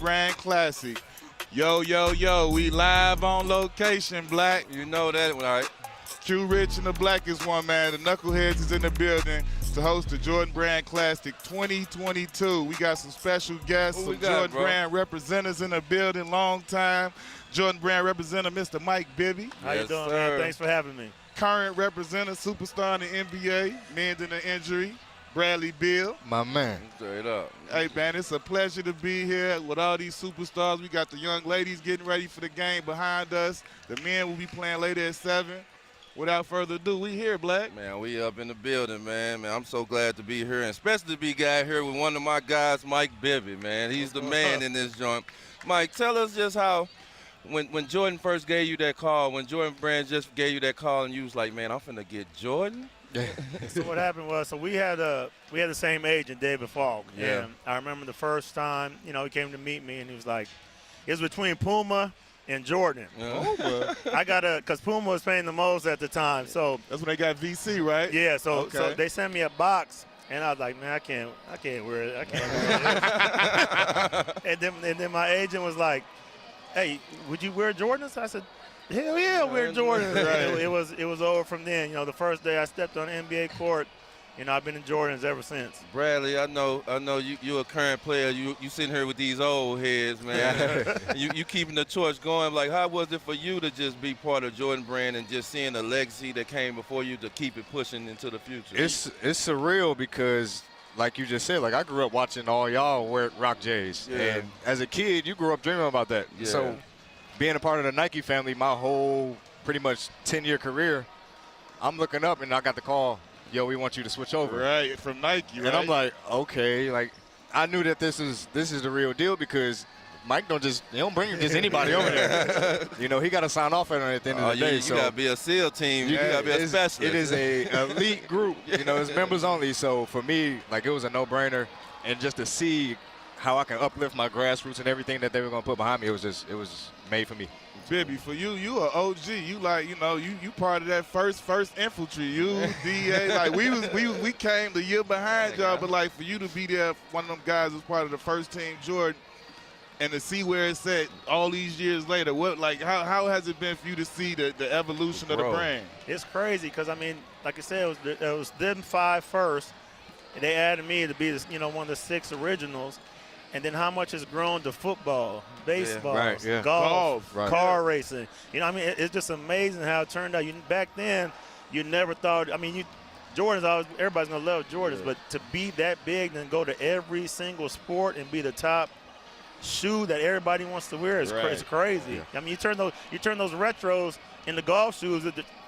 Brand Classic. Yo, yo, yo, we live on location, Black. You know that, all right. Q Rich and the Blackest One, man. The Knuckleheads is in the building to host the Jordan Brand Classic 2022. We got some special guests, some Jordan Brand representatives in the building, long time. Jordan Brand representative, Mr. Mike Bibby. How you doing, man? Thanks for having me. Current representative, superstar in the NBA, mending the injury, Bradley Beal. My man. Straight up. Hey, man, it's a pleasure to be here with all these superstars. We got the young ladies getting ready for the game behind us. The men will be playing later at 7. Without further ado, we here, Black. Man, we up in the building, man. I'm so glad to be here, and especially to be here with one of my guys, Mike Bibby, man. He's the man in this joint. Mike, tell us just how, when Jordan first gave you that call, when Jordan Brand just gave you that call, and you was like, man, I'm finna get Jordan. So what happened was, we had the same agent, David Falk. Yeah. And I remember the first time, he came to meet me, and he was like, it was between Puma and Jordan. I got because Puma was paying the most at the time. So that's when they got VC, right? Yeah. So they sent me a box, and I was like, man, I can't wear it. I can't wear it. and then my agent was like, hey, would you wear Jordans? I said, hell yeah, wear Jordans. Right. It was over from then. The first day I stepped on the NBA court, I've been in Jordans ever since. Bradley, I know you're a current player. You sitting here with these old heads, man. you keeping the torch going. Like, how was it for you to just be part of Jordan Brand and just seeing the legacy that came before you to keep it pushing into the future? It's surreal because, like you just said, like I grew up watching all y'all wear rock J's. Yeah. And as a kid, you grew up dreaming about that. Yeah. So being a part of the Nike family, my whole pretty much 10-year career, I'm looking up and I got the call, yo, we want you to switch over. Right, from Nike, right? And I'm like, okay. Like, I knew that this is the real deal because Mike don't bring just anybody over there. He got to sign off at the end of the day. You got to be a SEAL team. You got to be a specialist. It is a elite group. It's members only. So for me, like, it was a no-brainer. And just to see how I can uplift my grassroots and everything that they were going to put behind me, it was made for me. Bibby, for you an OG. You like, you part of that first infantry. You, DA, like we came the year behind y'all, but like for you to be there, one of them guys was part of the first team Jordan, and to see where it's at all these years later, how has it been for you to see the evolution of the brand? It's crazy because like I said, it was them 5 first, and they added me to be one of the 6 originals. And then how much has grown to football, baseball, golf, car racing. It's just amazing how it turned out. Back then, you never thought, Jordans, everybody's going to love Jordans, but to be that big and go to every single sport and be the top shoe that everybody wants to wear is crazy. Yeah. You turn those retros into golf shoes.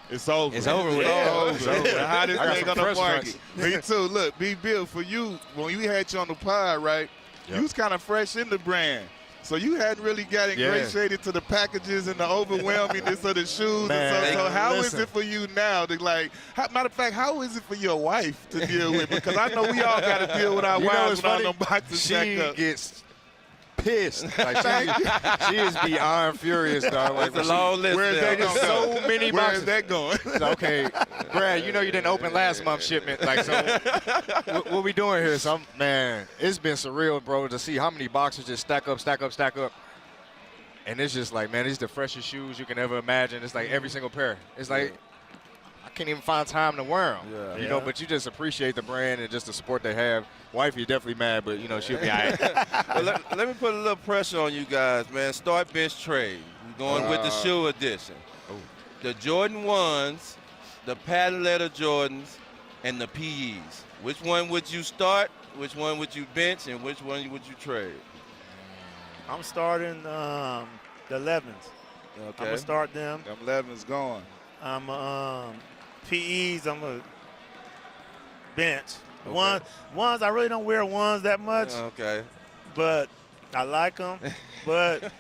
It's over. It's over with. The hottest thing on the market. Me too. Look, B-Bill, for you, when we had you on the pod, right, you was kind of fresh in the brand. So you hadn't really got ingratiated to the packages and the overwhelmingness of the shoes. Man, so how is it for you now? Matter of fact, how is it for your wife to deal with? Because I know we all got to deal with our wives when all them boxes she stacked up. Gets pissed. Like she is beyond furious, dog. Like, it's a long list. Where's that going? So many boxes. Where's that going? Okay, Brad, you didn't open last month's shipment. Like, so what we doing here? So, man, it's been surreal, bro, to see how many boxes just stack up. And it's just like, man, these the freshest shoes you can ever imagine. It's like every single pair. It's like, I can't even find time to wear them. Yeah. But you just appreciate the brand and just the support they have. Wifey definitely mad, but she'll be all right. Well, let me put a little pressure on you guys, man. Start bench trade. We're going with the shoe edition. The Jordan 1s, the patent leather Jordans, and the PEs. Which one would you start? Which one would you bench? And which one would you trade? I'm starting the 11s. Okay. I'm going to start them. Them 11's gone. I'm PEs, I'm a bench. Okay. Ones, I really don't wear ones that much. Okay. But I like them. But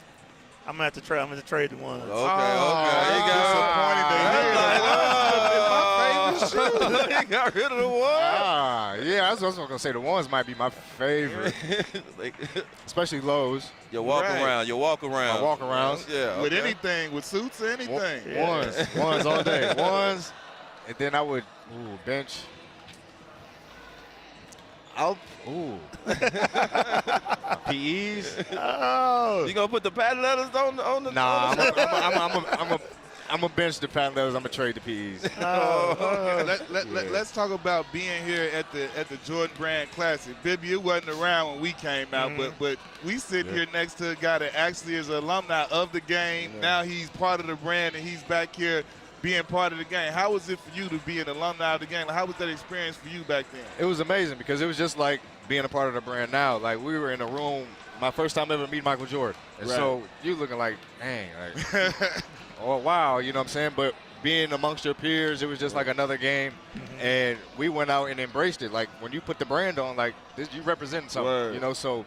I'm gonna have to trade. I'm gonna trade the ones. Okay. You got disappointed. He got rid of the one. Yeah, I was gonna say the ones might be my favorite, especially lows. You walk around. I walk around. Yeah. With anything, with suits or anything. Ones all day. Ones, and then I would bench. Ooh. PEs? Oh. You gonna put the patent letters on the? Nah, I'm a bench the patent letters. I'm gonna trade the PEs. Let's talk about being here at the Jordan Brand Classic. Bibby, you wasn't around when we came out, but we sit here next to a guy that actually is an alumni of the game. Yeah. Now he's part of the brand, and he's back here being part of the game. How was it for you to be an alumni of the game? How was that experience for you back then? It was amazing because it was just like being a part of the brand now. Like, we were in a room, my first time ever meeting Michael Jordan. And so you looking like, dang, like, oh, wow, you know what I'm saying? But being amongst your peers, it was just like another game. And we went out and embraced it. Like, when you put the brand on, like, this, you represent something, you know? So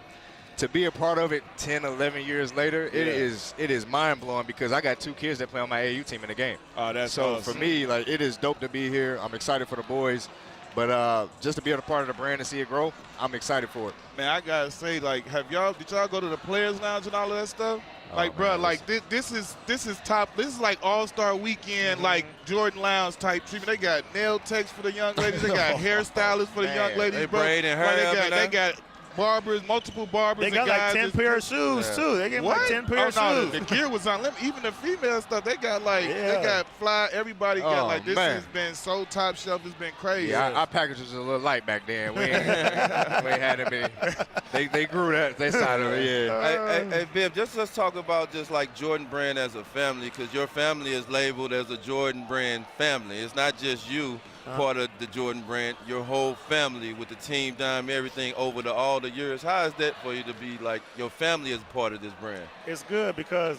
to be a part of it 10, 11 years later, it is mind-blowing because I got 2 kids that play on my AAU team in the game. Oh, that's so awesome. For me, like, it is dope to be here. I'm excited for the boys. But just to be a part of the brand and see it grow, I'm excited for it. Man, I got to say, like, did y'all go to the Players Lounge and all of that stuff? Like, bro, like, this is top. This is like All-Star Weekend, like Jordan Lounge type treatment. They got nail techs for the young ladies. They got hairstylists for the young ladies. They braiding hair. They got barbers, multiple barbers. They got like 10 pair of shoes too. They get like 10 pair of shoes. The gear was on. Even the female stuff, they got like they got fly. Everybody got like this. Has been so top shelf. It's been crazy. Yeah, our package was a little light back then. We ain't had it many. They grew that side of it. Yeah. Hey, Bib, let's talk about just like Jordan Brand as a family, because your family is labeled as a Jordan Brand family. It's not just you. Part of the Jordan Brand, your whole family with the team, dime, everything over all the years. How is that for you to be like your family is part of this brand? It's good because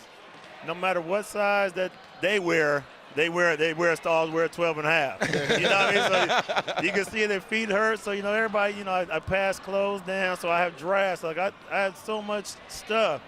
no matter what size that they wear stalls wear 12 and a half. You know what I mean? So you can see their feet hurt. So, everybody, I pass clothes down. So I have drafts. Like I have so much stuff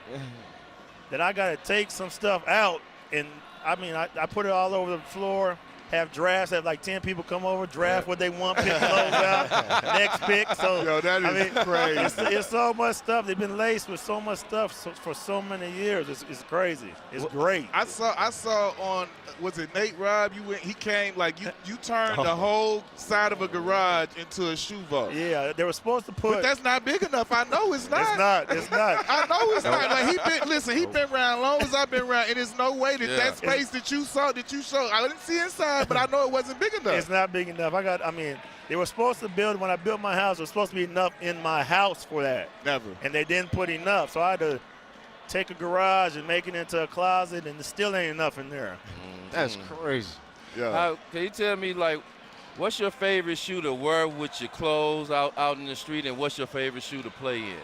that I got to take some stuff out. And I mean, I put it all over the floor. Have drafts, have like 10 people come over, draft what they want, pick clothes out, next pick. So, that is crazy. It's so much stuff. They've been laced with so much stuff for so many years. It's crazy. It's great. I saw on, was it Nate Robb? He came like you turned the whole side of a garage into a shoe vault. Yeah, they were supposed to put. But that's not big enough. I know it's not. It's not. I know it's not. Like he been around as long as I've been around. It is no way that space that you showed. I didn't see inside. But I know it wasn't big enough. It's not big enough. They were supposed to build, when I built my house, there was supposed to be enough in my house for that. Never. And they didn't put enough. So I had to take a garage and make it into a closet, and there still ain't enough in there. That's crazy. Yeah. Can you tell me, like, what's your favorite shoe to wear with your clothes out in the street, and what's your favorite shoe to play in?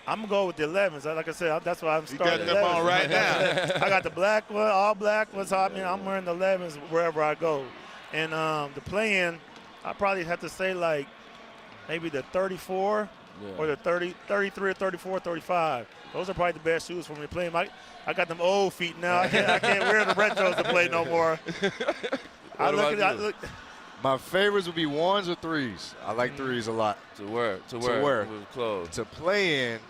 I'm going to go with the 11s. Like I said, that's why I'm starting. You got them on right now. I got the black one, all black ones. So I'm wearing the 11s wherever I go. And the play-in, I probably have to say like maybe the 34 or the 33 or 34, 35. Those are probably the best shoes for me playing. I got them old feet now. I can't wear the retros to play no more. My favorites would be 1s or 3s. I like 3s a lot. To wear. With clothes. To play in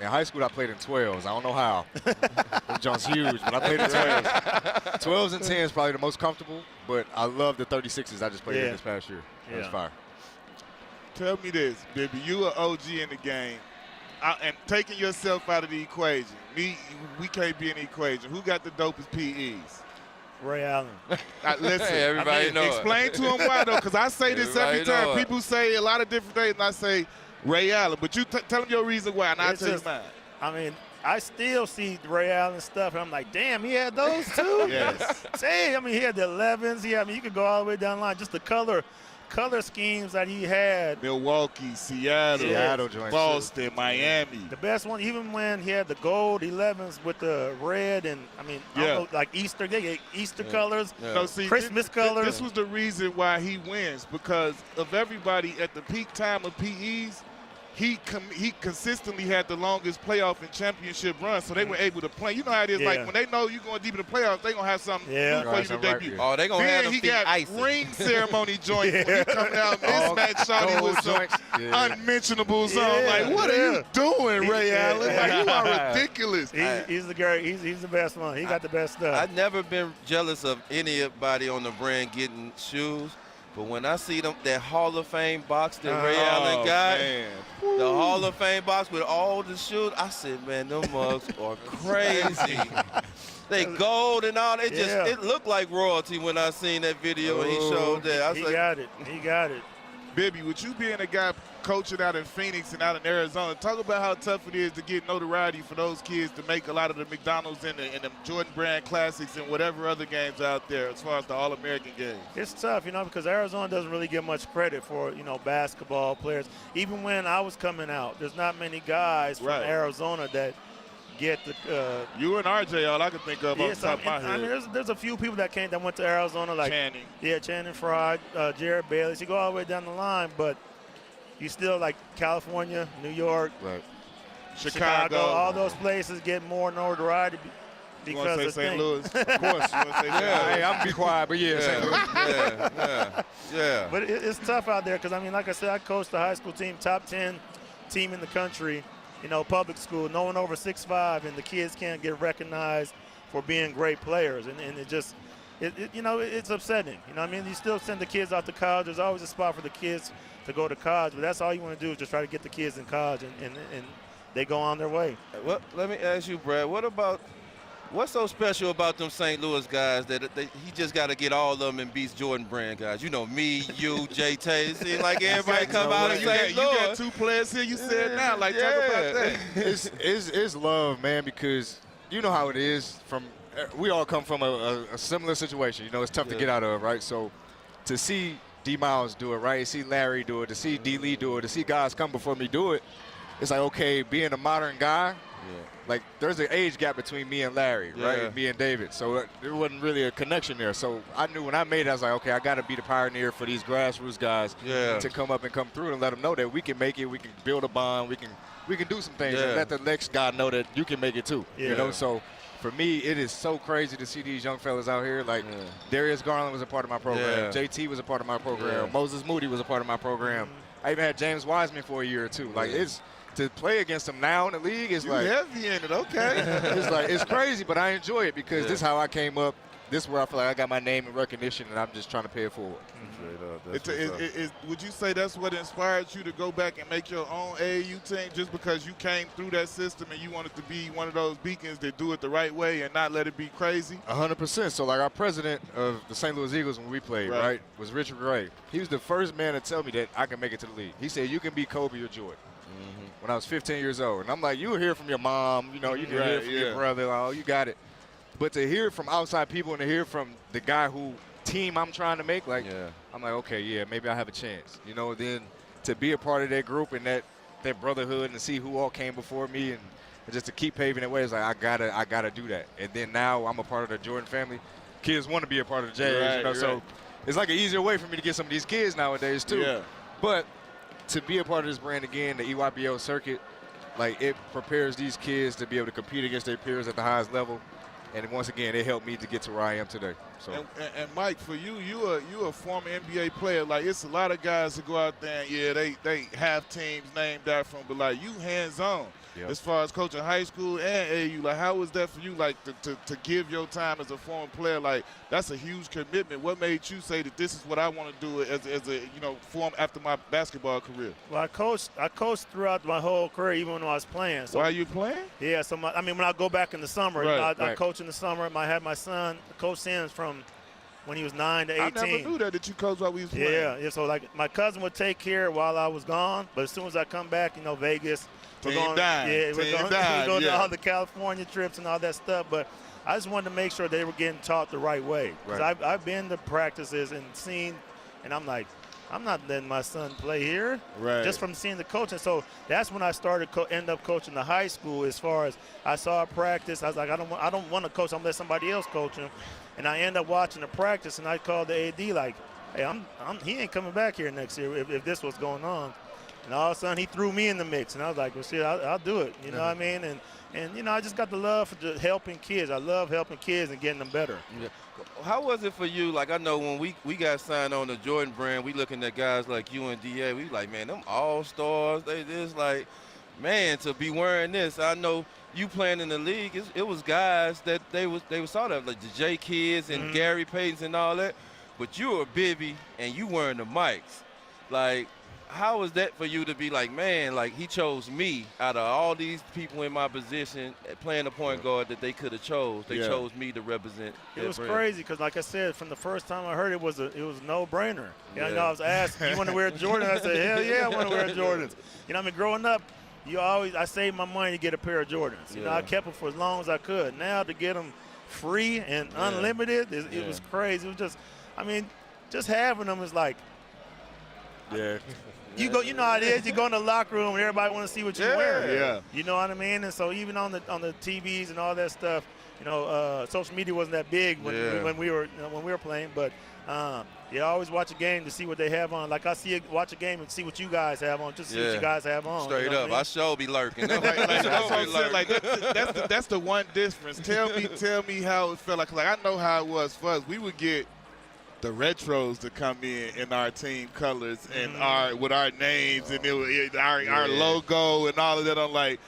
high school, I played in 12s. I don't know how. Them John's huge, but I played in 12s. 12s and 10s probably the most comfortable, but I love the 36s I just played in this past year. It was fire. Tell me this, baby. You an OG in the game. And taking yourself out of the equation. We can't be in the equation. Who got the dopest PEs? Ray Allen. Listen, everybody know explain to him why, though, because I say this every time. People say a lot of different things, and I say Ray Allen. But you tell them your reason why, and I'll tell you mine. I still see Ray Allen stuff, and I'm like, damn, he had those too? Yes. Say, he had the 11s. You could go all the way down the line. Just the color schemes that he had. Milwaukee, Seattle Boston, Miami. The best one, even when he had the gold 11s with the red and, like Easter, they get Easter colors, Christmas colors. This was the reason why he wins, because of everybody at the peak time of PEs, he consistently had the longest playoff and championship run, so they were able to play. You know how it is, like when they know you're going deep in the playoffs, they're going to have something new for you to debut. Oh, they're going to have them feet icy. He got ring ceremony joints when he coming out mismatch shawty with some unmentionables on. Like, what are you doing, Ray Allen? Like, you are ridiculous. He's the guy. He's the best one. He got the best stuff. I've never been jealous of anybody on the brand getting shoes. But when I see that Hall of Fame box that Ray Allen got, the Hall of Fame box with all the shoes, I said, man, them mugs are crazy. They gold and all. It looked like royalty when I seen that video and he showed that. I was He got it. Bibby, with you being a guy coaching out in Phoenix and out in Arizona, talk about how tough it is to get notoriety for those kids to make a lot of the McDonald's and the Jordan Brand Classics and whatever other games out there as far as the All-American games. It's tough, because Arizona doesn't really get much credit for, basketball players. Even when I was coming out, there's not many guys from Arizona that get the you and RJ, all I can think of off the top of my head. I mean, there's a few people that went to Arizona, like Channing. Yeah, Channing Frye, Jared Bailey. You go all the way down the line, but you still like California, New York, Chicago, all those places get more notoriety because of St. Louis. Of course. Hey, I'm gonna be quiet, but St. Louis. Yeah. But it's tough out there because, like I said, I coached the high school team, top 10 team in the country. Public school, no one over 6'5", and the kids can't get recognized for being great players, and it just, it's upsetting. You still send the kids out to college. There's always a spot for the kids to go to college, but that's all you want to do is just try to get the kids in college, and they go on their way. Well, let me ask you, Brad, what's so special about them St. Louis guys that he just got to get all of them and beat Jordan Brand guys? Me, you, Jay Tay. It seems like everybody come out and say, you got two players here. You said now, talk about that. It's love, man, because you know how it is. We all come from a similar situation. It's tough to get out of, right? So to see D Miles do it, right? See Larry do it, to see D Lee do it, to see guys come before me do it. It's like, okay, being a modern guy. Like, there's an age gap between me and Larry, right? Me and David. So there wasn't really a connection there. So I knew when I made it, I was like, okay, I got to be the pioneer for these grassroots guys to come up and come through and let them know that we can make it, we can build a bond, we can do some things and let the next guy know that you can make it too. So for me, it is so crazy to see these young fellas out here. Like, Darius Garland was a part of my program. JT was a part of my program. Moses Moody was a part of my program. I even had James Wiseman for a year or two. Like, to play against them now in the league is like heavy in it, okay. it's crazy, but I enjoy it because this is how I came up. This is where I feel like I got my name and recognition, and I'm just trying to pay it forward. Would you say that's what inspired you to go back and make your own AAU team, just because you came through that system and you wanted to be one of those beacons that do it the right way and not let it be crazy? 100%. So, like, our president of the St. Louis Eagles when we played, right, was Richard Gray. He was the first man to tell me that I can make it to the league. He said, you can be Kobe or Jordan. When I was 15 years old. And I'm like, you hear from your mom, you can hear from your brother, oh, you got it. But to hear from outside people and to hear from the guy who team I'm trying to make, like, I'm like, okay, maybe I have a chance. Then to be a part of that group and that brotherhood and to see who all came before me and just to keep paving that way, it's like, I gotta do that. And then now I'm a part of the Jordan family. Kids want to be a part of the Jays, so it's like an easier way for me to get some of these kids nowadays too. But to be a part of this brand again, the EYBL circuit, like, it prepares these kids to be able to compete against their peers at the highest level. And once again, it helped me to get to where I am today. So. And Mike, for you a former NBA player. Like, it's a lot of guys that go out there and they have teams named after them, but like, you hands-on. As far as coaching high school and AAU, like, how was that for you, like, to give your time as a former player? Like, that's a huge commitment. What made you say that this is what I want to do as a form after my basketball career? Well, I coached throughout my whole career, even when I was playing. So, why are you playing? Yeah, so when I go back in the summer, I coach in the summer. I had my son, Coach Sims, from when he was 9 to 18. I never knew that you coached while we was playing. Yeah. So, like, my cousin would take care while I was gone, but as soon as I come back, Vegas. We're going to all the California trips and all that stuff, but I just wanted to make sure they were getting taught the right way. Because I've been to practices and seen, and I'm like, I'm not letting my son play here. Just from seeing the coaching. So that's when I started end up coaching the high school. As far as I saw a practice, I was like, I don't want to coach. I'm gonna let somebody else coach him. And I end up watching the practice, and I called the AD like, hey, he ain't coming back here next year if this was going on. And all of a sudden, he threw me in the mix. And I was like, well, shit, I'll do it. You know what I mean? And I just got the love for just helping kids. I love helping kids and getting them better. Yeah. How was it for you? Like, I know when we got signed on the Jordan brand, we looking at guys like you and DA. We like, man, them all-stars. They just like, man, to be wearing this. I know you playing in the league, it was guys that they was sort of like the J Kids and Gary Paytons and all that. but you were Bibby and you wearing the mics. Like, how was that for you to be like, man, like he chose me out of all these people in my position playing the point guard that they could have chose. They chose me to represent. It was crazy because, like I said, from the first time I heard it was a no-brainer. You know, I was asked, "You want to wear Jordan?" I said, "Hell yeah, I want to wear Jordans." You know, I mean, growing up, I saved my money to get a pair of Jordans. You know, I kept them for as long as I could. Now to get them free and unlimited, it was crazy. It was just, I mean, just having them is like. Yeah. You go, you know how it is. You go in the locker room and everybody want to see what you're wearing. Yeah. You know what I mean? And so even on the TVs and all that stuff, you know, social media wasn't that big when we were playing, but you always watch a game to see what they have on. Like watch a game and see what you guys have on, just see what you guys have on. Straight up, I sure be lurking. That's the one difference. Tell me how it felt like. Like I know how it was for us. We would get the retros to come in our team colors and with our names and our logo and all of that. I'm like,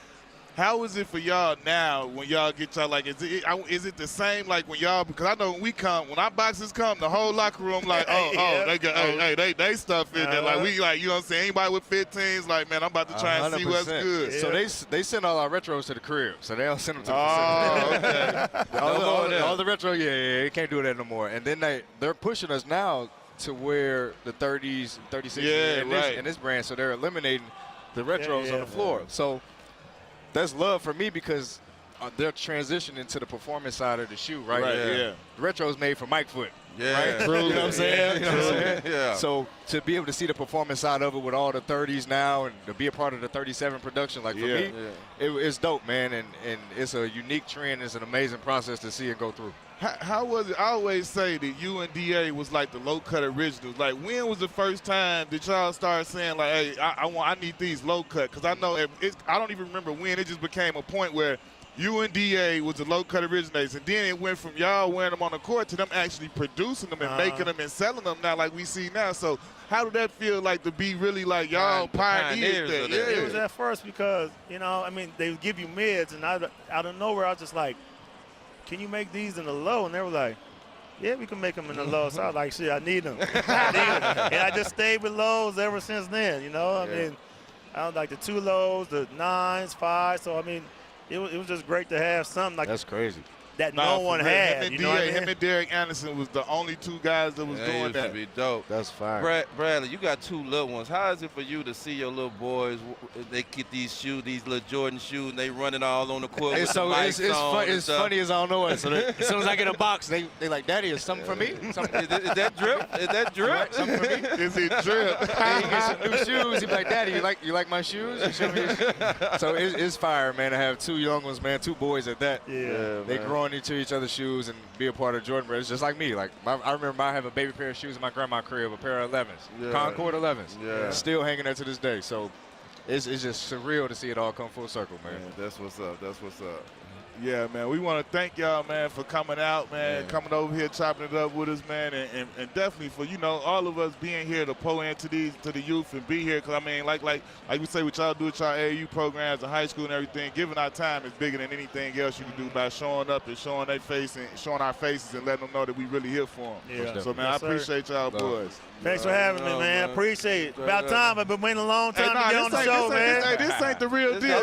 how is it for y'all now when y'all get y'all, like, is it the same like when y'all, because I know when our boxes come, the whole locker room like, they stuff in there. Like, we like, you know what I'm saying? Anybody with 15s, like, man, I'm about to try and see what's good. Yeah. So they send all our retros to the crib. So they don't send them to the facility. Okay. all the retro, they can't do that no more. And then they're pushing us now to wear the 30s, 36s in this brand. So they're eliminating the retros on the floor. So that's love for me because they're transitioning to the performance side of the shoe, right? The retro's made for Mike Foot. Yeah. Right? True. You know what I'm saying? Yeah. So to be able to see the performance side of it with all the 30s now and to be a part of the 37 production, like for me, it's dope, man. And it's a unique trend. It's an amazing process to see it go through. How was it? I always say that you and DA was like the low-cut originals. Like, when was the first time that y'all started saying, like, hey, I need these low-cut? Because I know I don't even remember when. It just became a point where you and DA was the low-cut originators, and then it went from y'all wearing them on the court to them actually producing them and making them and selling them now like we see now. So how did that feel like to be really like y'all pioneers there? It was at first because, you know, I mean, they would give you mids, and out of nowhere I was just like, can you make these in the low? And they were like, yeah, we can make them in the low. So I was like, shit, I need them. And I just stayed with lows ever since then, you know? I mean, I was like the 2 lows, the 9s, 5s. So, I mean, it was just great to have something like that's crazy. That no one had. Him and Derek Anderson was the only 2 guys that was doing that. To be dope. That's fire. Bradley, you got 2 little ones. How is it for you to see your little boys? They get these shoes, these little Jordan shoes, and they running all on the court. It's funny as I don't know it. So as soon as I get a box, they like, Daddy, is something for me? Is that drip? Is that drip? Something for me? Is it drip? He gets some new shoes. He be like, Daddy, you like my shoes? So it's fire, man. To have 2 young ones, man, 2 boys at that. Yeah, they growing into each other's shoes and be a part of Jordan Brothers, just like me. Like I remember I have a baby pair of shoes in my grandma's crib, a pair of 11s, Concord 11s, still hanging there to this day. So it's just surreal to see it all come full circle, man. That's what's up. That's what's up. Yeah, man, we want to thank y'all, man, for coming out, man, coming over here, chopping it up with us, man, and definitely for, you know, all of us being here to pour into to the youth and be here. Because, I mean, like we say, what y'all do with y'all AAU programs and high school and everything, giving our time is bigger than anything else you can do by showing up and showing their face and showing our faces and letting them know that we really here for them. Yeah. So, man, I appreciate y'all boys. Thanks for having me, man. Appreciate it. About time. I've been waiting a long time to get on the show, man. This ain't the real deal.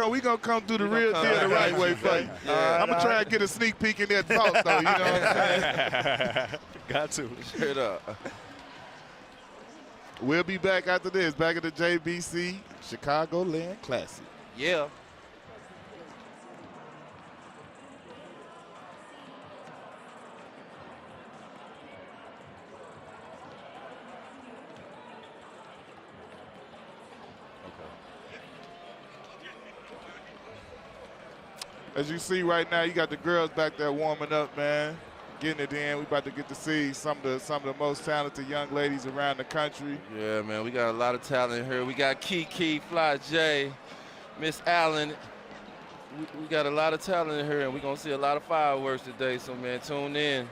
We going to come do the real deal the right way for you. I'm going to try and get a sneak peek in that talk, though. You know what I'm saying? Got to. Straight up. We'll be back after this, back at the JBC Chicagoland Classic. Yeah. As you see right now, you got the girls back there warming up, man, getting it in. We about to get to see some of the most talented young ladies around the country. Yeah, man, we got a lot of talent here. We got Kiki, Fly J, Miss Allen. We got a lot of talent here, and we're going to see a lot of fireworks today, so, man, tune in.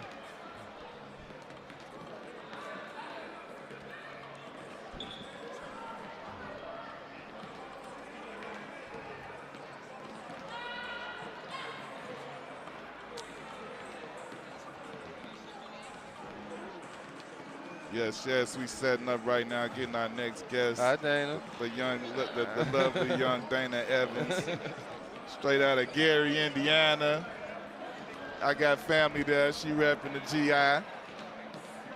Yes. We setting up right now, getting our next guest. Hi, Dana. The lovely young Dana Evans, straight out of Gary, Indiana. I got family there. She repping the GI.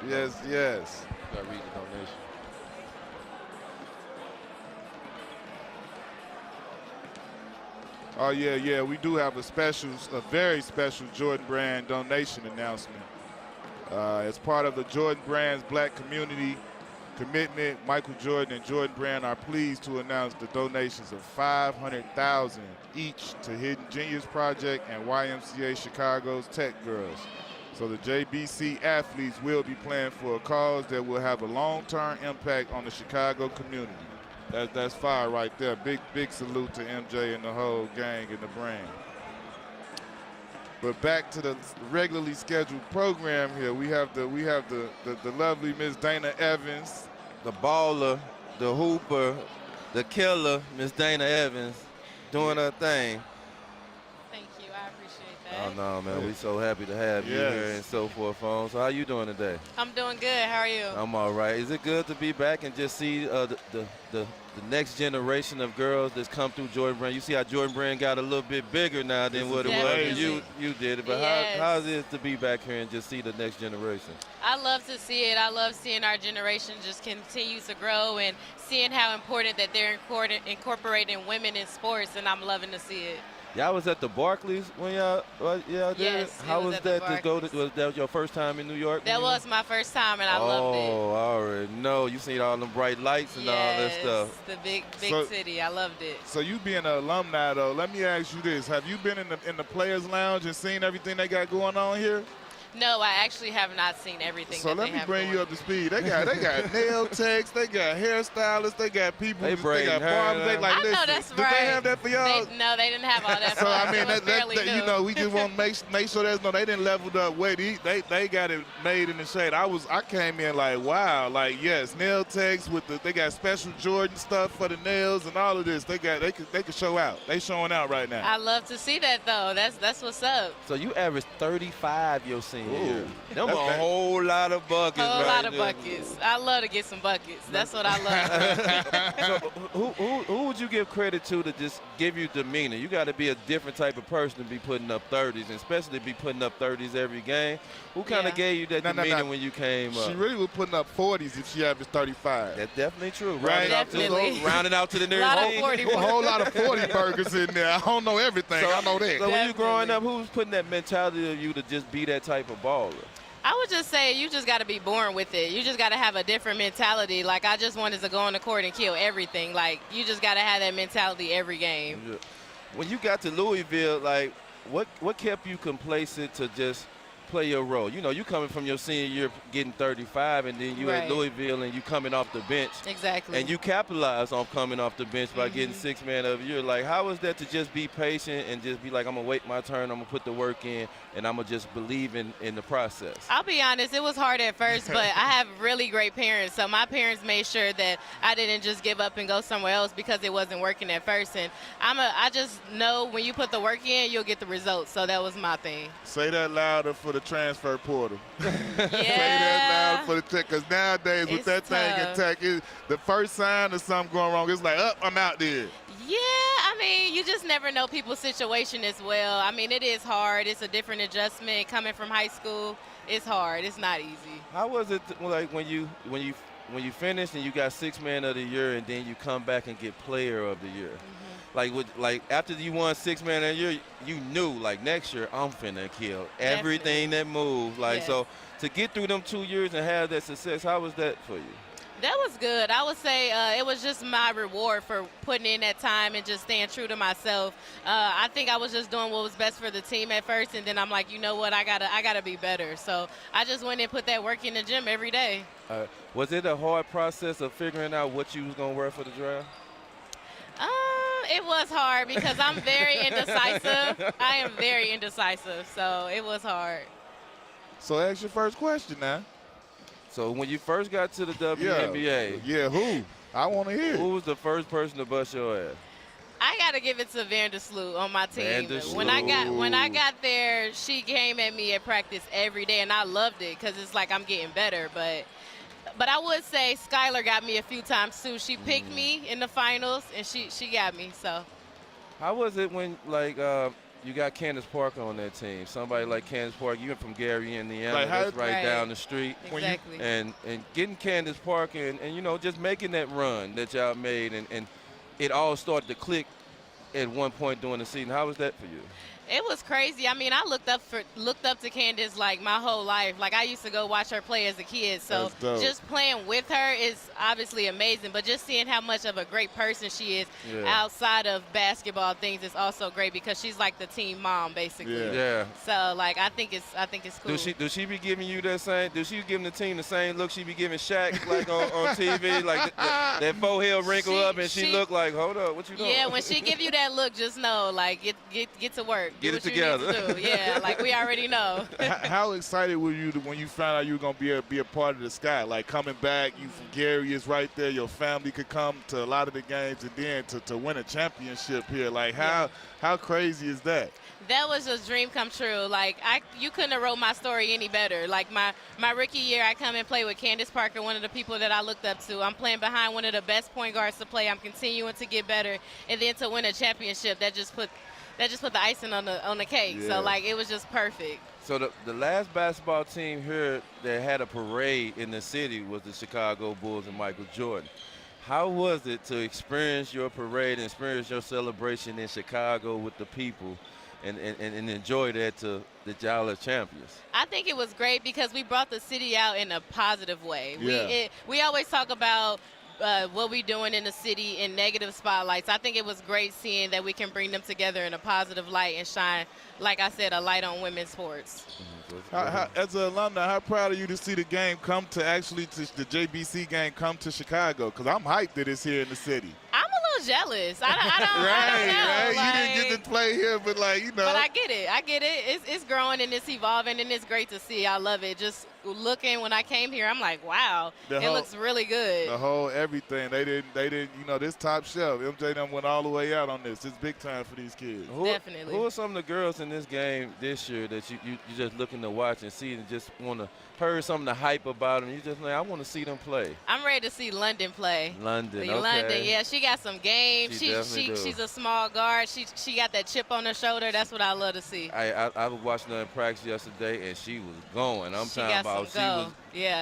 Yes. You gotta read the donation. Oh, yeah. We do have a very special Jordan Brand donation announcement. As part of the Jordan Brand's Black community commitment, Michael Jordan and Jordan Brand are pleased to announce the donations of $500,000 each to Hidden Genius Project and YMCA Chicago's Tech Girls. So the JBC athletes will be playing for a cause that will have a long-term impact on the Chicago community. That's fire right there. Big salute to MJ and the whole gang and the brand. But back to the regularly scheduled program here. We have the lovely Miss Dana Evans, the baller, the hooper, the killer, Miss Dana Evans, doing her thing. Thank you. I appreciate that. Oh no, man, we so happy to have you here and so forth on. So how you doing today? I'm doing good. How are you? I'm all right. Is it good to be back and just see the next generation of girls that's come through Jordan Brand? You see how Jordan Brand got a little bit bigger now than what it was when you did it. But how is it to be back here and just see the next generation? I love to see it. I love seeing our generation just continue to grow and seeing how important that they're incorporating women in sports, and I'm loving to see it. Y'all was at the Barclays when y'all did yes, it? How was that to go to? Was that your first time in New York? That was my first time, and I loved it. Oh, I already know. You seen all them bright lights and all that stuff. The big city. I loved it. So you being an alumni, though, let me ask you this. Have you been in the Players Lounge and seen everything they got going on here? No, I actually have not seen everything. So let me bring you up to speed. They got nail techs, they got hairstylists, they got people, they got barbers. They like, listen, know that's did right. they have that for y'all? No, they didn't have all that. So I mean, that you know, we just want to make sure there's no. They didn't level up. Wait, they got it made in the shade. I came in like, wow, like yes, nail techs with they got special Jordan stuff for the nails and all of this. They could show out. They showing out right now. I love to see that though. That's what's up. So you averaged 35 your senior year. Them a whole lot of buckets. Whole lot of buckets. I love to get some buckets. That's what I love. So who would you give credit to just give you demeanor? You got to be a different type of person to be putting up 30s, and especially be putting up 30s every game. Who kind of gave you that demeanor when you came up? She really was putting up 40s if she averaged 35. That's definitely true. Right? Rounding out to the nearest a whole lot of 40 burgers in there. I don't know everything. I know that. So when you growing up, who was putting that mentality of you to just be that type of baller? I would just say you just got to be born with it. You just got to have a different mentality. Like, I just wanted to go on the court and kill everything. Like, you just got to have that mentality every game. When you got to Louisville, like, what kept you complacent to just play your role? You know, you coming from your senior year getting 35, and then you at Louisville and you coming off the bench. Exactly. And you capitalize on coming off the bench by getting 6 man of the year. Like, how was that to just be patient and just be like, I'm going to wait my turn, I'm going to put the work in, and I'm going to just believe in the process? I'll be honest, it was hard at first, but I have really great parents. So my parents made sure that I didn't just give up and go somewhere else because it wasn't working at first. And I just know when you put the work in, you'll get the results. So that was my thing. Say that louder for the transfer portal. Yeah. Say that louder for the tech, because nowadays with that thing in tech, the first sign of something going wrong, it's like, I'm out there. Yeah, I mean, you just never know people's situation as well. I mean, it is hard. It's a different adjustment coming from high school. It's hard. It's not easy. How was it like when you finished and you got 6 man of the year, and then you come back and get player of the year? Like after you won 6 man of the year, you knew like next year I'm finna kill everything that moves. Like so, to get through them 2 years and have that success, how was that for you? That was good. I would say it was just my reward for putting in that time and just staying true to myself. I think I was just doing what was best for the team at first, and then I'm like, you know what, I gotta be better. So I just went and put that work in the gym every day. Was it a hard process of figuring out what you was gonna wear for the draft? It was hard because I'm very indecisive. I am very indecisive, so it was hard. So ask your first question now. So when you first got to the WNBA, who? I want to hear. Who was the first person to bust your ass? I gotta give it to Vandersloot on my team. When I got there, she came at me at practice every day, and I loved it because it's like I'm getting better. But But I would say Skylar got me a few times too. She picked me in the finals, and she got me. So. How was it when you got Candace Parker on that team? Somebody like Candace Parker, you went from Gary, Indiana, Like that's right down the street. Exactly. And getting Candace Parker and just making that run that y'all made, and it all started to click at one point during the season. How was that for you? It was crazy. I mean, I looked up to Candace like my whole life. Like I used to go watch her play as a kid. So just playing with her is obviously amazing. But just seeing how much of a great person she is outside of basketball things is also great because she's like the team mom basically. Yeah. So like I think it's cool. Does she be giving you that same? Does she giving the team the same look she be giving Shaq like on TV? Like that forehead wrinkle up and she look like, hold up, what you doing? Yeah, when she give you that look, just know like get to work. Get it what together. You need to do. Yeah, like we already know. How excited were you when you found out you were going to be a part of the Sky? Like coming back, you from Gary is right there. Your family could come to a lot of the games, and then to win a championship here. Like how crazy is that? That was a dream come true. Like you couldn't have wrote my story any better. Like my rookie year, I come and play with Candace Parker, one of the people that I looked up to. I'm playing behind one of the best point guards to play. I'm continuing to get better, and then to win a championship, that just put the icing on the cake. Yeah. So like it was just perfect. So the last basketball team here that had a parade in the city was the Chicago Bulls and Michael Jordan. How was it to experience your parade and experience your celebration in Chicago with the people and enjoy that that y'all are champions? I think it was great because we brought the city out in a positive way. Yeah. We always talk about what we doing in the city in negative spotlights. I think it was great seeing that we can bring them together in a positive light and shine, like I said, a light on women's sports. As an alumni, how proud are you to see the game come to the JBC game come to Chicago? Because I'm hyped that it's here in the city. I'm a little jealous. I don't know. Right. Like, you didn't get to play here, but But I get it. It's growing and it's evolving and it's great to see. I love it. Just looking when I came here, I'm like, wow, it looks really good. The whole everything. They didn't. This top shelf. MJ done went all the way out on this. It's big time for these kids. Definitely. Who are some of the girls in this game this year that you just looking to watch and see and just want to heard some of the hype about them? You just like, I want to see them play. I'm ready to see London play. London, yeah, she got some game. She's a small guard. She got that chip on her shoulder. That's what I love to see. I was watching her in practice yesterday, and she was going. I'm talking about she was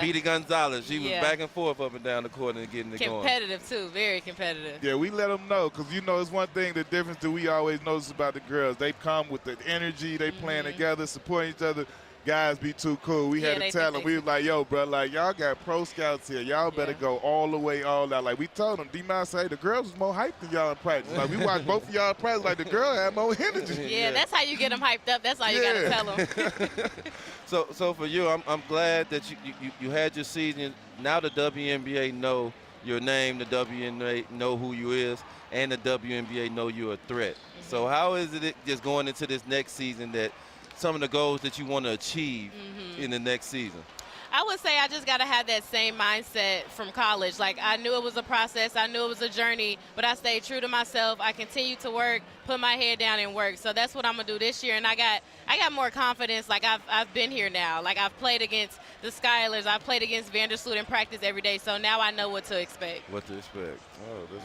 Petey Gonzalez. She was back and forth up and down the court and getting it going. Competitive, too. Very competitive. Yeah, we let them know because, it's one thing, the difference that we always notice about the girls. They come with the energy. They playing together, supporting each other. Guys be too cool. We had to tell them. We was like, yo, bro, like, y'all got pro scouts here. Y'all better go all the way, all out. Like, we told them, D-Miles say, the girls was more hyped than y'all in practice. Like, we watched both of y'all in practice. Like, the girl had more energy. Yeah, that's how you get them hyped up. That's how you got to tell them. So for you, I'm glad that you had your season. Now the WNBA know your name, the WNBA know who you is, and the WNBA know you're a threat. So how is it just going into this next season that some of the goals that you want to achieve in the next season? I would say I just got to have that same mindset from college. Like, I knew it was a process. I knew it was a journey, but I stayed true to myself. I continued to work, put my head down and work. So that's what I'm going to do this year. And I got more confidence. Like, I've been here now. Like, I've played against the Skylers. I've played against Vandersloot in practice every day. So now I know what to expect. What to expect.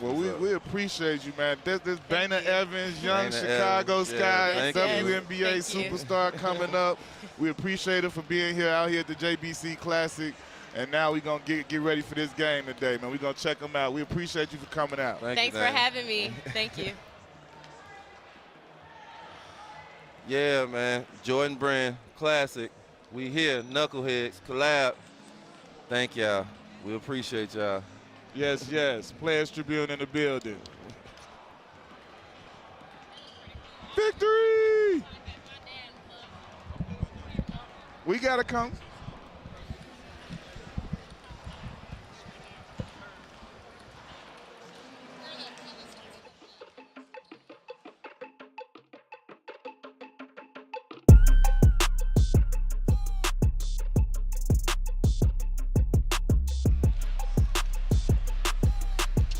Well, we appreciate you, man. This Dana Evans, young Chicago Sky, WNBA superstar coming up. We appreciate her for being here out here at the JBC Classic. And now we're going to get ready for this game today, man. We're going to check them out. We appreciate you for coming out. Thanks for having me. Thank you. Yeah, man. Jordan Brand Classic. We here, Knuckleheads, collab. Thank y'all. We appreciate y'all. Yes. Players Tribune in the building. Victory! We got to come.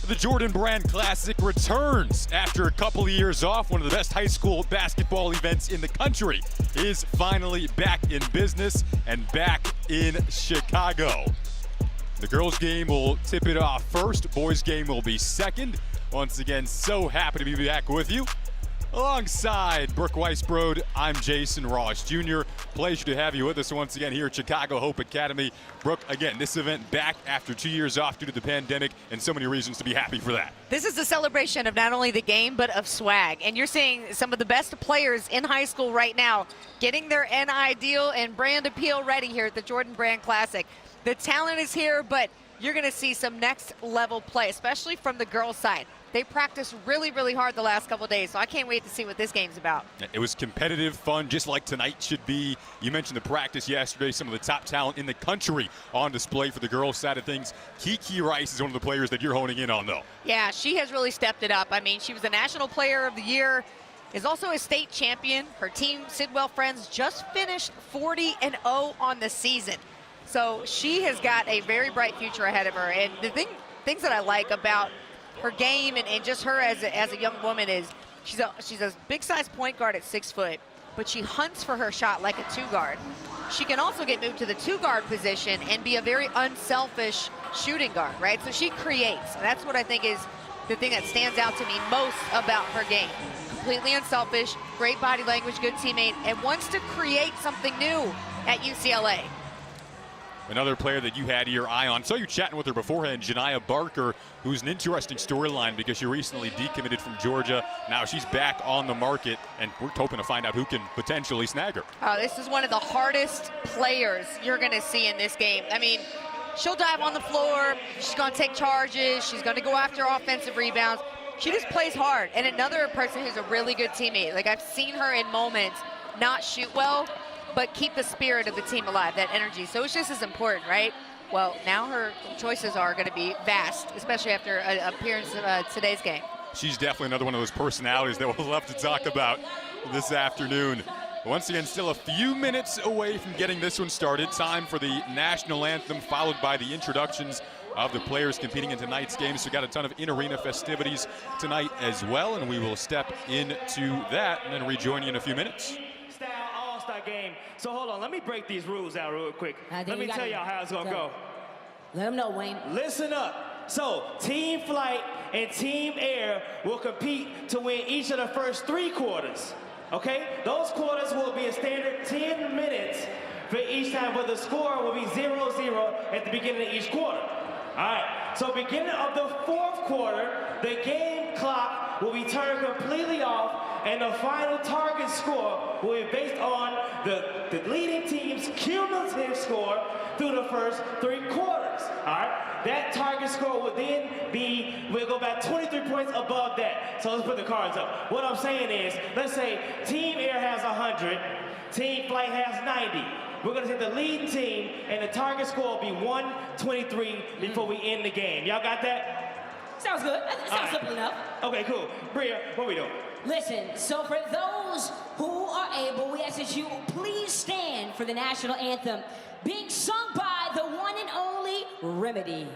The Jordan Brand Classic returns after a couple of years off. One of the best high school basketball events in the country is finally back in business and back in Chicago. The girls' game will tip it off first. Boys' game will be second. Once again, so happy to be back with you. Alongside Brooke Weisbrod, I'm Jason Ross Jr. Pleasure to have you with us once again here at Chicago Hope Academy. Brooke, again, this event back after 2 years off due to the pandemic, and so many reasons to be happy for that. This is a celebration of not only the game, but of swag. And you're seeing some of the best players in high school right now getting their NI deal and brand appeal ready here at the Jordan Brand Classic. The talent is here, but you're going to see some next level play, especially from the girls' side. They practiced really, really hard the last couple of days, so I can't wait to see what this game's about. It was competitive, fun, just like tonight should be. You mentioned the practice yesterday, some of the top talent in the country on display for the girls' side of things. Kiki Rice is one of the players that you're honing in on, though. Yeah, she has really stepped it up. I mean, she was the National Player of the Year, is also a state champion. Her team, Sidwell Friends, just finished 40-0 on the season. So she has got a very bright future ahead of her. And the things that I like about her game and just her as a young woman is she's a big size point guard at 6 foot, but she hunts for her shot like a 2 guard. She can also get moved to the 2 guard position and be a very unselfish shooting guard, right? So she creates. And that's what I think is the thing that stands out to me most about her game. Completely unselfish, great body language, good teammate, and wants to create something new at UCLA. Another player that you had your eye on. Saw you chatting with her beforehand, Janiah Barker, who's an interesting storyline because she recently decommitted from Georgia. Now she's back on the market, and we're hoping to find out who can potentially snag her. Oh, this is one of the hardest players you're going to see in this game. I mean, she'll dive on the floor. She's going to take charges. She's going to go after offensive rebounds. She just plays hard. And another person who's a really good teammate. Like, I've seen her in moments not shoot well, but keep the spirit of the team alive, that energy. So it's just as important, right? Well, now her choices are going to be vast, especially after an appearance of today's game. She's definitely another one of those personalities that we'll have to talk about this afternoon. Once again, still a few minutes away from getting this one started. Time for the national anthem, followed by the introductions of the players competing in tonight's game. So we got a ton of in-arena festivities tonight as well, and we will step into that and then rejoin you in a few minutes. Game. So hold on, let me break these rules out real quick. Let me tell y'all how it's gonna go. Let them know, Wayne. Listen up. So Team Flight and Team Air will compete to win each of the first 3 quarters. Okay? Those quarters will be a standard 10 minutes for each time, but the score will be 0-0 at the beginning of each quarter. All right. So beginning of the 4th quarter, the game clock will be turned completely off, and the final target score will be based on the leading team's cumulative score through the first 3 quarters. All right? That target score will then be, we'll go back 23 points above that. So let's put the cards up. What I'm saying is, let's say Team Air has 100, Team Flight has 90. We're going to take the leading team, and the target score will be 123 before we end the game. Y'all got that? Sounds good. That sounds simple enough. Okay, cool. Bria, what we doing? Listen, so for those who are able, we ask that you please stand for the national anthem, being sung by the one and only Remedy.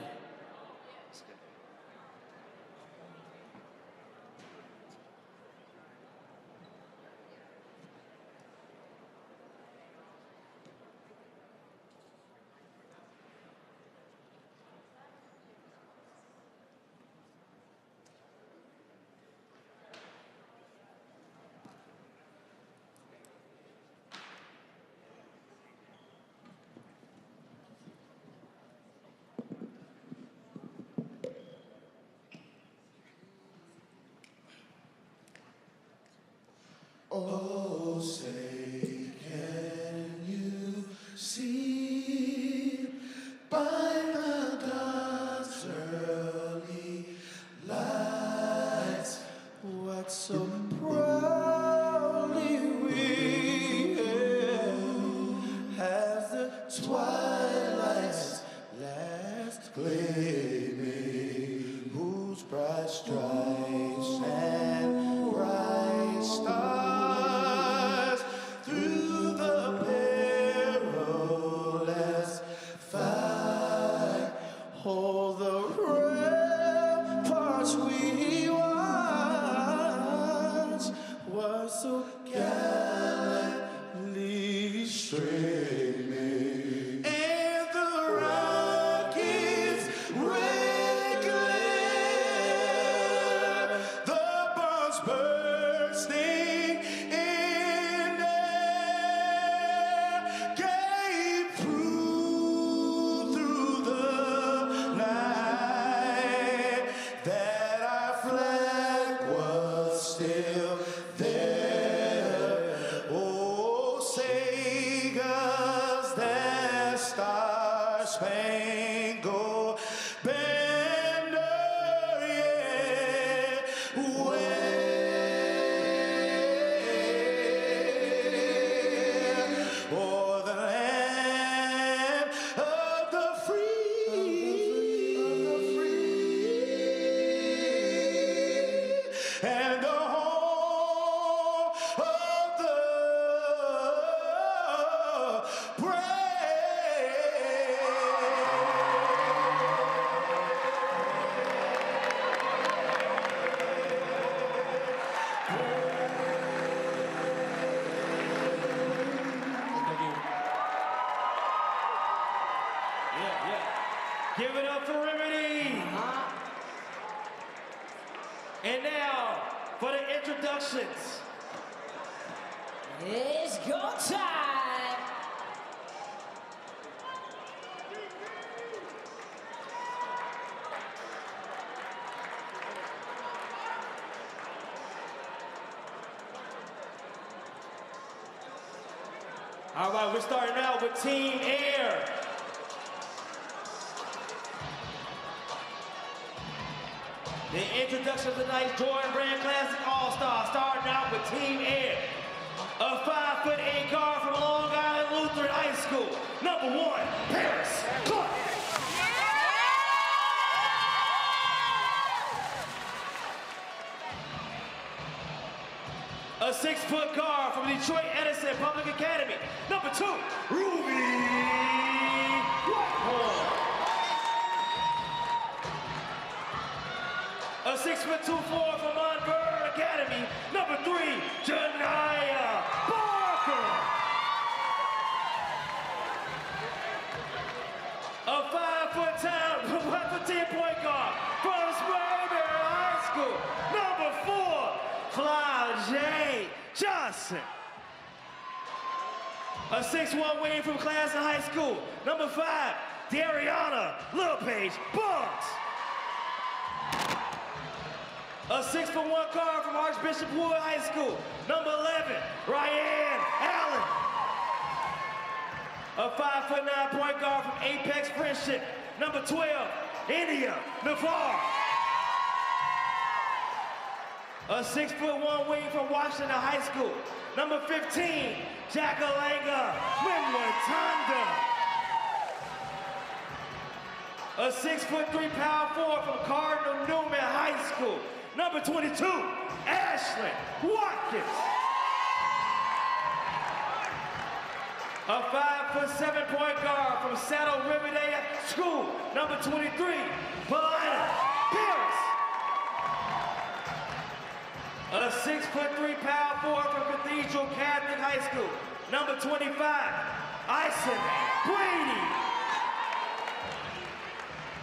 Oh, say, can you see by the dawn's early lights what so proudly we hailed as the twilight's last gleaming, whose bright stripes and bright stars brave. Give it up for Remedy. And now, for the introductions. It's go time. All right, we're starting out with Team Air. The introduction of tonight's Jordan Brand Classic All-Star, starting out with Team Air. A 5'8" guard from Long Island Lutheran High School. Number 1, Paris Clark. A 6-foot guard from Detroit Edison Public Academy. Number 2, Ruby Whitehorn. A 6'2" forward from Montverde Academy. Number 3, Janaya Barker. A 5'10" point guard from Spurgeon High School. Number 4, Flau'jae Johnson. A 6'1" wing from Classen High School. Number 5, Dariana Littlepage Boggs. A 6'1" guard from Archbishop Wood High School. Number 11, Ryan Allen. A 5'9" point guard from Apex Friendship. Number 12, India Navarre. A 6'1" wing from Washington High School. Number 15, Jackalanga Mwatanda. A 6'3" power forward from Cardinal Newman High School. Number 22, Ashlyn Watkins. A 5'7" point guard from Saddle Riverdale School. Number 23, Paulina Paris. A 6'3" power forward from Cathedral Catholic High School. Number 25, Ison Brady.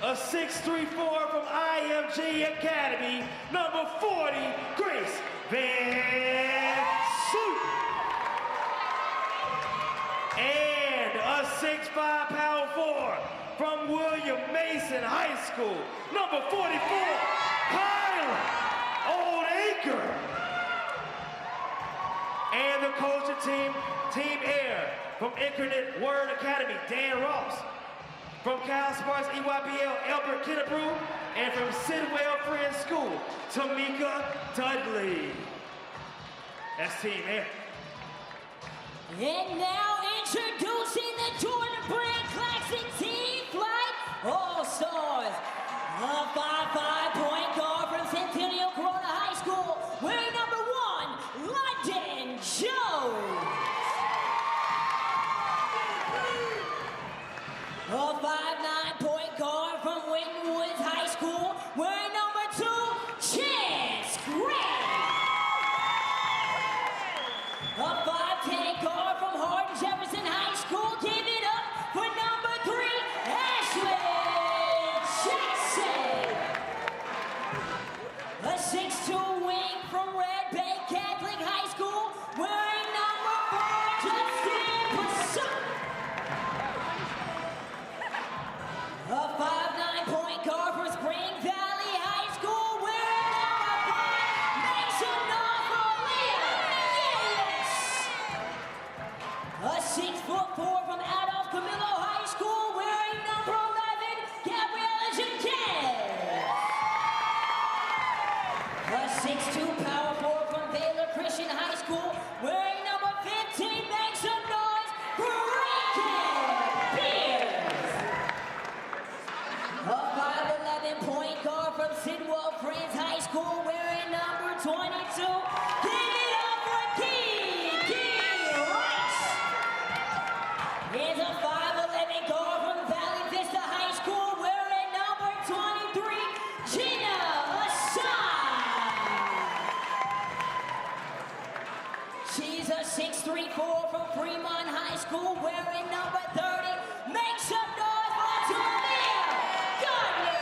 A 6'3" forward from IMG Academy. Number 40, Grace Van Soot. And a 6'5" power forward from William Mason High School. Number 44, Kyla Old Acre. And the coaching team, Team Air, from Incarnate Word Academy, Dan Ross. From Cal Sparks EYBL, Albert Kennebrew. And from Sidwell Friends School, Tamika Dudley. That's Team Air. And now introducing the Jordan Brand Classic Team Flight All-Stars. A 5'5" point guard from Centennial Corona High School, wearing number 1, London Jones. A 5'9" point guard from Winton Woods High School, wearing number 2, Chance Gray. A 5'10" guard from Hardin Jefferson High School, give it up for number 3, Ashley Jackson. 4 from Fremont High School, wearing number 30. Make some noise for Tamir Gardner.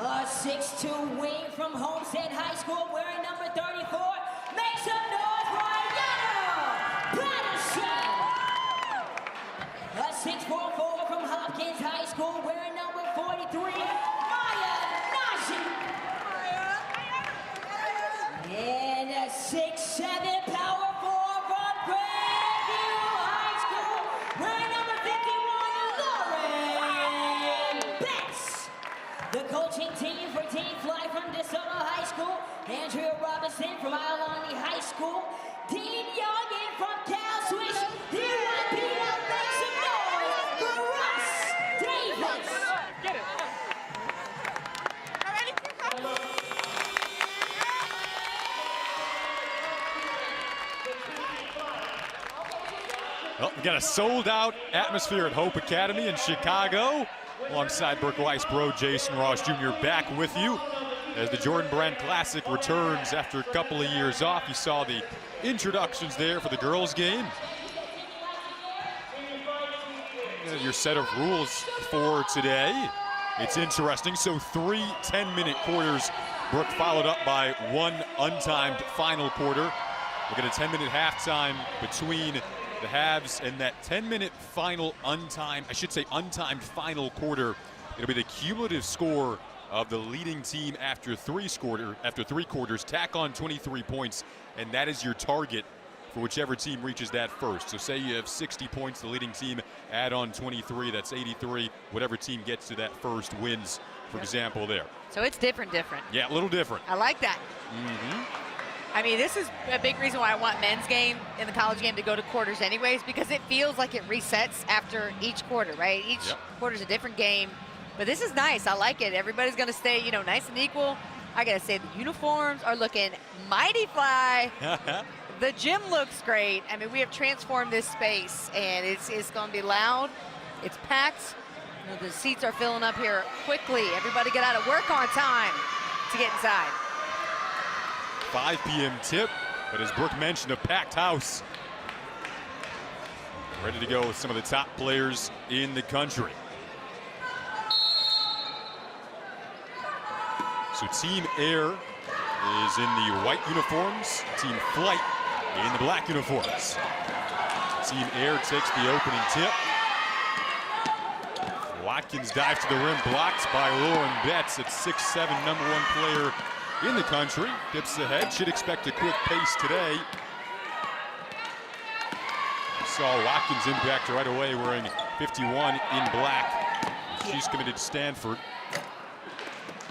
A 6'2" wing from Homestead High School, wearing number 34. Make some noise for Yana Patterson. A 6'4" forward from Hopkins High School, wearing number 43. Maya Nashi. And a 6'7" power forward from Grandview High School, wearing number 51, Lauren Betts. The coaching team for Team Fly from DeSoto High School, Andrea Robinson from Iolani High School, Dean Youngin from Cal Swish, D1 Peter, make some noise for Russ Davis. Get it. Well, we got a sold-out atmosphere at Hope Academy in Chicago. Alongside Brooke Weiss, bro Jason Ross Jr. back with you as the Jordan Brand Classic returns after a couple of years off. You saw the introductions there for the girls' game. Your set of rules for today. It's interesting. So 3 10-minute quarters. Brooke followed up by 1 untimed final quarter. We'll get a 10-minute halftime between the halves and that 10-minute final untimed final quarter. It'll be the cumulative score of the leading team after three quarters. Tack on 23 points, and that is your target for whichever team reaches that first. So say you have 60 points, the leading team add on 23, that's 83. Whatever team gets to that first wins, for example, there. So it's different. Yeah, a little different. I like that. I mean, this is a big reason why I want men's game and the college game to go to quarters anyways, because it feels like it resets after each quarter, right? Each quarter's a different game. But this is nice. I like it. Everybody's going to stay, you know, nice and equal. I got to say, the uniforms are looking mighty fly. The gym looks great. I mean, we have transformed this space, and it's going to be loud. It's packed. You know, the seats are filling up here quickly. Everybody get out of work on time to get inside. 5 p.m. tip, but as Brooke mentioned, a packed house. Ready to go with some of the top players in the country. So Team Air is in the white uniforms, Team Flight in the black uniforms. Team Air takes the opening tip. Watkins dives to the rim, blocked by Lauren Betts at 6'7", #1 player in the country. Dips ahead, should expect a quick pace today. Saw Watkins impact right away wearing 51 in black. She's committed to Stanford.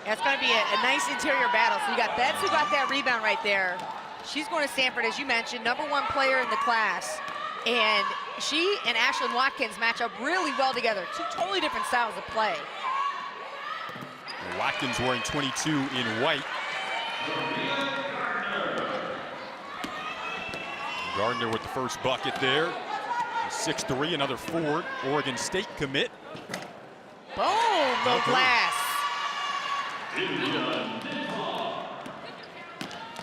That's going to be a nice interior battle. So you got Betts who got that rebound right there. She's going to Stanford, as you mentioned, #1 player in the class. And she and Ashlyn Watkins match up really well together. 2 totally different styles of play. Watkins wearing 22 in white. Gardner with the first bucket there. 6'3", another forward. Oregon State commit. Boom, no glass.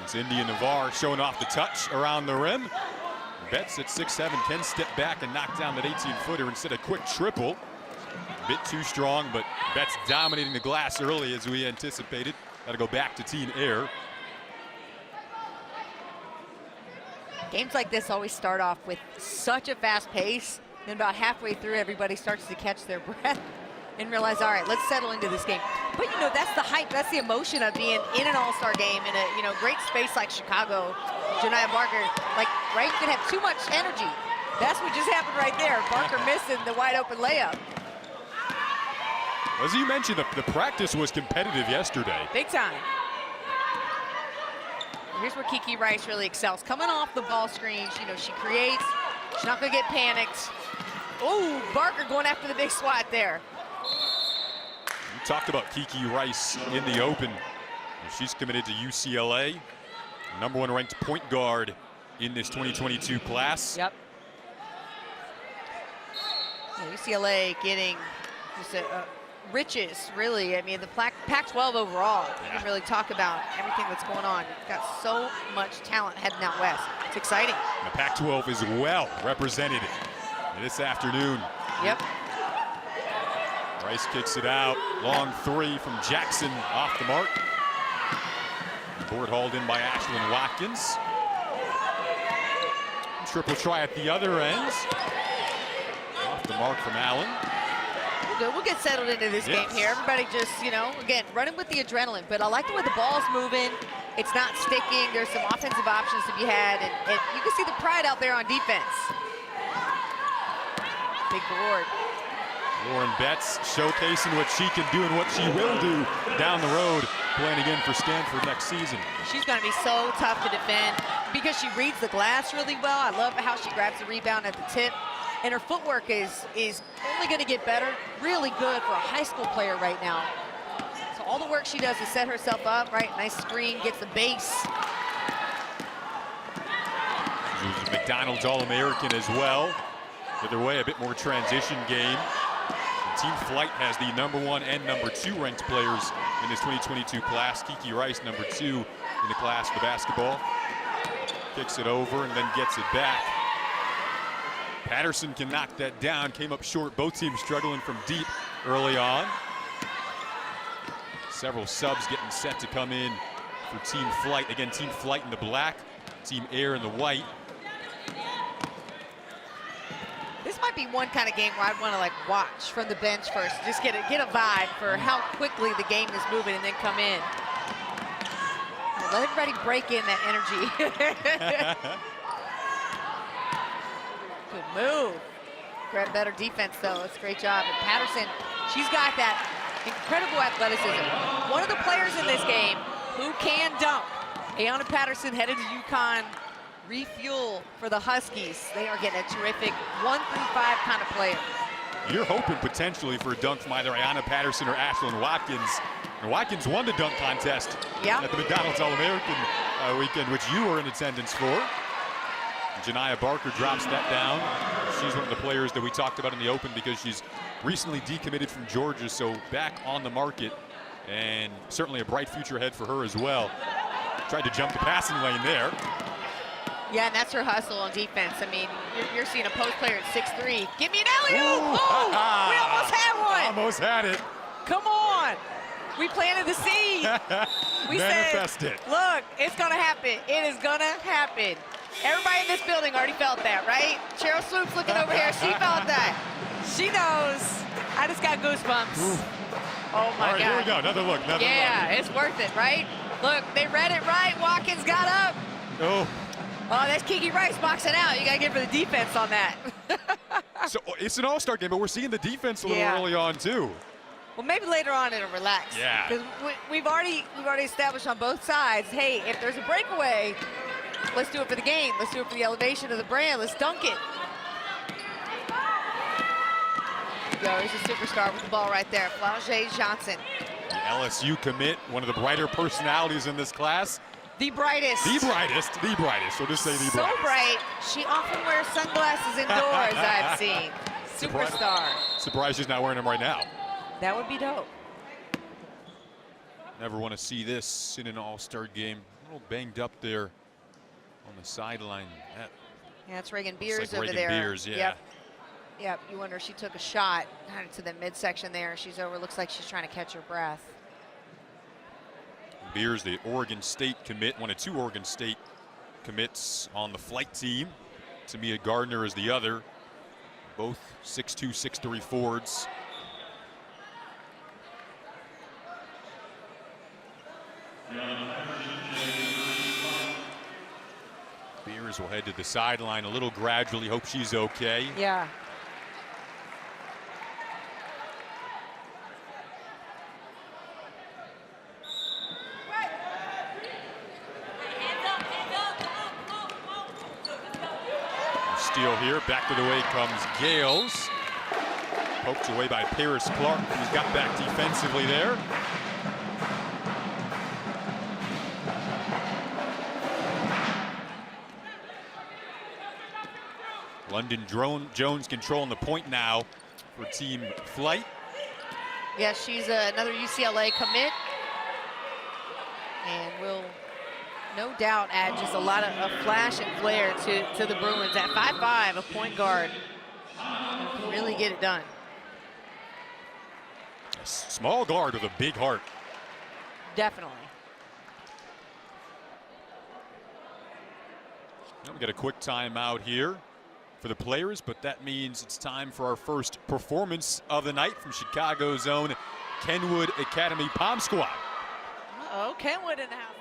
It's India Navarre showing off the touch around the rim. Betts at 6'7", can step back and knock down that 18-footer instead of quick triple. A bit too strong, but Betts dominating the glass early as we anticipated. Got to go back to Team Air. Games like this always start off with such a fast pace. Then about halfway through, everybody starts to catch their breath and realize, all right, let's settle into this game. But, you know, that's the hype. That's the emotion of being in an all-star game in a, you know, great space like Chicago. Janiah Barker, like, right, you can have too much energy. That's what just happened right there. Barker missing the wide-open layup. As you mentioned, the practice was competitive yesterday. Big time. Here's where Kiki Rice really excels. Coming off the ball screens, you know, she creates. She's not going to get panicked. Oh, Barker going after the big swat there. We talked about Kiki Rice in the open. She's committed to UCLA. #1 ranked point guard in this 2022 class. Yep. Yeah, UCLA getting just a riches, really. I mean, the Pac-12 overall, you can really talk about everything that's going on. You've got so much talent heading out west. It's exciting. The Pac-12 is well represented this afternoon. Yep. Rice kicks it out. Long three from Jackson off the mark. Board hauled in by Ashlyn Watkins. Triple try at the other end. Off the mark from Allen. We'll get settled into this game here. Everybody just, you know, again, running with the adrenaline. But I like the way the ball's moving. It's not sticking. There's some offensive options to be had. And you can see the pride out there on defense. Big board. Lauren Betts showcasing what she can do and what she will do down the road, playing again for Stanford next season. She's going to be so tough to defend because she reads the glass really well. I love how she grabs the rebound at the tip. And her footwork is only going to get better. Really good for a high school player right now. So all the work she does is set herself up, right? Nice screen, gets the base. She was a McDonald's All-American as well. Either way, a bit more transition game. And Team Flight has the #1 and #2 ranked players in this 2022 class. Kiki Rice, #2 in the class for basketball. Kicks it over and then gets it back. Patterson can knock that down, came up short. Both teams struggling from deep early on. Several subs getting set to come in for Team Flight. Again, Team Flight in the black, Team Air in the white. This might be one kind of game where I'd want to like watch from the bench first, just get a vibe for how quickly the game is moving and then come in. Let everybody break in that energy. Good move. Grab better defense, though. It's a great job. And Patterson, she's got that incredible athleticism. One of the players in this game who can dunk. Ayanna Patterson headed to UConn. Refuel for the Huskies. They are getting a terrific 1 through 5 kind of player. You're hoping potentially for a dunk from either Ayanna Patterson or Ashlyn Watkins. And Watkins won the dunk contest at the McDonald's All-American weekend, which you were in attendance for. Janiyah Barker drops that down. She's one of the players that we talked about in the Open because she's recently decommitted from Georgia, so back on the market, and certainly a bright future ahead for her as well. Tried to jump the passing lane there. Yeah, and that's her hustle on defense. I mean, you're seeing a post player at 6'3". Give me an alley-oop! Oh, we almost had one! Almost had it. Come on! We planted the seed. We Manifest said, it. Look, it's gonna happen. It is gonna happen. Everybody in this building already felt that, right? Cheryl Swoop's looking over here. She felt that. She knows. I just got goosebumps. Ooh. Oh, my God. All right, here we go. Another look. Yeah, it's worth it, right? Look, they read it right. Watkins got up. Oh, that's Kiki Rice boxing out. You got to give her the defense on that. so it's an all-star game, but we're seeing the defense a little early on, too. Well, maybe later on it'll relax. Yeah. Because we've already established on both sides, hey, if there's a breakaway, let's do it for the game. Let's do it for the elevation of the brand. Let's dunk it. There you go. Here's a superstar with the ball right there. Flaunger Johnson. The LSU commit, one of the brighter personalities in this class. The brightest. The brightest. The brightest. So just say the brightest. So bright. She often wears sunglasses indoors, I've seen. Superstar. Surprised she's not wearing them right now. That would be dope. Never want to see this in an all-star game. A little banged up there on the sideline. Yeah, it's Reagan Beers like over Reagan there. Beers, yeah. Yep, you wonder if she took a shot kind of to the midsection there. She's over, looks like she's trying to catch her breath. Beers, the Oregon State commit, one of 2 Oregon State commits on the flight team. Tamia Gardner is the other. Both 6'2", 6'3" forwards. Beers will head to the sideline a little gradually. Hope she's okay. Yeah. Steal here. Back to the way comes Gales. Poked away by Paris Clark, who's got back defensively there. London Jones controlling the point now for Team Flight. Yeah, she's another UCLA commit. And will no doubt add just a lot of flash and flair to the Bruins. At 5'5", a point guard can really get it done. A small guard with a big heart. Definitely. Now we got a quick timeout here for the players, but that means it's time for our first performance of the night from Chicago's own Kenwood Academy Pom Squad. Uh-oh, Kenwood in the house.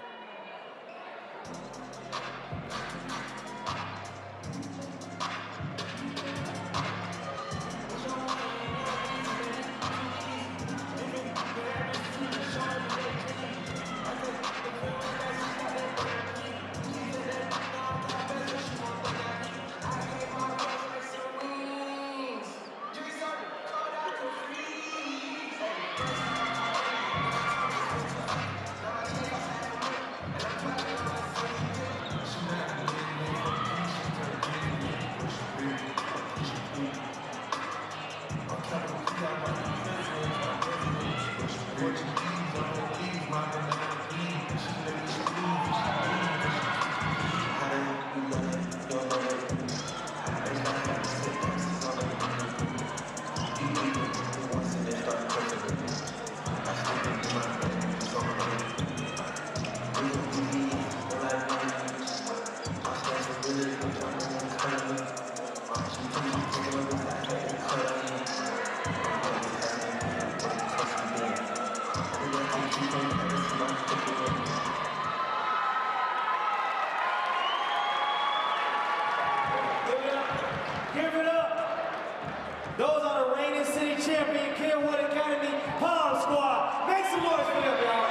Give it up. Those are the reigning city champion Kenwood Academy Pom Squad. Make some noise for them, y'all.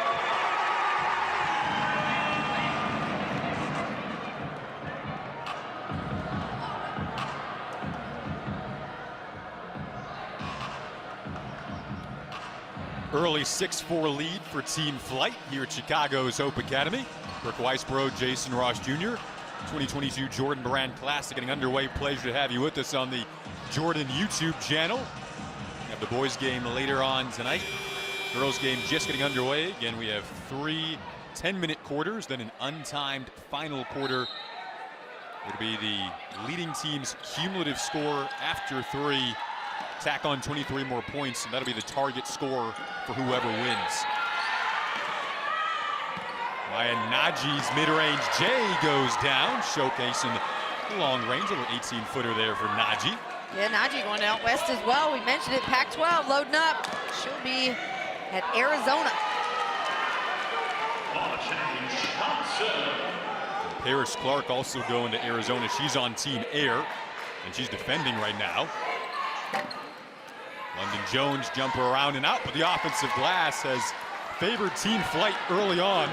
Early 6-4 lead for Team Flight here at Chicago's Hope Academy. Brooke Weisbrod, Jason Ross Jr. 2022 Jordan Brand Classic getting underway. Pleasure to have you with us on the Jordan YouTube channel. We have the boys game later on tonight. Girls game just getting underway. Again, we have 3 10-minute quarters, then an untimed final quarter. It'll be the leading team's cumulative score after 3. Tack on 23 more points, and that'll be the target score for whoever wins. Maya Naji's mid-range J goes down, showcasing the long range, a little 18-footer there for Naji. Yeah, Naji going out west as well. We mentioned it, Pac-12 loading up. She'll be at Arizona. Paris Clark also going to Arizona. She's on Team Air, and she's defending right now. London Jones jumper around and out, but the offensive glass has favored Team Flight early on.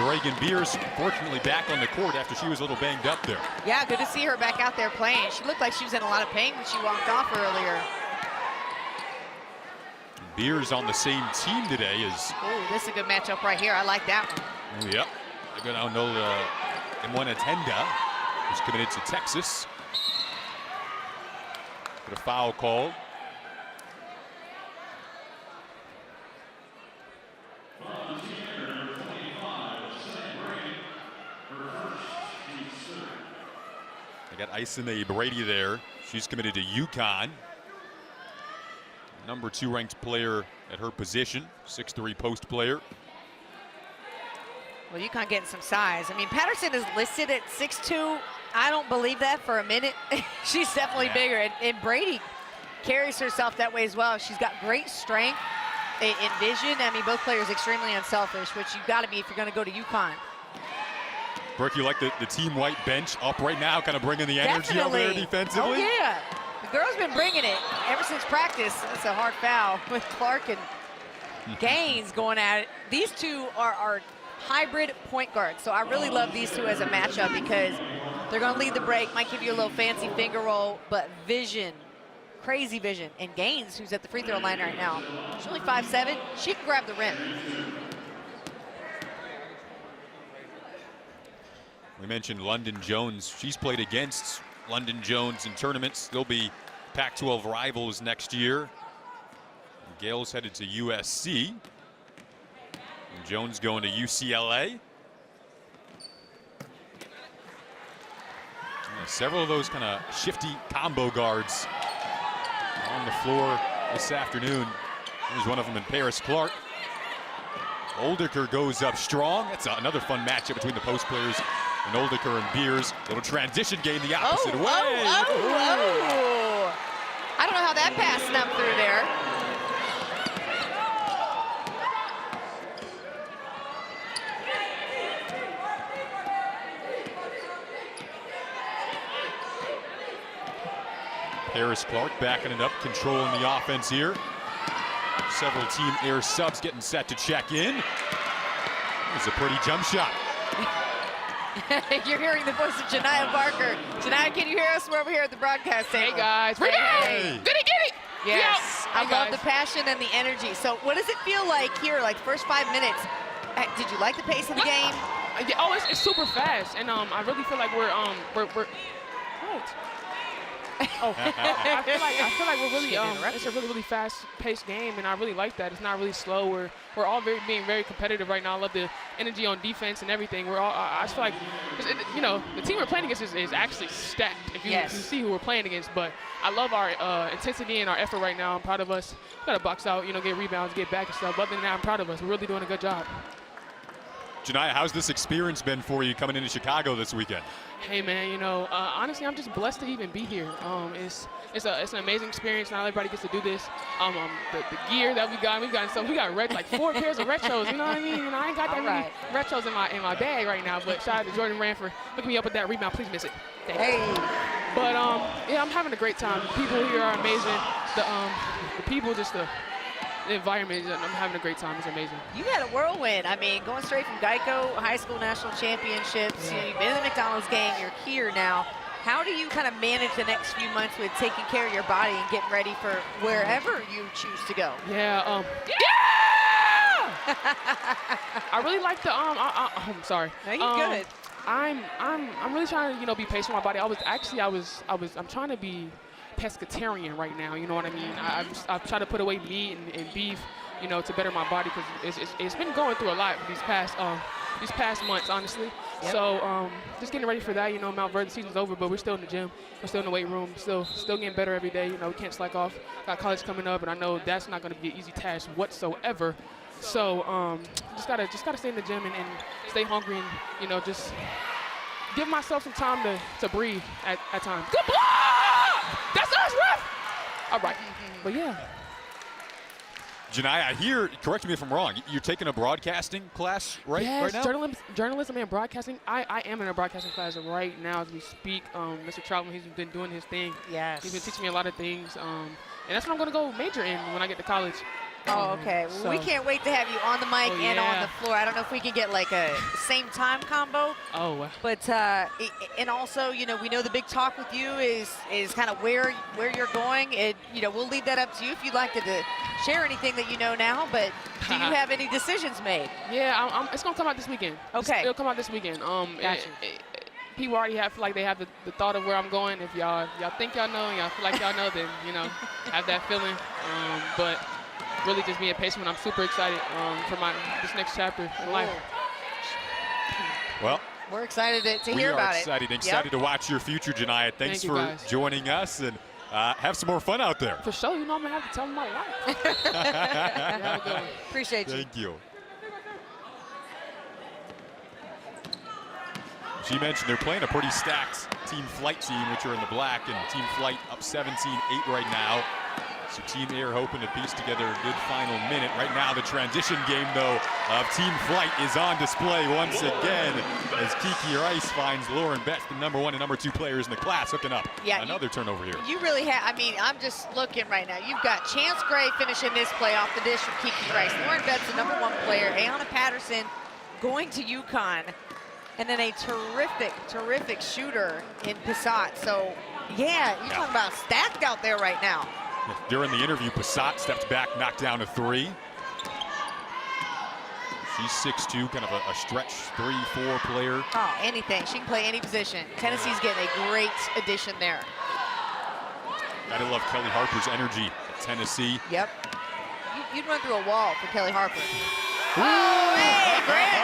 Reagan Beers fortunately back on the court after she was a little banged up there. Yeah, good to see her back out there playing. She looked like she was in a lot of pain when she walked off earlier. Beers on the same team today as... Oh, this is a good matchup right here. I like that one. Yep. They're going to know Emwana Tenda, who's committed to Texas. Get a foul called. They got Isame Brady there. She's committed to UConn. Number 2 ranked player at her position, 6'3" post player. Well, UConn getting some size. I mean, Patterson is listed at 6'2". I don't believe that for a minute. She's definitely bigger, and Brady carries herself that way as well. She's got great strength and vision. I mean, both players extremely unselfish, which you've got to be if you're going to go to UConn. Brooke, you like the Team White bench up right now, kind of bringing the energy over there defensively? Oh, yeah. The girls been bringing it ever since practice. That's a hard foul with Clark and Gaines going at it. These two are hybrid point guards, so I really love these two as a matchup because they're going to lead the break, might give you a little fancy finger roll, but vision, crazy vision. And Gaines, who's at the free throw line right now, she's only 5'7". She can grab the rim. We mentioned London Jones. She's played against London Jones in tournaments. They'll be Pac-12 rivals next year. Gale's headed to USC. And Jones going to UCLA. Several of those kind of shifty combo guards on the floor this afternoon. There's one of them in Paris Clark. Oldiker goes up strong. That's another fun matchup between the post players and Oldiker and Beers. Little transition game the opposite way. Oh. I don't know how that pass snuck through there. Paris Clark backing it up, controlling the offense here. Several Team Air subs getting set to check in. It's a pretty jump shot. You're hearing the voice of Janiyah Barker. Janiyah, can you hear us? We're over here at the broadcast table. Hey, guys. Hey. Did he get it? Yes. Yeah. I love the passion and the energy. So what does it feel like here, like first 5 minutes? Did you like the pace of the game? Oh, it's super fast. And I really feel like we're what? Oh, I feel like we're really it's a really fast-paced game, and I really like that. It's not really slow. We're all being very competitive right now. I love the energy on defense and everything. We're all I just feel like the team we're playing against is actually stacked. If you see who we're playing against, but I love our intensity and our effort right now. I'm proud of us. We got to box out, get rebounds, get back and stuff. But other than that, I'm proud of us. We're really doing a good job. Janiyah, how's this experience been for you coming into Chicago this weekend? Hey man, honestly, I'm just blessed to even be here. It's an amazing experience. Not everybody gets to do this. The gear that we've got like 4 pairs of retros. You know what I mean? I ain't got that many retros in my bag right now. But shout out to Jordan Ranford, hooking me up with that rebound. Please miss it. Thanks. Hey. But yeah, I'm having a great time. The people here are amazing. The people, just the environment, I'm having a great time. It's amazing. You had a whirlwind. I mean, going straight from Geico High School National Championships, you've been in the McDonald's game, you're here now. How do you kind of manage the next few months with taking care of your body and getting ready for wherever you choose to go? Yeah. I really like the I'm sorry. No, you're good. I'm really trying to be patient with my body. I'm trying to be pescatarian right now, you know what I mean? I've tried to put away meat and beef, to better my body, because it's been going through a lot these past months, honestly. Yep. So just getting ready for that. Mount Vernon season's over, but we're still in the gym, we're still in the weight room, still getting better every day. We can't slack off. Got college coming up, and I know that's not going to be an easy task whatsoever. So just gotta stay in the gym and stay hungry, and just give myself some time to breathe at times. Good block! That's us, ref! All right, but yeah. Janiyah, I hear, correct me if I'm wrong, you're taking a broadcasting class right now? Yes, journalism and broadcasting. I am in a broadcasting class right now as we speak. Mr. Troutman, he's been doing his thing. Yes. He's been teaching me a lot of things, and that's what I'm going to go major in when I get to college. Oh, okay. Well, we can't wait to have you on the mic and on the floor. I don't know if we can get like a same time combo. Oh. But and also, we know the big talk with you is kind of where you're going. We'll leave that up to you if you'd like to share anything that you know now. But do you have any decisions made? Yeah, it's gonna come out this weekend. Okay. It'll come out this weekend. Gotcha. People already feel like they have the thought of where I'm going. If y'all think y'all know, and y'all feel like y'all know, then have that feeling. But really just being patient. I'm super excited for this next chapter in life. Well, we're excited to hear about it. We are excited to watch your future, Janiyah. Thanks for joining us, and have some more fun out there. For sure. I'm going to have to tell them my life. Have a good one. Appreciate you. Thank you. She mentioned they're playing a pretty stacked Team Flight team, which are in the black, and Team Flight up 17-8 right now. So Team Air hoping to piece together a good final minute. Right now, the transition game, though, of Team Flight is on display once again as Kiki Rice finds Lauren Betts, the #1 and #2 players in the class, hooking up. Yeah, another turnover here. You really have. I mean, I'm just looking right now. You've got Chance Gray finishing this play off the dish from Kiki Rice. Lauren Betts, the #1 player. Ayanna Patterson going to UConn. And then a terrific shooter in Passat. So, yeah, you're talking about stacked out there right now. During the interview, Passat stepped back, knocked down a 3. She's 6'2", kind of a stretch 3-4 player. Oh, anything. She can play any position. Tennessee's getting a great addition there. Gotta love Kelly Harper's energy at Tennessee. Yep. you'd run through a wall for Kelly Harper. Oh, hey, Grant.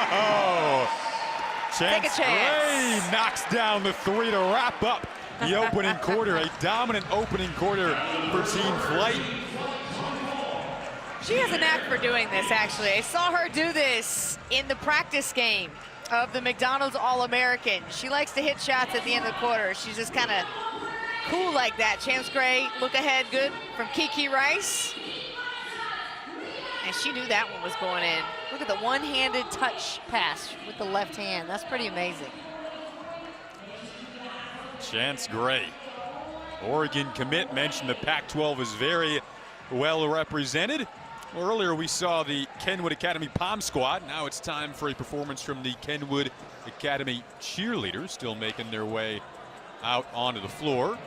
Take a chance. Gray knocks down the 3 to wrap up the opening quarter. A dominant opening quarter for Team Flight. She has a knack for doing this, actually. I saw her do this in the practice game of the McDonald's All-American. She likes to hit shots at the end of the quarter. She's just kind of cool like that. Chance Gray, look ahead good from Kiki Rice. And she knew that one was going in. Look at the one-handed touch pass with the left hand. That's pretty amazing. Chance Gray, Oregon commit, mentioned the Pac-12 is very well represented. Earlier we saw the Kenwood Academy Pom Squad. Now it's time for a performance from the Kenwood Academy cheerleaders, still making their way out onto the floor.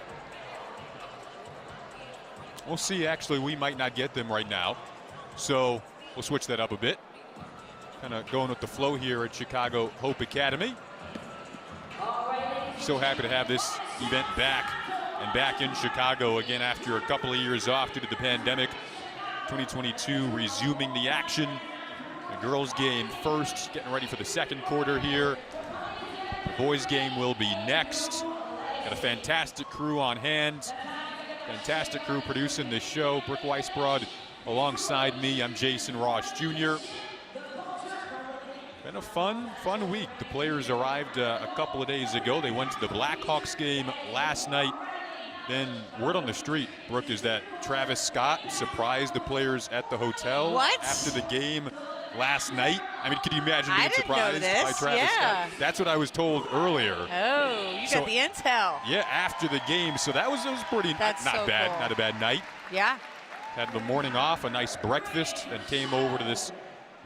We'll see, actually, we might not get them right now. So we'll switch that up a bit. Kind of going with the flow here at Chicago Hope Academy. So happy to have this event back and back in Chicago again after a couple of years off due to the pandemic. 2022 resuming the action. The girls game first, getting ready for the second quarter here. The boys game will be next. Got a fantastic crew on hand. Fantastic crew producing this show. Brooke Weisbrod alongside me. I'm Jason Ross Jr. Been a fun week. The players arrived a couple of days ago. They went to the Blackhawks game last night. Then word on the street, Brooke, is that Travis Scott surprised the players at the hotel after the game last night. I mean, can you imagine being surprised by Travis Scott? That's what I was told earlier. Oh, you got the intel. Yeah, after the game. So that was pretty not bad. Cool. Not a bad night. Yeah. Had the morning off, a nice breakfast, and came over to this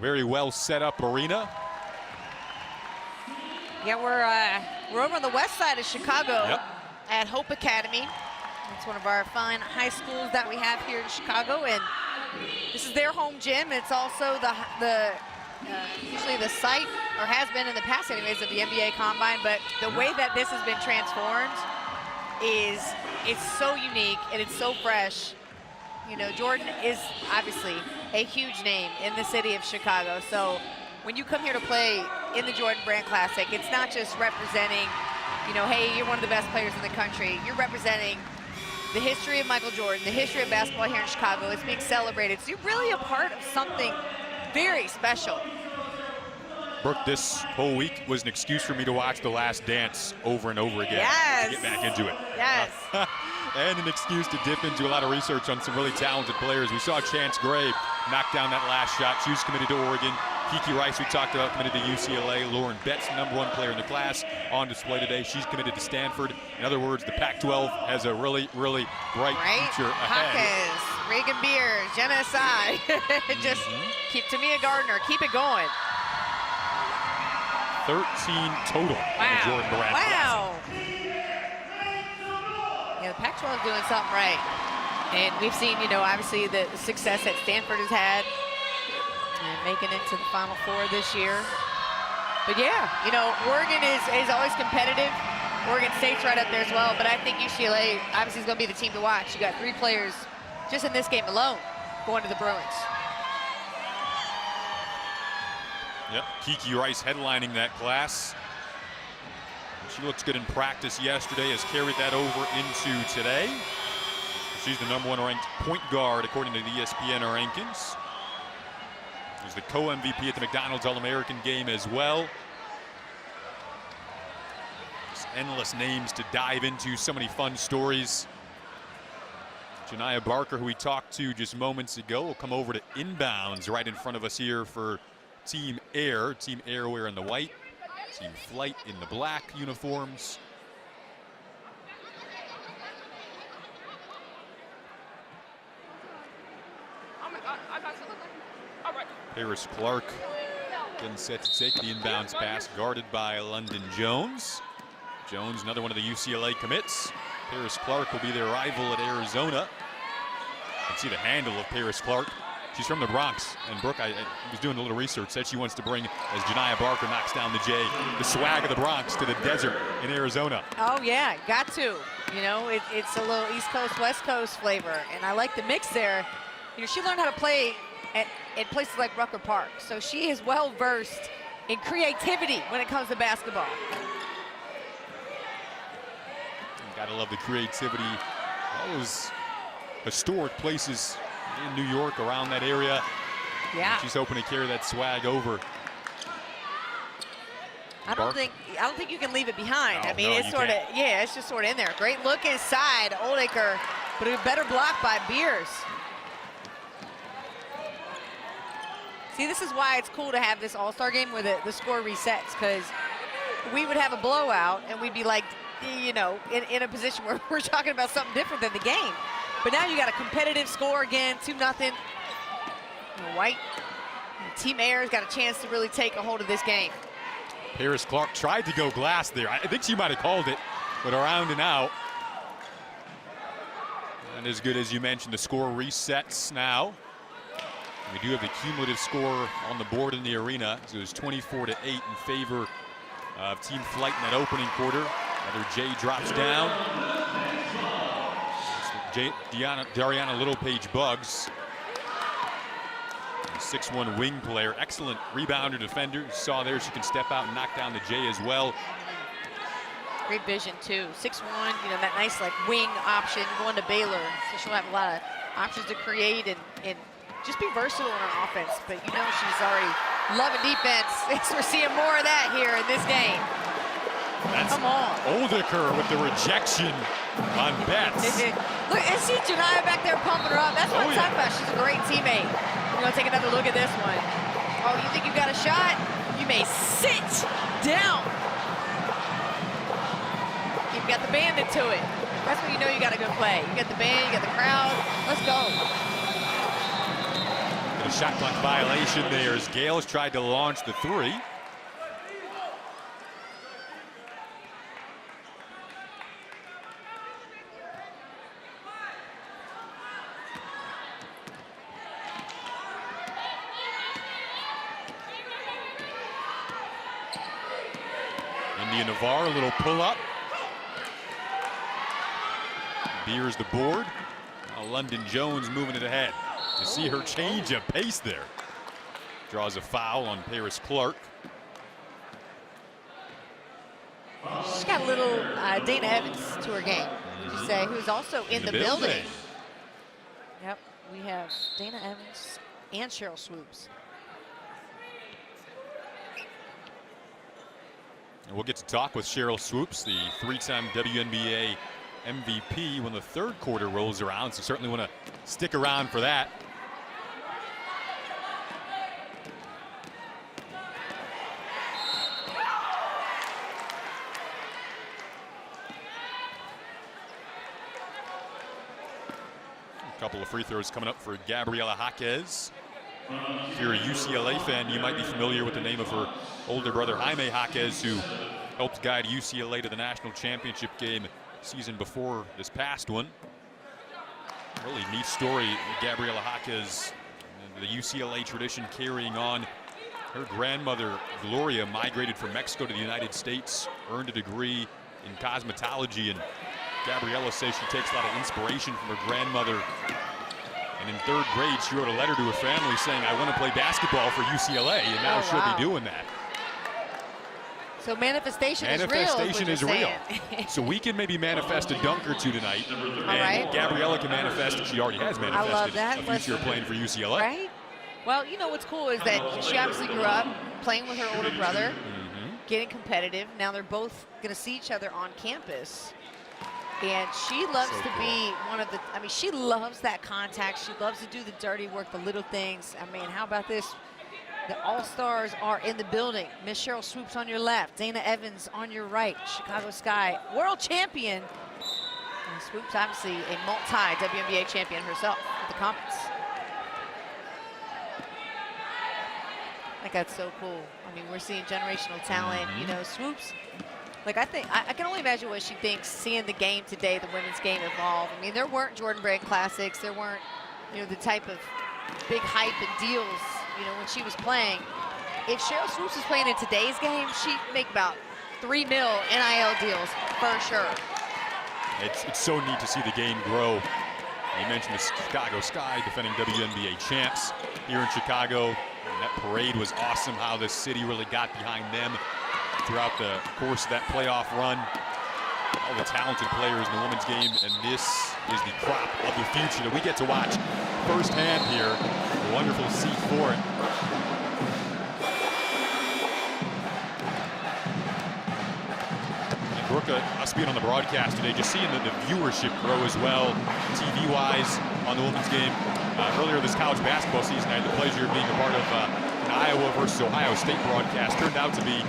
very well set up arena. Yeah, we're over on the west side of Chicago at Hope Academy. It's one of our fine high schools that we have here in Chicago, and this is their home gym. It's also usually the site, or has been in the past anyways, of the NBA Combine, but the way that this has been transformed it's so unique and it's so fresh. You know, Jordan is obviously a huge name in the city of Chicago, so when you come here to play in the Jordan Brand Classic, it's not just representing, you know, hey, you're one of the best players in the country. You're representing the history of Michael Jordan, the history of basketball here in Chicago. It's being celebrated. So you're really a part of something very special. Brooke, this whole week was an excuse for me to watch The Last Dance over and over again. Yes. To get back into it. Yes. And an excuse to dip into a lot of research on some really talented players. We saw Chance Gray knock down that last shot. She was committed to Oregon. Kiki Rice, we talked about, committed to UCLA. Lauren Betts, #1 player in the class, on display today. She's committed to Stanford. In other words, the Pac-12 has a really, really bright future ahead. Hawkins, Reagan Beers, Jenna Asai. Just keep Tamia Gardner. Keep it going. 13 total in the Jordan Brand Wow. Yeah, the Pac-12 is doing something right. And we've seen, you know, obviously the success that Stanford has had and making it to the Final Four this year. But yeah, you know, Oregon is always competitive. Oregon State's right up there as well, but I think UCLA obviously is going to be the team to watch. You got 3 players just in this game alone going to the Bruins. Yep, Kiki Rice headlining that class. She looked good in practice yesterday, has carried that over into today. She's the #1 ranked point guard according to the ESPN rankings. She's the co-MVP at the McDonald's All-American game as well. Just endless names to dive into, so many fun stories. Janiah Barker, who we talked to just moments ago, will come over to inbounds right in front of us here for Team Air. Team Air wearing the white. Team Flight in the black uniforms. Paris Clark getting set to take the inbounds pass, guarded by London Jones. Jones, another one of the UCLA commits. Paris Clark will be their rival at Arizona. You can see the handle of Paris Clark. She's from the Bronx, and Brooke, I was doing a little research, said she wants to bring, as Janiah Barker knocks down the J, the swag of the Bronx to the desert in Arizona. Oh yeah, got to. You know, it's a little East Coast, West Coast flavor, and I like the mix there. You know, she learned how to play at places like Rucker Park. So she is well versed in creativity when it comes to basketball. Gotta love the creativity. All those historic places in New York, around that area. Yeah. And she's hoping to carry that swag over. I don't think you can leave it behind. Oh, I mean, no, it's sort of, yeah, it's just sort of in there. Great look inside, Oldacre, but a better block by Beers. See, this is why it's cool to have this All-Star game where the score resets, because we would have a blowout and we'd be like, you know, in a position where we're talking about something different than the game. But now you got a competitive score again, 2-0. White, Team Air's got a chance to really take a hold of this game. Paris Clark tried to go glass there. I think she might have called it, but around and out. And as good as you mentioned, the score resets now. We do have the cumulative score on the board in the arena. So it was 24-8 in favor of Team Flight in that opening quarter. Another J drops down. Dariana Littlepage Bugs. 6'1" wing player, excellent rebounder defender. You saw there she can step out and knock down the J as well. Great vision too. 6'1", you know, that nice like wing option going to Baylor. So she'll have a lot of options to create and just be versatile in her offense. But you know she's already loving defense. We're seeing more of that here in this game. That's Come on. Oldacre with the rejection on Betts. Look, and see Janiyah back there pumping her up. That's what I'm talking about. She's a great teammate. We're going to take another look at this one. Oh, you think you got a shot? You may sit down. You've got the band into it. That's when you know you got a good play. You got the band, you got the crowd. Let's go. A shot clock violation there as Gales tried to launch the three. Navarre, a little pull-up. Beers the board. Now London Jones moving it ahead. To see her change of pace there. Draws a foul on Paris Clark. She's got a little Dana Evans to her game, would you say, who's also in the building. Yep, we have Dana Evans and Cheryl Swoops. And we'll get to talk with Cheryl Swoops, the three-time WNBA MVP, when the third quarter rolls around, so certainly want to stick around for that. A couple of free throws coming up for Gabriela Jaquez. If you're a UCLA fan, you might be familiar with the name of her older brother, Jaime Jaquez, who helped guide UCLA to the national championship game season before this past one. Really neat story, Gabriela Jaquez, the UCLA tradition carrying on. Her grandmother, Gloria, migrated from Mexico to the United States, earned a degree in cosmetology, and Gabriela says she takes a lot of inspiration from her grandmother. And in third grade, she wrote a letter to her family saying, I want to play basketball for UCLA, and now she'll be doing that. So manifestation is real. Manifestation is real. So we can maybe manifest a dunk or two tonight. And Gabriela can manifest, she already has manifested a future playing for UCLA. Right? Well, you know what's cool is that she obviously grew up playing with her older brother, getting competitive. Now they're both going to see each other on campus. And she loves to be one of the, I mean, she loves that contact. She loves to do the dirty work, the little things. I mean, how about this? The All-Stars are in the building. Miss Cheryl Swoops on your left, Dana Evans on your right, Chicago Sky, world champion. And Swoops, obviously, a multi-WNBA champion herself with the Comets. I think that's so cool. I mean, we're seeing generational talent. You know, Swoops, like I can only imagine what she thinks seeing the game today, the women's game evolve. I mean, there weren't Jordan Brand Classics. There weren't, you know, the type of big hype and deals, you know, when she was playing. If Cheryl Swoops was playing in today's game, she'd make about $3 million NIL deals for sure. It's so neat to see the game grow You mentioned the Chicago Sky, defending WNBA champs here in Chicago. And that parade was awesome, how the city really got behind them throughout the course of that playoff run. All the talented players in the women's game, and this is the crop of the future that we get to watch firsthand here. A wonderful seat for it. And Brooke, us being on the broadcast today, just seeing the viewership grow as well, TV-wise, on the women's game. Earlier this college basketball season, I had the pleasure of being a part of an Iowa versus Ohio State broadcast. Turned out to be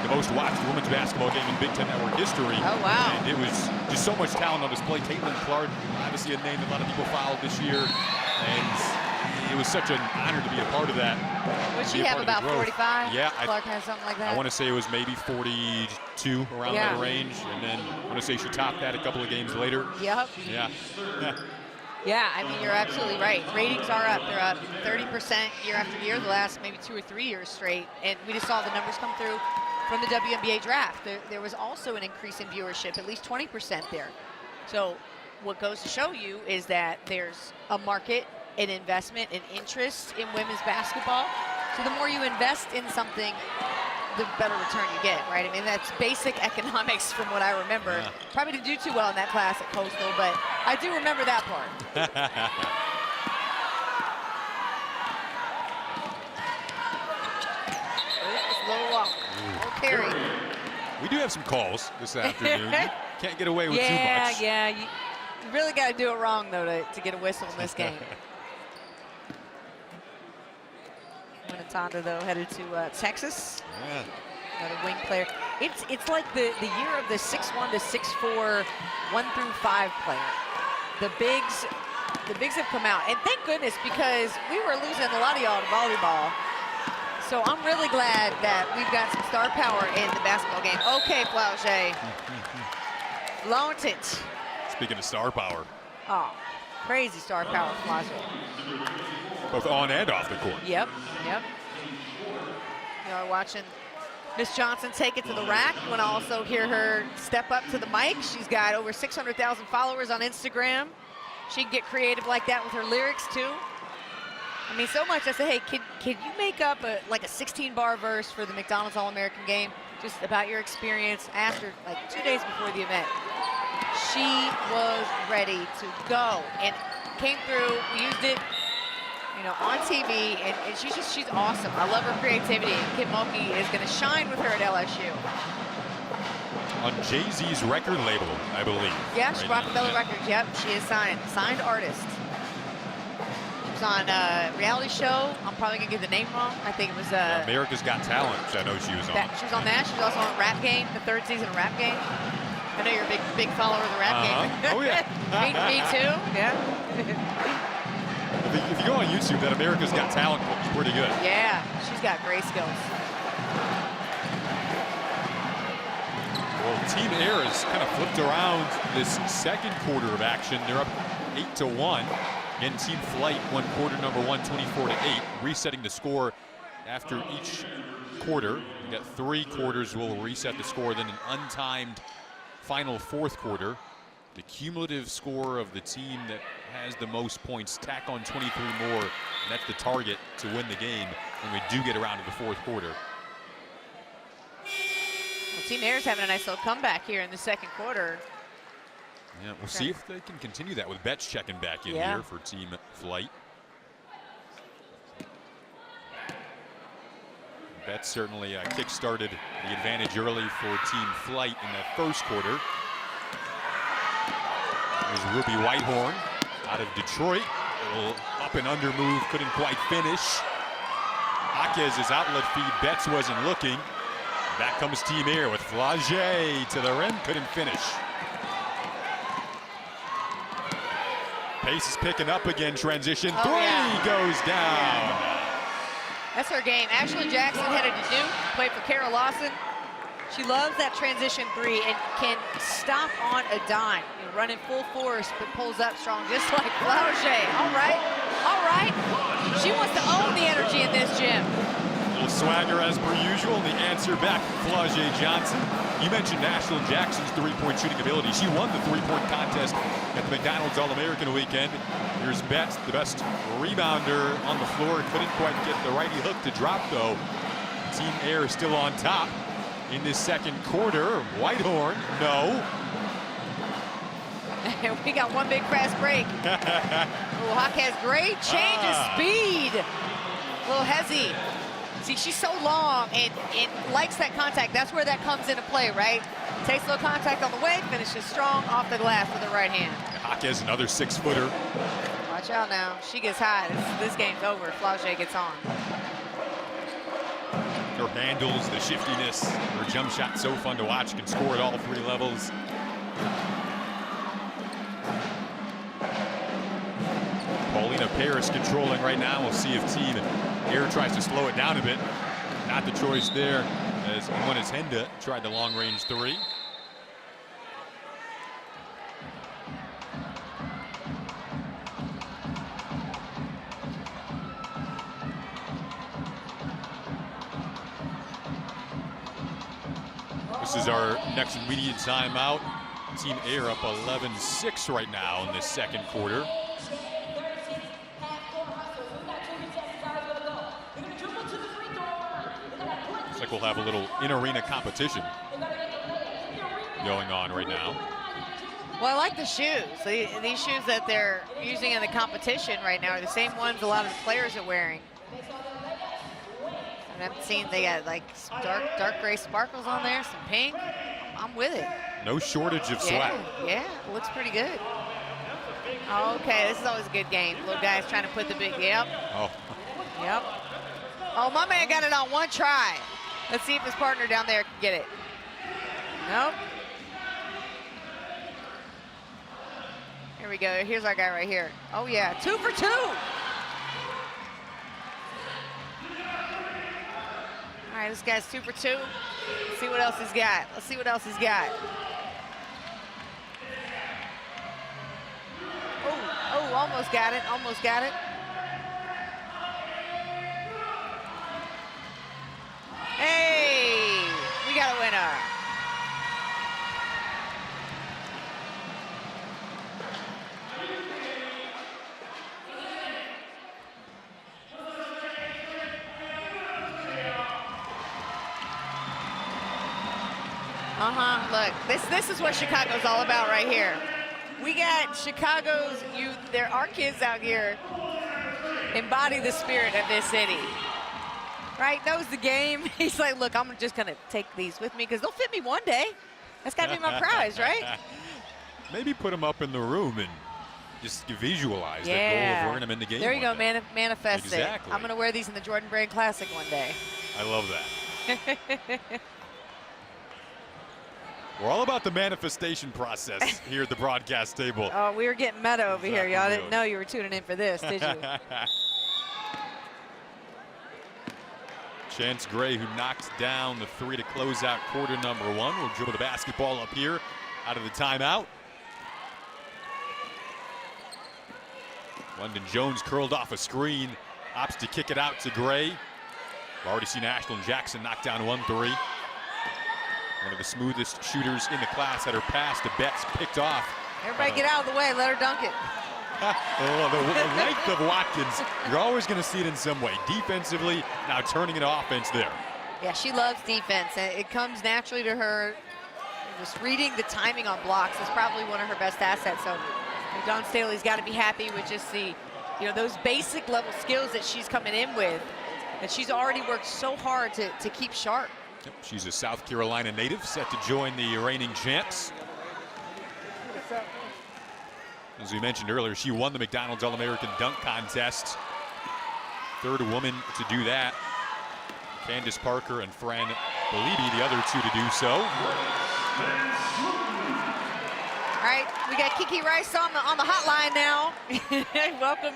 the most watched women's basketball game in Big Ten Network history. Oh, wow. And it was just so much talent on display. Caitlin Clark, obviously a name that a lot of people followed this year. And it was such an honor to be a part of that. Would she have about 45? Yeah. Clark has something like that? I want to say it was maybe 42, around that range. And then I want to say she topped that a couple of games later. Yep. Yeah. Yeah, I mean, you're absolutely right. Ratings are up. They're up 30% year after year, the last maybe 2 or 3 years straight. And we just saw the numbers come through from the WNBA draft. There was also an increase in viewership, at least 20% there. So what goes to show you is that there's a market, an investment, an interest in women's basketball. So the more you invest in something, the better return you get, right? I mean, that's basic economics from what I remember. Yeah. Probably didn't do too well in that class at Coastal, but I do remember that part. It's a little long. Little carry. We do have some calls this afternoon. Can't get away with too much. Yeah, you really got to do it wrong, though, to get a whistle in this game. Winnetonda, though, headed to Texas. Yeah. Another wing player. It's like the year of the 6'1" to 6'4", 1 through 5 player. The bigs have come out, and thank goodness, because we were losing a lot of y'all to volleyball. So I'm really glad that we've got some star power in the basketball game. Okay, Flauget. Flaunt it. Speaking of star power. Oh, crazy star power, Flauget. Both on and off the court. Yep. You are watching Miss Johnson take it to the rack. You want to also hear her step up to the mic. She's got over 600,000 followers on Instagram. She can get creative like that with her lyrics too. I mean, so much I said, hey, can you make up a 16-bar verse for the McDonald's All-American game, just about your experience? I asked her like 2 days before the event. She was ready to go and came through. We used it, on TV, and she's awesome. I love her creativity. Kim Mulkey is going to shine with her at LSU. On Jay-Z's record label, I believe. Yeah, she's Rockefeller Records. Yep, she is signed artist. She was on a reality show. I'm probably going to get the name wrong. I think it was America's Got Talent, which I know she was on. She was on that. She was also on Rap Game, the 3rd season of Rap Game. I know you're a big follower of the Rap Game. Oh, yeah. me too, yeah. If you go on YouTube, that America's Got Talent book is pretty good. Yeah, she's got great skills. Well, Team Air has kind of flipped around this second quarter of action. They're up 8-1. Again, Team Flight won quarter number 1, 24-8, resetting the score after each quarter. You got 3 quarters will reset the score, then an untimed final 4th quarter. The cumulative score of the team that has the most points, tack on 23 more, and that's the target to win the game when we do get around to the 4th quarter. Well, Team Air's having a nice little comeback here in the 2nd quarter. Yeah, we'll see if they can continue that with Betts checking back in here for Team Flight. Betts certainly kick-started the advantage early for Team Flight in that 1st quarter. There's Ruby Whitehorn out of Detroit. A little up and under move, couldn't quite finish. Jaquez's outlet feed, Betts wasn't looking. Back comes Team Air with Flauget to the rim, couldn't finish. Pace is picking up again, transition. 3 goes down. That's her game. Ashley Jackson headed to Duke, played for Kara Lawson. She loves that transition 3 and can stop on a dime. Running full force, but pulls up strong, just like Flauget. All right. She wants to own the energy in this gym. A little swagger as per usual. The answer back from Flau'jae Johnson. You mentioned Ashlyn Jackson's three-point shooting ability. She won the three-point contest at the McDonald's All-American weekend. Here's Betts, the best rebounder on the floor. Couldn't quite get the righty hook to drop, though. Team Air still on top in this second quarter. Whitehorn, no. We got one big fast break. Ooh, Hawk has great change of speed. A little hezzy. See, she's so long and likes that contact. That's where that comes into play, right? Takes a little contact on the way, finishes strong off the glass with the right hand. Hawk has another 6-footer. Watch out now. She gets high. This game's over if Flau'jae gets on. Her handles, the shiftiness, her jump shot so fun to watch. Can score at all 3 levels. Paulina Paris controlling right now. We'll see if Team Air tries to slow it down a bit. Not the choice there, as Imunes Henda tried the long-range 3. This is our next immediate timeout. Team Air up 11-6 right now in this second quarter. Looks like we'll have a little in-arena competition going on right now. Well, I like the shoes. These shoes that they're using in the competition right now are the same ones a lot of the players are wearing. I haven't seen, they got like dark gray sparkles on there, some pink. I'm with it. No shortage of swag. Yeah, it looks pretty good. Okay, this is always a good game. Little guy's trying to put the big, yep. Oh. Yep. Oh, my man got it on one try. Let's see if his partner down there can get it. Nope. Here we go. Here's our guy right here. Oh, yeah. 2 for 2. All right, this guy's 2 for 2. Let's see what else he's got. Let's see what else he's got. Oh, almost got it. Almost got it. Hey, we got a winner. Look, this is what Chicago's all about right here. We got Chicago's youth. There are kids out here embody the spirit of this city. Right, knows the game. He's like, look, I'm just gonna take these with me because they'll fit me one day. That's gotta be my prize, right? Maybe put them up in the room and just visualize the goal of wearing them in the game. There you go, manifest exactly. it. I'm gonna wear these in the Jordan Brand Classic one day. I love that. We're all about the manifestation process here at the broadcast table. Oh, we were getting meta over here. Y'all didn't know you were tuning in for this, did you? Chance Gray, who knocks down the 3 to close out quarter number 1, will dribble the basketball up here out of the timeout. London Jones curled off a screen, opts to kick it out to Gray. We've already seen Ashlyn Jackson knock down 1-3. One of the smoothest shooters in the class, had her pass to Betts picked off. Everybody get out of the way, let her dunk it. The length of Watkins, you're always going to see it in some way. Defensively, now turning it offense there. Yeah, she loves defense. It comes naturally to her. Just reading the timing on blocks is probably one of her best assets. So Dawn Staley's got to be happy with just the, those basic level skills that she's coming in with, that she's already worked so hard to keep sharp. Yep, she's a South Carolina native, set to join the reigning champs. As we mentioned earlier, she won the McDonald's All-American Dunk Contest. Third woman to do that. Candace Parker and Fran Belibi, the other 2 to do so. All right, we got Kiki Rice on the hotline now. Welcome,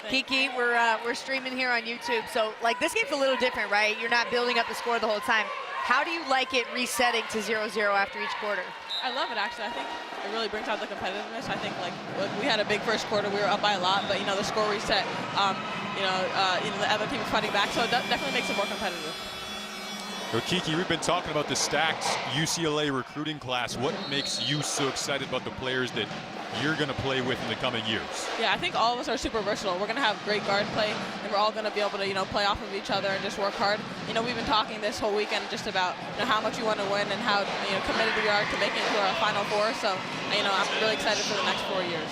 Kiki. We're streaming here on YouTube. So, like, this game's a little different, right? You're not building up the score the whole time. How do you like it resetting to 0-0 after each quarter? I love it, actually. I think it really brings out the competitiveness. I think, like we had a big first quarter. We were up by a lot, but, the score reset. The other team is fighting back, so it definitely makes it more competitive. So, Kiki, we've been talking about the stacked UCLA recruiting class. What makes you so excited about the players that you're going to play with in the coming years? Yeah, I think all of us are super versatile. We're going to have great guard play, and we're all going to be able to, play off of each other and just work hard. We've been talking this whole weekend just about, how much we want to win and how, committed we are to making it to our Final Four. So, I'm really excited for the next 4 years.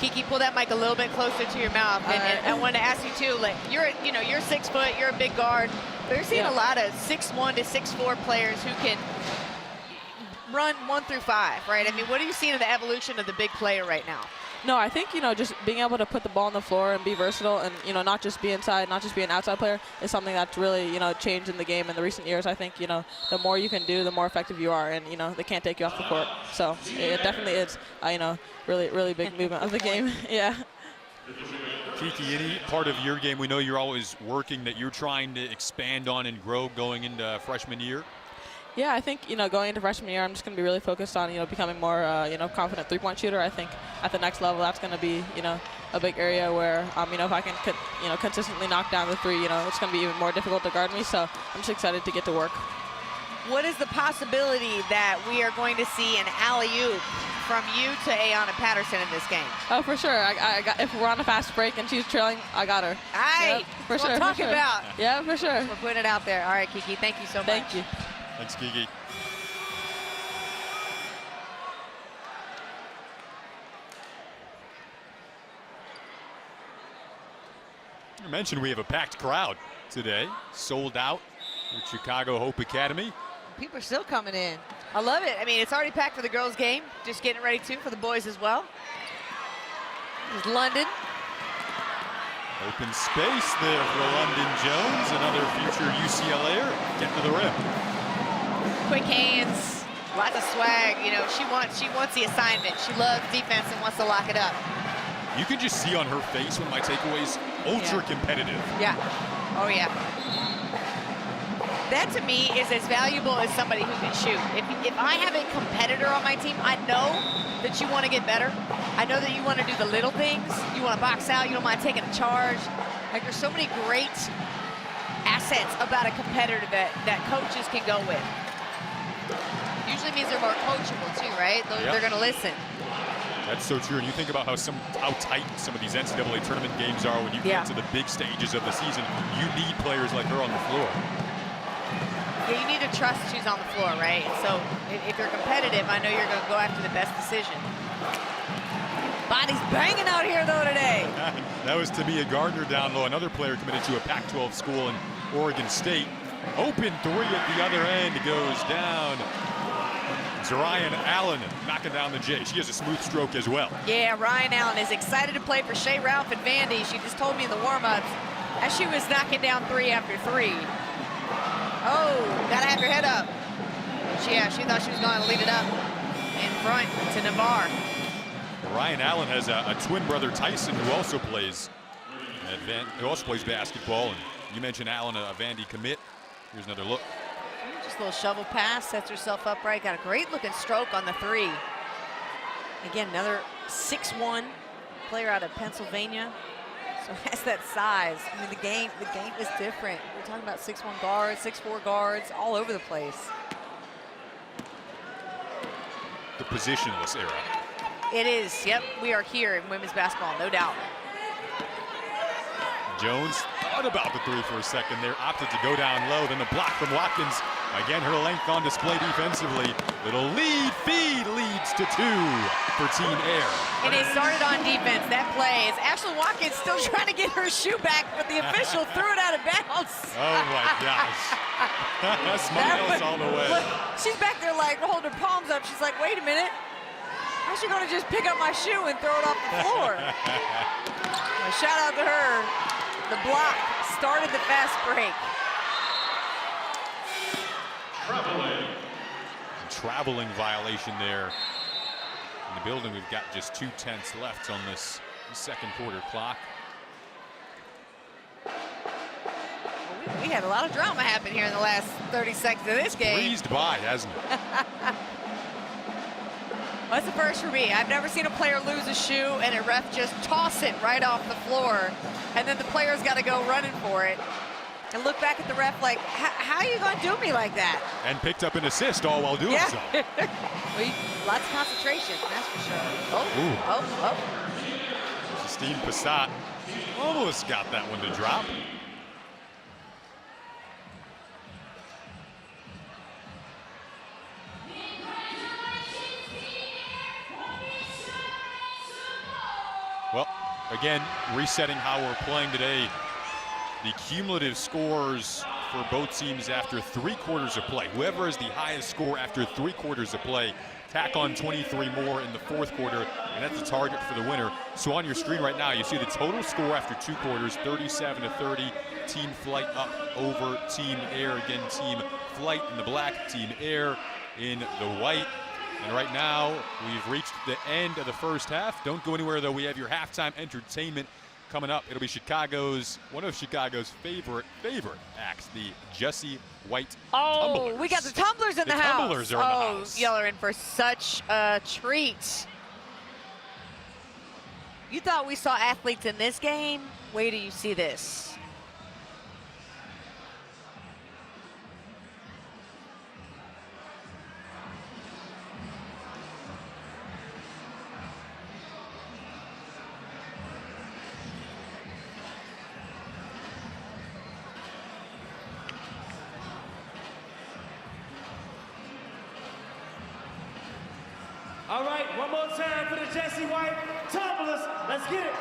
Kiki, pull that mic a little bit closer to your mouth. And I wanted to ask you, too, like, you're 6 foot, you're a big guard. But you're seeing a lot of 6'1" to 6'4" players who can run 1 through 5, right? I mean, what are you seeing in the evolution of the big player right now? No, I think, just being able to put the ball on the floor and be versatile and, not just be inside, not just be an outside player is something that's really, changed in the game in the recent years. I think, the more you can do, the more effective you are, and, they can't take you off the court. So it definitely is, really, really big movement of the game. Yeah. Kiki, any part of your game we know you're always working that you're trying to expand on and grow going into freshman year? Yeah, I think, going into freshman year, I'm just going to be really focused on, becoming more, confident three-point shooter. I think at the next level, that's going to be, a big area where, if I can, consistently knock down the three, it's going to be even more difficult to guard me. So I'm just excited to get to work. What is the possibility that we are going to see an alley-oop from you to Ayanna Patterson in this game? Oh, for sure. I got, if we're on a fast break and she's trailing, I got her. All right. Yep, for sure. Talk about. Yeah, for sure. We're putting it out there. All right, Kiki. Thank you so much. Thank you. Thanks, Kiki. I mentioned we have a packed crowd today, sold out at Chicago Hope Academy. People are still coming in. I love it. I mean, it's already packed for the girls' game. Just getting ready, too, for the boys as well. There's London. Open space there for London Jones, another future UCLA'er. Getting to the rim. Quick hands, lots of swag. She wants the assignment. She loves defense and wants to lock it up. You can just see on her face when my takeaways, ultra competitive. Yeah. Oh, yeah. That, to me, is as valuable as somebody who can shoot. If I have a competitor on my team, I know that you want to get better. I know that you want to do the little things. You want to box out. You don't mind taking a charge. Like, there's so many great assets about a competitor that coaches can go with. Usually means they're more coachable, too, right? They're going to listen. That's so true. And you think about how tight some of these NCAA tournament games are when you get to the big stages of the season. You need players like her on the floor. Yeah, you need to trust she's on the floor, right? And so if you're competitive, I know you're going to go after the best decision. Bodies banging out here, though, today. That was Tamia Gardner down low, another player committed to a Pac-12 school in Oregon State. Open three at the other end goes down. It's Ryan Allen knocking down the J. She has a smooth stroke as well. Yeah, Ryan Allen is excited to play for Shea Ralph and Vandy. She just told me in the warm-ups as she was knocking down 3 after 3. Oh, gotta have your head up. She thought she was going to leave it up in front to Navarre. Ryan Allen has a twin brother, Tyson, who also plays basketball. And you mentioned Allen, a Vandy commit. Here's another look. Just a little shovel pass, sets herself upright. Got a great looking stroke on the 3. Again, another 6'1" player out of Pennsylvania. So has that size. I mean, the game is different. We're talking about 6'1" guards, 6'4" guards, all over the place. The positionless era. It is. Yep, we are here in women's basketball, no doubt. Jones thought about the 3 for a second there, opted to go down low. Then the block from Watkins. Again, her length on display defensively. Little feed leads to 2 for Team Air. And it started on defense. That play is Ashley Watkins still trying to get her shoe back, but the official threw it out of bounds. Oh my gosh. Smiles all the way. Look, she's back there like holding her palms up. She's like, wait a minute. How's she gonna just pick up my shoe and throw it off the floor? Shout out to her. The block started the fast break. Traveling violation there in the building. We've got just 2/10 left on this second quarter clock. We had a lot of drama happen here in the last 30 seconds of this game. Breezed by, hasn't it? That's the first for me. I've never seen a player lose a shoe and a ref just toss it right off the floor, and then the player's got to go running for it and look back at the ref like, how are you going to do me like that? And picked up an assist all while doing so. Lots of concentration, that's for sure. Justine Passat almost got that one to drop. Well, again, resetting how we're playing today. The cumulative scores for both teams after 3 quarters of play. Whoever has the highest score after 3 quarters of play, tack on 23 more in the 4th quarter, and that's the target for the winner. So on your screen right now, you see the total score after 2 quarters, 37-30. Team Flight up over Team Air. Again, Team Flight in the black, Team Air in the white. And right now, we've reached the end of the first half. Don't go anywhere, though. We have your halftime entertainment coming up. It'll be one of Chicago's favorite acts, the Jessie White Tumblers. We got the Tumblers in the house. The Tumblers are in the house. Y'all are in for such a treat. You thought we saw athletes in this game? Wait till you see this. All right, one more time for the Jessie White Tumblers. Let's get it.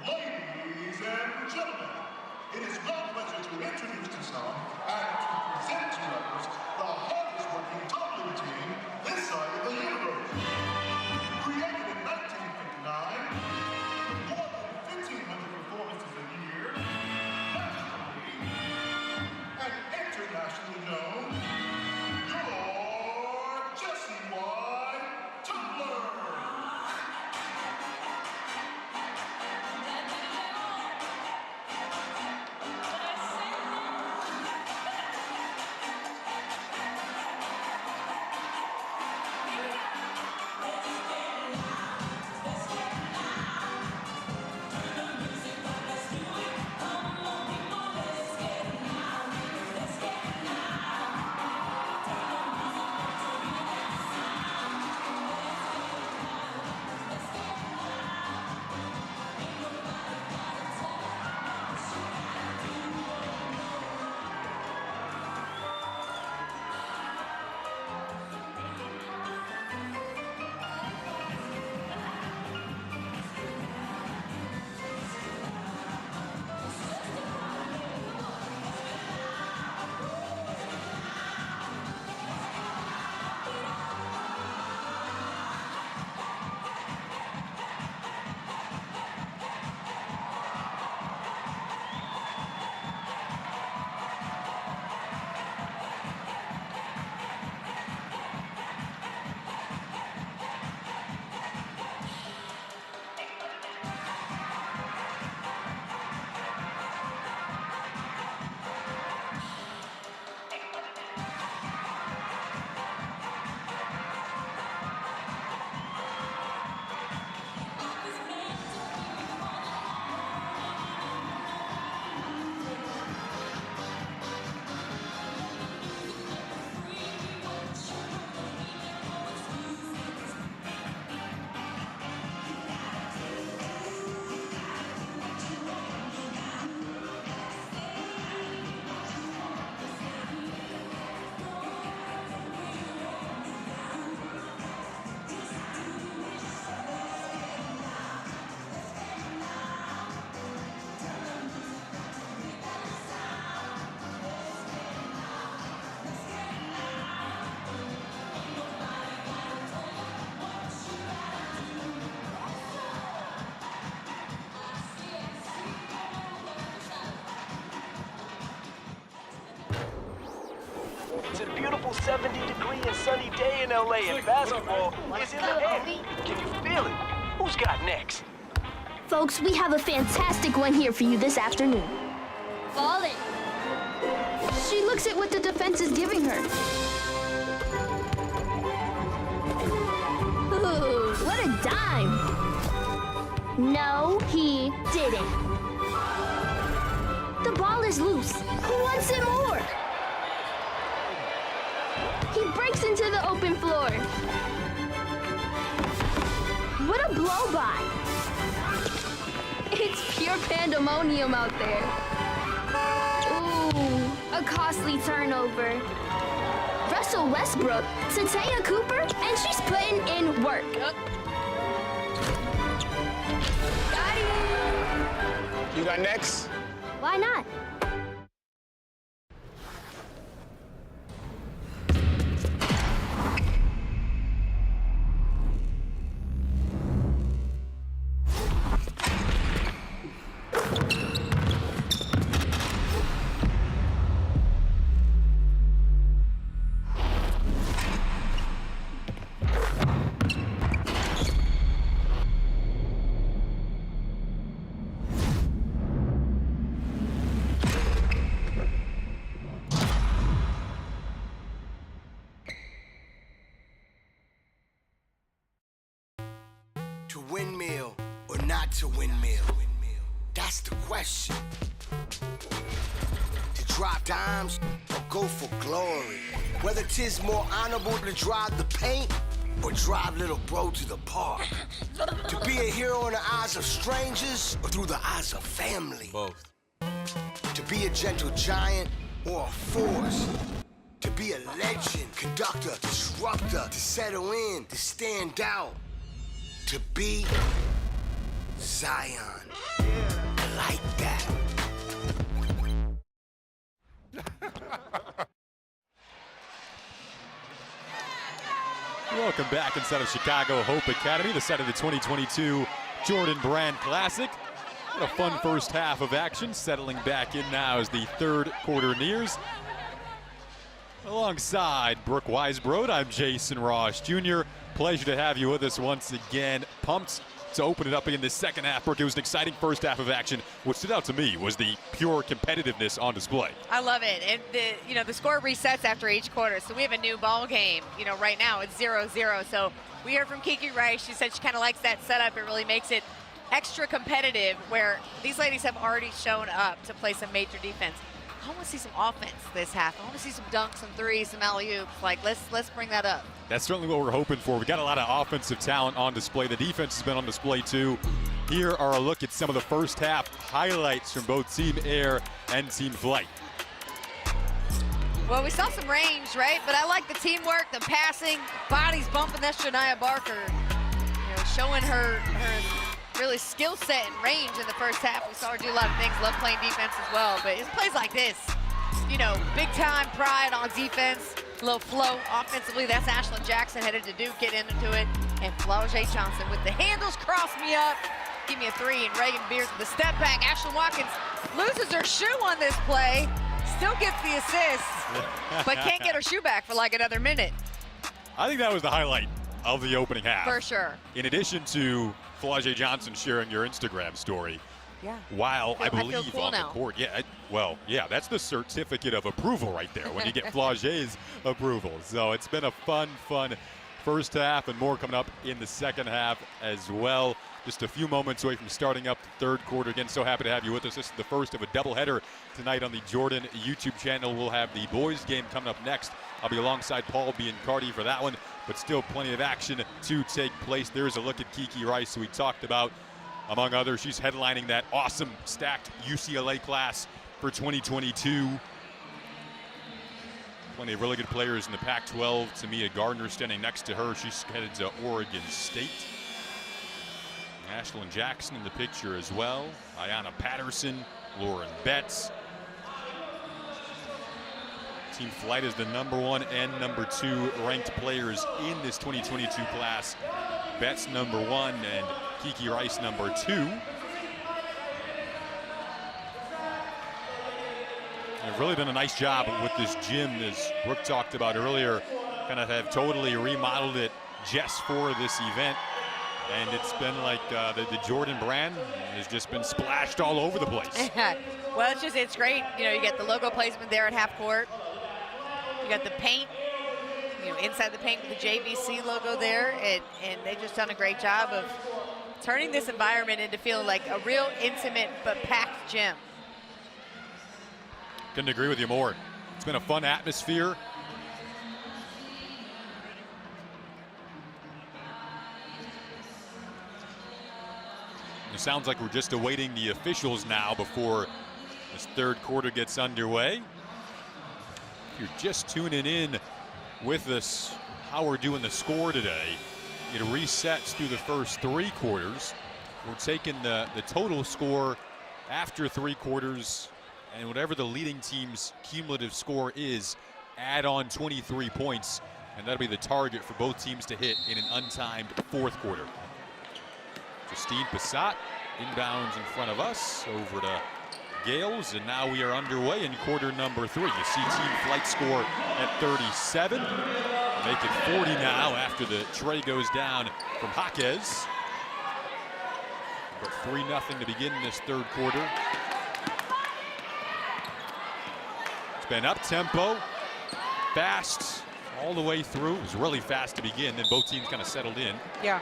Ladies and gentlemen, it is my pleasure to introduce to some and to present to others the hardest working tumbling team this side of the universe. Created in 1959, more than 1,500 performances a year, nationally and internationally known, your Jessie White Tumblers. beautiful 70-degree and sunny day in LA, and basketball is in the air. Can you feel it? Who's got next? Folks, we have a fantastic one here for you this afternoon. Ball it. She looks at what the defense is giving her. Ooh, what a dime. No, he didn't. The ball is loose. Who wants it more? He breaks into the open floor. What a blow-by. It's pure pandemonium out there. Ooh, a costly turnover. Russell Westbrook to Taya Cooper, and she's putting in work. Got it. You got next? Why not? To windmill or not to windmill? That's the question. To drop dimes or go for glory? Whether 'tis more honorable to drive the paint or drive little bro to the park. To be a hero in the eyes of strangers or through the eyes of family. Both. To be a gentle giant or a force. To be a legend, conductor, disruptor, to settle in, to stand out. To be Zion. I like that. Welcome back inside of Chicago Hope Academy, the site of the 2022 Jordan Brand Classic. What a fun first half of action, settling back in now as the third quarter nears. Alongside Brooke Weisbrod, I'm Jason Ross Jr. Pleasure to have you with us once again. Pumped to open it up in the second half, Brooke. It was an exciting first half of action. What stood out to me was the pure competitiveness on display. I love it. And the score resets after each quarter. So we have a new ball game. Right now it's 0-0. So we heard from Kiki Rice. She said she kind of likes that setup. It really makes it extra competitive where these ladies have already shown up to play some major defense. I want to see some offense this half. I want to see some dunks, some threes, some alley-oops. Let's bring that up. That's certainly what we're hoping for. We got a lot of offensive talent on display. The defense has been on display too. Here are a look at some of the first half highlights from both Team Air and Team Flight. Well, we saw some range, right? But I like the teamwork, the passing, bodies bumping that Shania Barker, showing her really skill set and range in the first half. We saw her do a lot of things, love playing defense as well. But it's plays like this, big time pride on defense, a little flow offensively. That's Ashlyn Jackson headed to Duke, get into it. And Flau'jae Johnson with the handles, cross me up, give me a three. And Reagan Beers with the step back. Ashlyn Watkins loses her shoe on this play, still gets the assist, but can't get her shoe back for like another minute. I think that was the highlight of the opening half. For sure. In addition to Flau'jae Johnson sharing your Instagram story. Yeah. While I believe cool on now. the court. Yeah, that's the certificate of approval right there when you get Flau'jae's approval. So it's been a fun first half and more coming up in the second half as well. Just a few moments away from starting up the third quarter. Again, so happy to have you with us. This is the first of a doubleheader tonight on the Jordan YouTube channel. We'll have the boys game coming up next. I'll be alongside Paul Biancardi for that one, but still plenty of action to take place. There's a look at Kiki Rice, who we talked about, among others. She's headlining that awesome stacked UCLA class for 2022. Plenty of really good players in the Pac-12. Tamia Gardner standing next to her. She's headed to Oregon State. Ashlyn Jackson in the picture as well. Ayanna Patterson, Lauren Betts. Team Flight is the #1 and #2 ranked players in this 2022 class. Betts #1 and Kiki Rice #2. They've really done a nice job with this gym, as Brooke talked about earlier. Kind of have totally remodeled it just for this event. And it's been like the Jordan brand has just been splashed all over the place. Well, it's great. You know, you get the logo placement there at half court. You got the paint, inside the paint with the JVC logo there. And they've just done a great job of turning this environment into feeling like a real intimate but packed gym. Couldn't agree with you more. It's been a fun atmosphere. It sounds like we're just awaiting the officials now before this third quarter gets underway. If you're just tuning in with us, how we're doing the score today, it resets through the first 3 quarters. We're taking the total score after 3 quarters, and whatever the leading team's cumulative score is, add on 23 points, and that'll be the target for both teams to hit in an untimed 4th quarter. Justine Passat inbounds in front of us over to Gales, and now we are underway in quarter number 3. You see Team Flight score at 37. Make it 40 now after the tray goes down from Jaquez. But 3-0 to begin this 3rd quarter. It's been up tempo, fast all the way through. It was really fast to begin, then both teams kind of settled in. Yeah.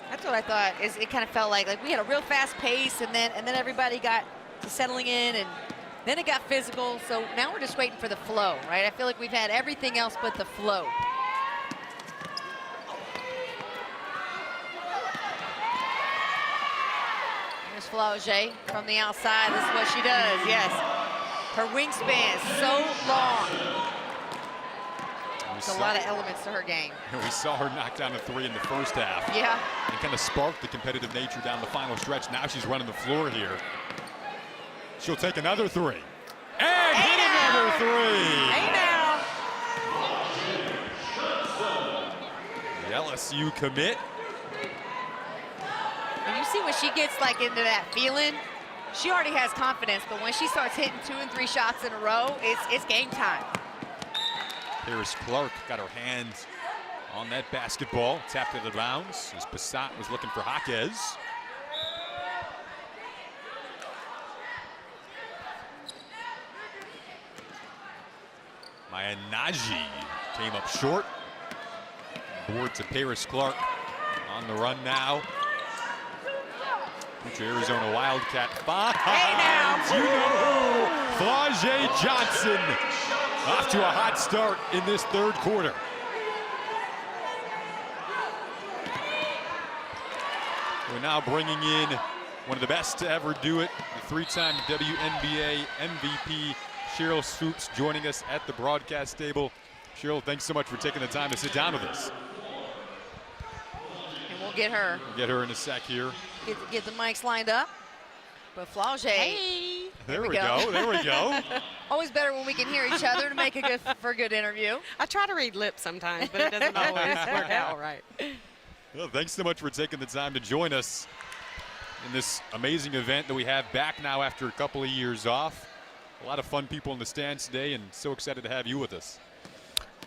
That's what I thought. It kind of felt like we had a real fast pace, and then everybody got to settling in, and then it got physical. So now we're just waiting for the flow, right? I feel like we've had everything else but the flow. Here's Flaugier from the outside. This is what she does. Yes, her wingspan is so long. There's a lot of elements to her game. We saw her knock down a 3 in the first half. Yeah. And kind of sparked the competitive nature down the final stretch. Now she's running the floor here. She'll take another 3. And hit another 3. Hey now. The LSU commit. And you see when she gets like into that feeling, she already has confidence, but when she starts hitting 2 and 3 shots in a row, it's game time. Paris Clark got her hands on that basketball, tapped it out of bounds as Passat was looking for Jaquez. Maya Naji came up short. Board to Paris Clark on the run now. Future Arizona Wildcat finds you know who, Flaugier Johnson. Off to a hot start in this 3rd quarter. We're now bringing in one of the best to ever do it, the 3-time WNBA MVP, Cheryl Swoops, joining us at the broadcast table. Cheryl, thanks so much for taking the time to sit down with us. And we'll get her. We'll get her in a sec here. Get the mics lined up. But Flaugier. Hey. There we go. There we go. Always better when we can hear each other to make for a good interview. I try to read lips sometimes, but it doesn't always work out right. Well, thanks so much for taking the time to join us in this amazing event that we have back now after a couple of years off. A lot of fun people in the stands today, and so excited to have you with us.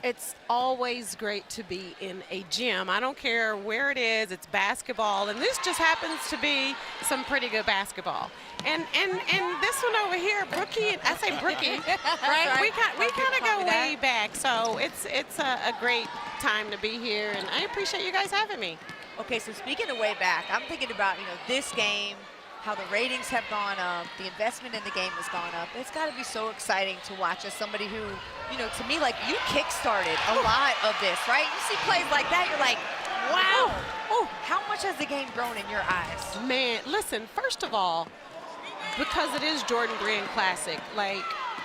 It's always great to be in a gym. I don't care where it is, it's basketball, and this just happens to be some pretty good basketball. And this one over here, Brookie, I say Brookie, right? We kind of go way back, so it's a great time to be here, and I appreciate you guys having me. Okay, so speaking of way back, I'm thinking about this game, how the ratings have gone up, the investment in the game has gone up. It's got to be so exciting to watch as somebody who, to me, like, you kick-started a lot of this, right? You see plays like that, you're like, wow. Oh, how much has the game grown in your eyes? Man, listen, first of all, because it is Jordan Brand Classic, like,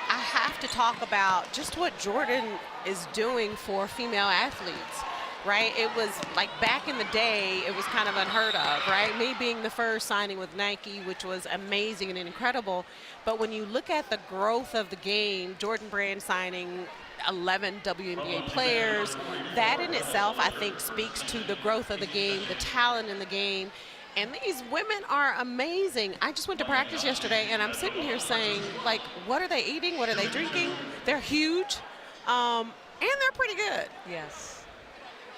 I have to talk about just what Jordan is doing for female athletes. Right, it was like back in the day, it was kind of unheard of, right? Me being the first signing with Nike, which was amazing and incredible. But when you look at the growth of the game, Jordan Brand signing 11 WNBA players, that in itself, I think, speaks to the growth of the game, the talent in the game. And these women are amazing. I just went to practice yesterday, and I'm sitting here saying, like, what are they eating? What are they drinking? They're huge, and they're pretty good. Yes.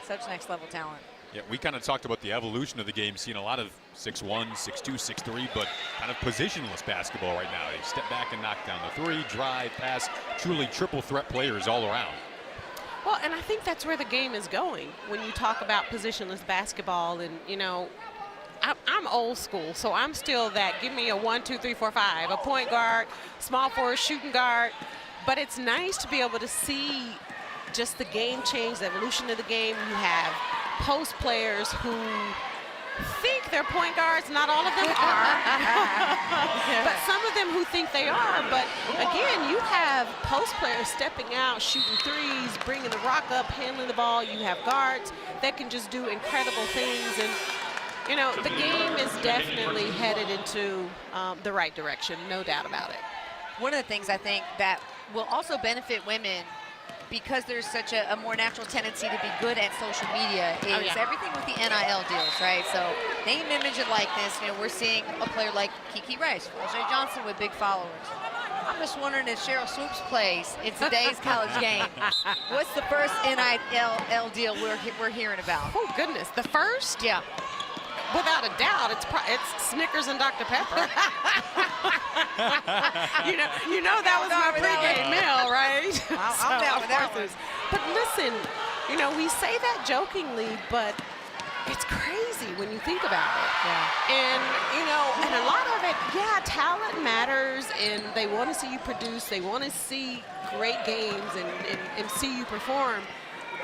Such next-level talent. Yeah, we kind of talked about the evolution of the game, seeing a lot of 6'1", 6'2", 6'3", but kind of positionless basketball right now. They step back and knock down the three, drive, pass, truly triple threat players all around. Well, and I think that's where the game is going when you talk about positionless basketball. And, you know, I'm old school, so I'm still that. Give me a 1, 2, 3, 4, 5, a point guard, small forward, shooting guard. But it's nice to be able to see just the game change, the evolution of the game. You have post players who think they're point guards. Not all of them are, but some of them who think they are. But again, you have post players stepping out, shooting threes, bringing the rock up, handling the ball. You have guards that can just do incredible things. And, you know, the game is definitely headed into the right direction, no doubt about it. One of the things I think that will also benefit women, because there's such a more natural tendency to be good at social media, is everything with the NIL deals, right? So name, image, and likeness. You know, we're seeing a player like Kiki Rice, Jay Johnson with big followers. I'm just wondering if Cheryl Swoops plays in today's college game. What's the first NIL deal we're hearing about? Oh goodness, the first? Yeah. Without a doubt, it's Snickers and Dr. Pepper. you know that was my pregame meal, right? I'm down with that one. But listen, you know, we say that jokingly, but it's crazy when you think about it. Yeah. And, you know, and a lot of it, yeah, talent matters, and they want to see you produce. They want to see great games and see you perform.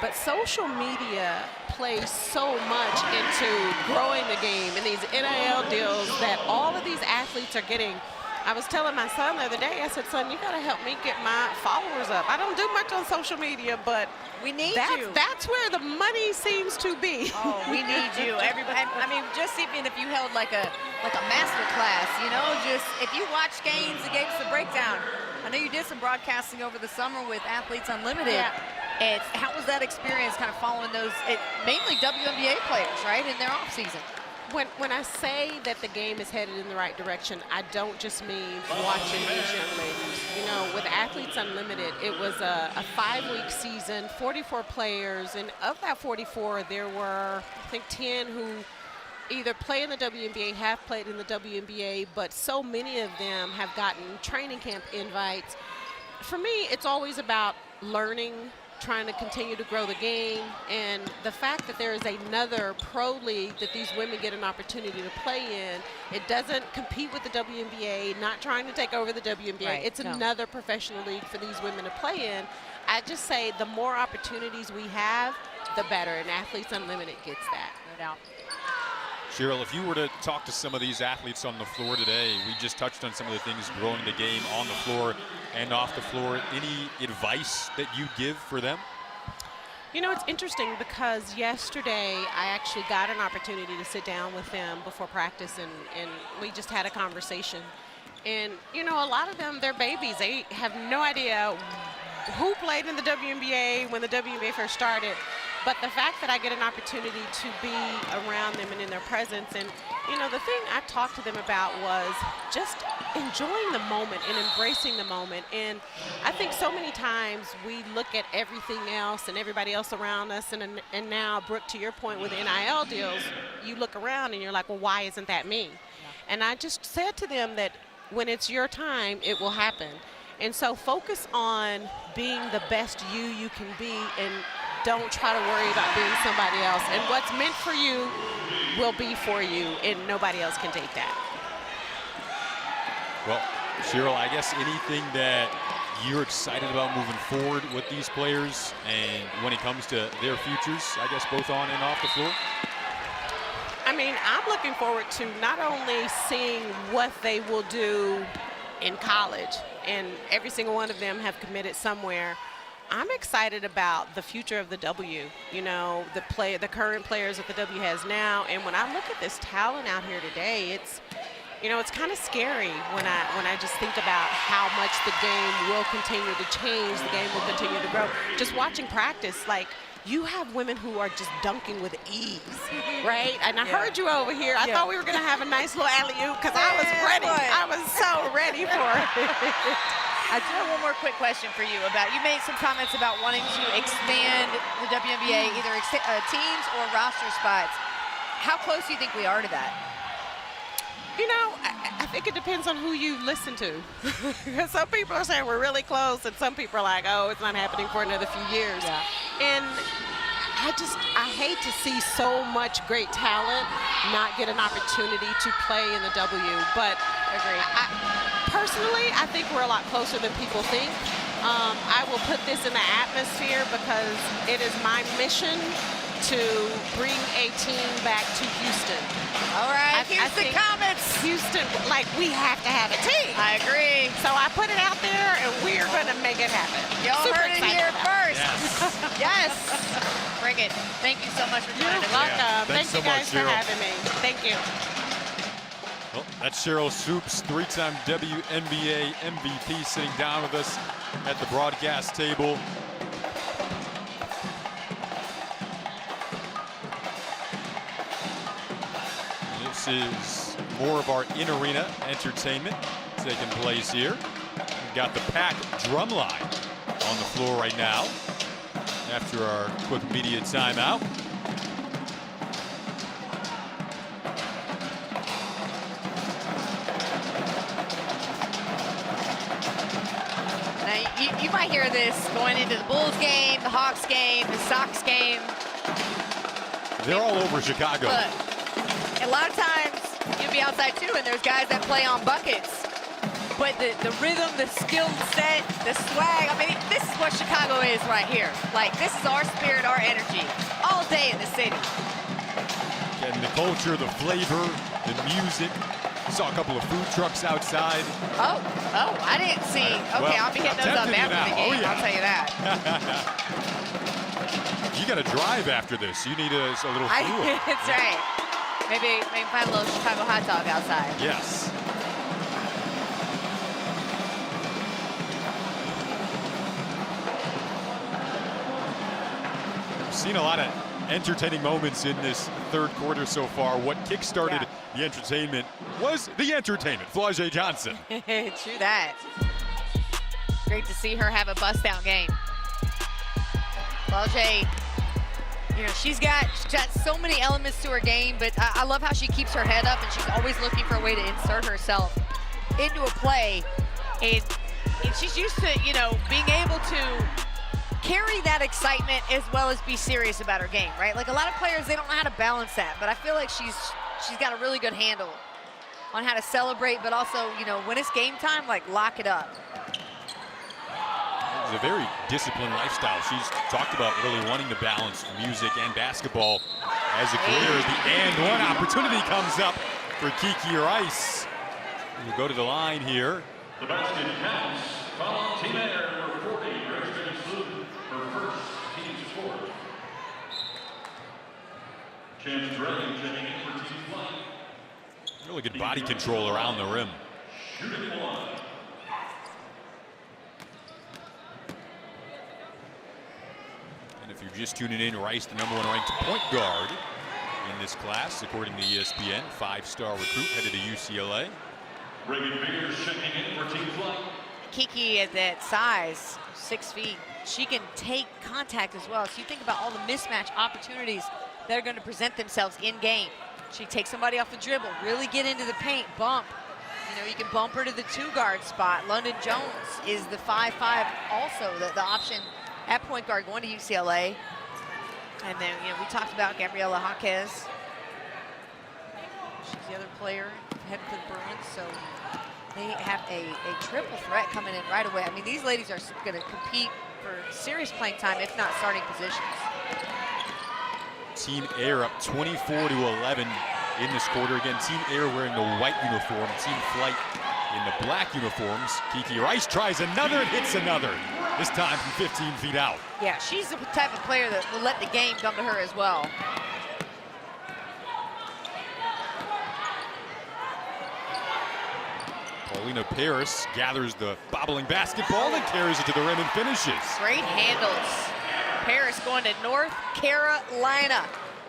But social media plays so much into growing the game and these NIL deals that all of these athletes are getting. I was telling my son the other day, I said, son, you got to help me get my followers up. I don't do much on social media, but we need you. That's where the money seems to be. Oh, we need you. Everybody. I mean, just even if you held like a master class, you know, just if you watch games against the breakdown. I know you did some broadcasting over the summer with Athletes Unlimited. Yeah. How was that experience kind of following those, mainly WNBA players, right, in their off season? When I say that the game is headed in the right direction, I don't just mean watching these young ladies. You know, with Athletes Unlimited, it was a 5-week season, 44 players, and of that 44, there were, I think, 10 who either play in the WNBA, have played in the WNBA, but so many of them have gotten training camp invites. For me, it's always about learning, trying to continue to grow the game, and the fact that there is another pro league that these women get an opportunity to play in. It doesn't compete with the WNBA, not trying to take over the WNBA. Right, it's another professional league for these women to play in. I just say the more opportunities we have, the better, and Athletes Unlimited gets that. No doubt. Cheryl, if you were to talk to some of these athletes on the floor today, we just touched on some of the things growing the game on the floor and off the floor. Any advice that you give for them? You know, it's interesting because yesterday I actually got an opportunity to sit down with them before practice, and we just had a conversation. And, you know, a lot of them, they're babies. They have no idea who played in the WNBA when the WNBA first started. But the fact that I get an opportunity to be around them and in their presence, and, you know, the thing I talked to them about was just enjoying the moment and embracing the moment. And I think so many times we look at everything else and everybody else around us, and now, Brooke, to your point with NIL deals, you look around and you're like, well, why isn't that me? Yeah. And I just said to them that when it's your time, it will happen. And so focus on being the best you can be, and don't try to worry about being somebody else. And what's meant for you will be for you, and nobody else can take that. Well, Cheryl, I guess anything that you're excited about moving forward with these players and when it comes to their futures, I guess both on and off the floor? I mean, I'm looking forward to not only seeing what they will do in college, and every single one of them have committed somewhere. I'm excited about the future of the W, you know, the current players that the W has now. And when I look at this talent out here today, it's, you know, it's kind of scary when I just think about how much the game will continue to change, the game will continue to grow. Just watching practice, like, you have women who are just dunking with ease, right? And I heard you over here. I thought we were going to have a nice little alley-oop because I was ready. I was so ready for it. I do have one more quick question for you about, you made some comments about wanting to expand the WNBA, either teams or roster spots. How close do you think we are to that? You know, I think it depends on who you listen to. Some people are saying we're really close, and some people are like, oh, it's not happening for another few years. Yeah. And I hate to see so much great talent not get an opportunity to play in the W. But personally, I think we're a lot closer than people think. I will put this in the atmosphere because it is my mission to bring a team back to Houston. All right, here's the comments. Houston, like, we have to have a team. I agree. So I put it out there, and we're going to make it happen. Y'all heard it here first. Yes. Bring it. Thank you so much for joining us. You're welcome. Thank you guys for Cheryl. having me. Thank you. Well, that's Cheryl Soups, 3-time WNBA MVP, sitting down with us at the broadcast table. This is more of our in-arena entertainment taking place here. We've got the packed drum line on the floor right now after our quick media timeout. Now, you might hear this going into the Bulls game, the Hawks game, the Sox game. They're all over Chicago. Look, a lot of times you'll be outside too, and there's guys that play on buckets. But the rhythm, the skill set, the swag, I mean, this is what Chicago is right here. Like, this is our spirit, our energy, all day in the city. And the culture, the flavor, the music. Saw a couple of food trucks outside. Oh, I didn't see. Okay, I'll be hitting those up after the game, I'll tell you that. You got to drive after this. You need a little fuel. That's right. Maybe find a little Chicago hot dog outside. Yes. We've seen a lot of entertaining moments in this third quarter so far. What kick-started the entertainment was the entertainment. Flau'jae Johnson. True that. Great to see her have a bust-out game. Flau'jae, you know, she's got so many elements to her game, but I love how she keeps her head up and she's always looking for a way to insert herself into a play. And she's used to, you know, being able to carry that excitement as well as be serious about her game, right? Like, a lot of players, they don't know how to balance that, but I feel like she's got a really good handle on how to celebrate, but also, you know, when it's game time, like, lock it up. It's a very disciplined lifestyle. She's talked about really wanting to balance music and basketball as a career. The and one opportunity comes up for Kiki Rice. We'll go to the line here. The basket counts. Foul Team Air number 40, Kristen Sloot, her first team score. Chance Dragon checking in for Team Flight. Really good body control around the rim. Shooting one. And if you're just tuning in, Rice, the #1 ranked point guard in this class, according to ESPN, 5-star recruit headed to UCLA. Reagan Figures checking in for Team Flight. Kiki at that size, 6 feet, she can take contact as well. So you think about all the mismatch opportunities that are going to present themselves in game. She takes somebody off the dribble, really get into the paint, bump. You know, you can bump her to the 2-guard spot. London Jones is the 5'5", also the option at point guard going to UCLA. And then, you know, we talked about Gabriela Jaquez. She's the other player heading for the Bruins, so they have a triple threat coming in right away. I mean, these ladies are going to compete for serious playing time, if not starting positions. Team Air up 24-11 in this quarter. Again, Team Air wearing the white uniform, Team Flight in the black uniforms. Kiki Rice tries another and hits another, this time from 15 feet out. Yeah, she's the type of player that will let the game come to her as well. Paulina Paris gathers the bobbling basketball and carries it to the rim and finishes. Great handles Paris going to North Carolina.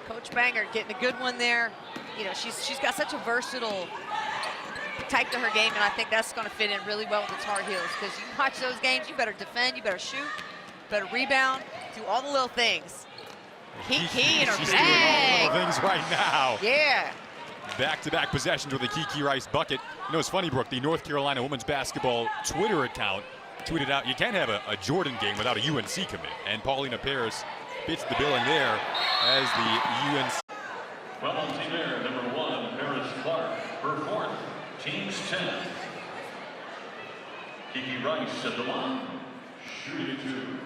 Coach Banger getting a good one there. You know, she's got such a versatile type to her game, and I think that's going to fit in really well with the Tar Heels, because you watch those games, you better defend, you better shoot, better rebound, do all the little things. Kiki in her She's bag. doing all the little things right now. Yeah. Back-to-back possessions with a Kiki Rice bucket. You know, it's funny, Brooke, the North Carolina women's basketball Twitter account tweeted out, you can't have a Jordan game without a UNC commit. And Paulina Paris fits the billing there as the UNC. Well, on Team Air, number 1, Paris Clark. Her fourth, Team's 10. Kiki Rice at the line, shooting 2.